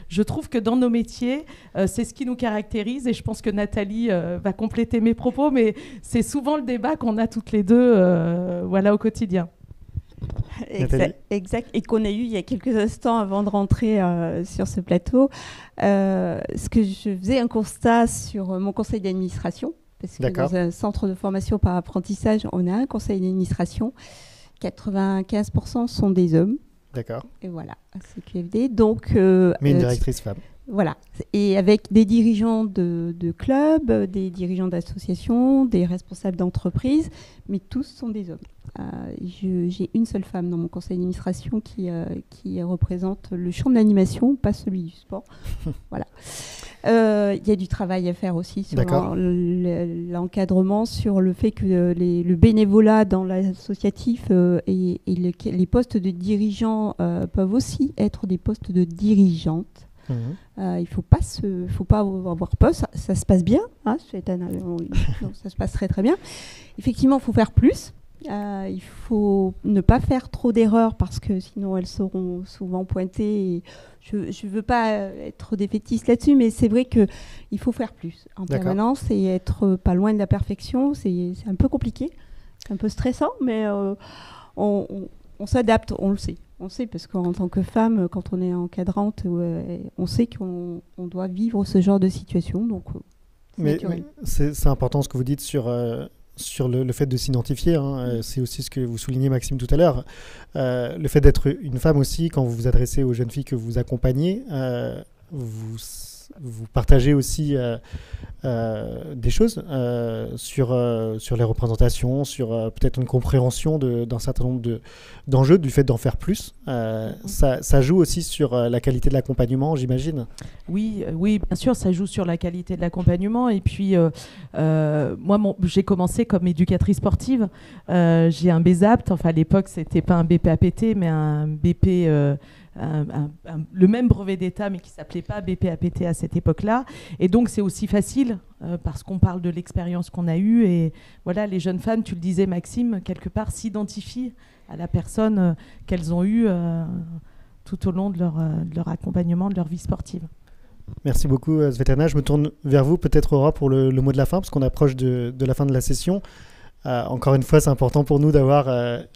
je trouve que dans nos métiers, c'est ce qui nous caractérise, et je pense que Nathalie va compléter mes propos, mais c'est souvent le débat qu'on a toutes les deux, au quotidien. Exact, et qu'on a eu il y a quelques instants avant de rentrer sur ce plateau. Ce que je faisais un constat sur mon conseil d'administration, parce que dans un centre de formation par apprentissage, on a un conseil d'administration, 95% sont des hommes. D'accord. Et voilà, CQFD. Donc, mais une directrice femme. Voilà. Et avec des dirigeants de clubs, des dirigeants d'associations, des responsables d'entreprises, mais tous sont des hommes. J'ai une seule femme dans mon conseil d'administration qui représente le champ de l'animation, pas celui du sport. Voilà. Il y a du travail à faire aussi sur l'encadrement, sur le fait que le bénévolat dans l'associatif et les postes de dirigeants peuvent aussi être des postes de dirigeantes. Il faut pas avoir peur, ça se passe bien, hein, ça se passe très très bien. Effectivement, il faut faire plus. Il faut ne pas faire trop d'erreurs parce que sinon elles seront souvent pointées. Et je ne veux pas être défaitiste là-dessus, mais c'est vrai qu'il faut faire plus en permanence et être pas loin de la perfection. C'est un peu compliqué, c'est un peu stressant, mais on s'adapte, on le sait. On sait parce qu'en tant que femme, quand on est encadrante, on sait qu'on doit vivre ce genre de situation. Donc, mais c'est important ce que vous dites sur le fait de s'identifier. C'est aussi ce que vous soulignez, Maxime, tout à l'heure. Le fait d'être une femme aussi, quand vous vous adressez aux jeunes filles que vous accompagnez, vous partagez aussi des choses sur les représentations, sur peut-être une compréhension d'un certain nombre d'enjeux, du fait d'en faire plus. Ça joue aussi sur la qualité de l'accompagnement, j'imagine. Oui, bien sûr, ça joue sur la qualité de l'accompagnement. Et puis, moi, j'ai commencé comme éducatrice sportive. J'ai un BESAPT. Enfin, à l'époque, c'était pas un BPAPT, mais un BP... le même brevet d'État mais qui ne s'appelait pas BPAPT à cette époque-là, et donc c'est aussi facile parce qu'on parle de l'expérience qu'on a eue, et voilà, les jeunes femmes, tu le disais Maxime, quelque part s'identifient à la personne qu'elles ont eue tout au long de leur accompagnement, de leur vie sportive. Merci beaucoup Svetlana. Je me tourne vers vous peut-être Aura pour le mot de la fin, parce qu'on approche de la fin de la session. Encore une fois, c'est important pour nous d'avoir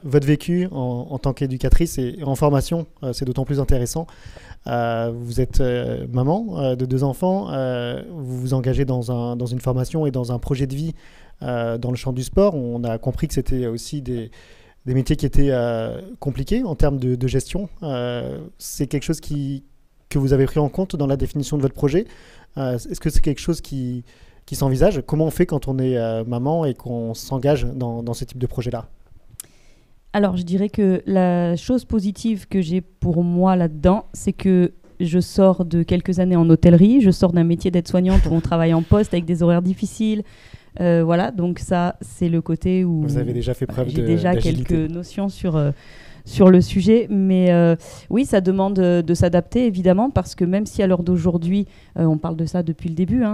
votre vécu en tant qu'éducatrice et en formation. C'est d'autant plus intéressant. Vous êtes maman de 2 enfants. Vous vous engagez dans une formation et dans un projet de vie dans le champ du sport. On a compris que c'était aussi des métiers qui étaient compliqués en termes de gestion. C'est quelque chose que vous avez pris en compte dans la définition de votre projet. Est-ce que c'est quelque chose qui s'envisage? Comment on fait quand on est maman et qu'on s'engage dans ce type de projet-là? Alors, je dirais que la chose positive que j'ai pour moi là-dedans, c'est que je sors de quelques années en hôtellerie, je sors d'un métier d'aide-soignante où on travaille en poste avec des horaires difficiles. Voilà, donc ça, c'est le côté où vous avez déjà fait preuve j'ai déjà quelques notions sur le sujet, mais oui, ça demande de s'adapter évidemment, parce que même si à l'heure d'aujourd'hui, on parle de ça depuis le début,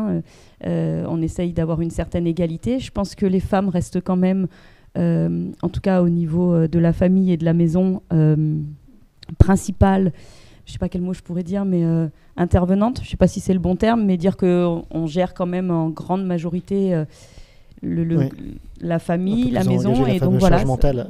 on essaye d'avoir une certaine égalité, je pense que les femmes restent quand même, en tout cas au niveau de la famille et de la maison, principales, je ne sais pas quel mot je pourrais dire, mais intervenantes, je ne sais pas si c'est le bon terme, mais dire qu'on gère quand même en grande majorité la famille, la maison, et donc voilà. La charge mentale,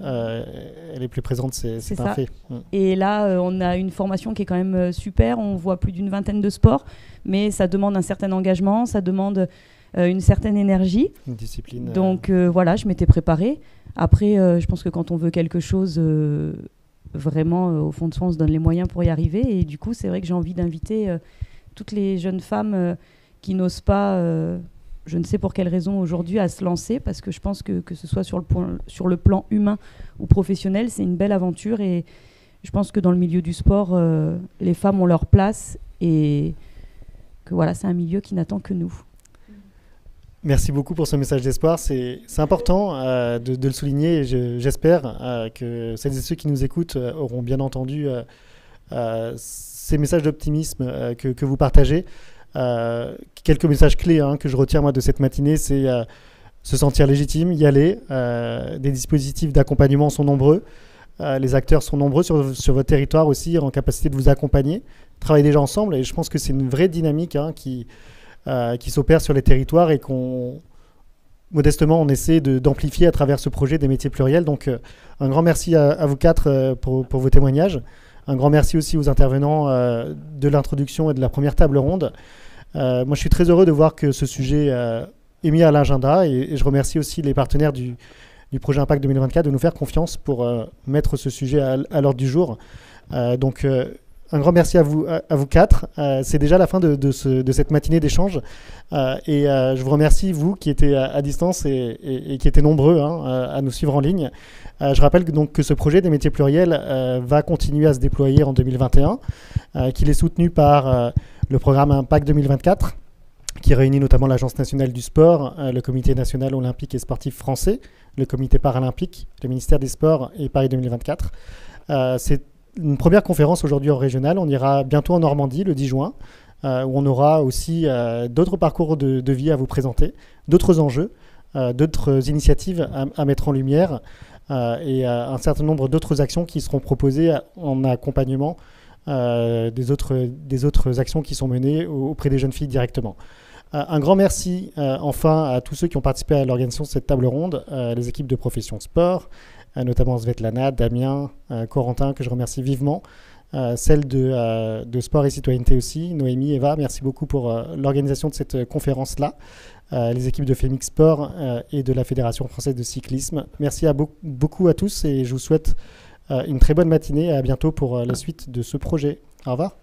elle est plus présente, c'est un fait. Et là, on a une formation qui est quand même super. On voit plus d'une vingtaine de sports, mais ça demande un certain engagement, ça demande une certaine énergie. Une discipline. Donc voilà, je m'étais préparée. Après, je pense que quand on veut quelque chose, vraiment, au fond de soi, on se donne les moyens pour y arriver. Et du coup, c'est vrai que j'ai envie d'inviter toutes les jeunes femmes qui n'osent pas... je ne sais pour quelle raison aujourd'hui à se lancer, parce que je pense que ce soit sur le plan humain ou professionnel, c'est une belle aventure, et je pense que dans le milieu du sport, les femmes ont leur place, et que voilà, c'est un milieu qui n'attend que nous. Merci beaucoup pour ce message d'espoir. C'est important de le souligner, et j'espère que celles et ceux qui nous écoutent auront bien entendu ces messages d'optimisme que vous partagez. Quelques messages clés que je retiens moi de cette matinée, c'est se sentir légitime, y aller. Des dispositifs d'accompagnement sont nombreux, les acteurs sont nombreux sur votre territoire aussi, en capacité de vous accompagner. Travailler déjà ensemble, et je pense que c'est une vraie dynamique qui s'opère sur les territoires, et qu'on modestement on essaie d'amplifier à travers ce projet des métiers pluriels. Donc un grand merci à vous 4 pour vos témoignages. Un grand merci aussi aux intervenants de l'introduction et de la première table ronde. Moi, je suis très heureux de voir que ce sujet est mis à l'agenda, et je remercie aussi les partenaires du projet Impact 2024 de nous faire confiance pour mettre ce sujet à l'ordre du jour. Donc, un grand merci à vous quatre. C'est déjà la fin de cette matinée d'échange. Et je vous remercie, vous qui étiez à distance et qui étaient nombreux à nous suivre en ligne. Je rappelle donc que ce projet des métiers pluriels va continuer à se déployer en 2021, qu'il est soutenu par le programme Impact 2024, qui réunit notamment l'Agence nationale du sport, le Comité national olympique et sportif français, le Comité paralympique, le ministère des Sports et Paris 2024. C'est une première conférence aujourd'hui en régional. On ira bientôt en Normandie le 10 juin, où on aura aussi d'autres parcours de vie à vous présenter, d'autres enjeux, d'autres initiatives à mettre en lumière et un certain nombre d'autres actions qui seront proposées en accompagnement des autres actions qui sont menées auprès des jeunes filles directement. Un grand merci enfin à tous ceux qui ont participé à l'organisation de cette table ronde, les équipes de Profession Sport, notamment Svetlana, Damien, Corentin, que je remercie vivement, celle de Sport et Citoyenneté aussi, Noémie, Eva, merci beaucoup pour l'organisation de cette conférence-là, les équipes de Femix Sport et de la Fédération française de cyclisme. Merci beaucoup à tous et je vous souhaite une très bonne matinée et à bientôt pour la suite de ce projet. Au revoir.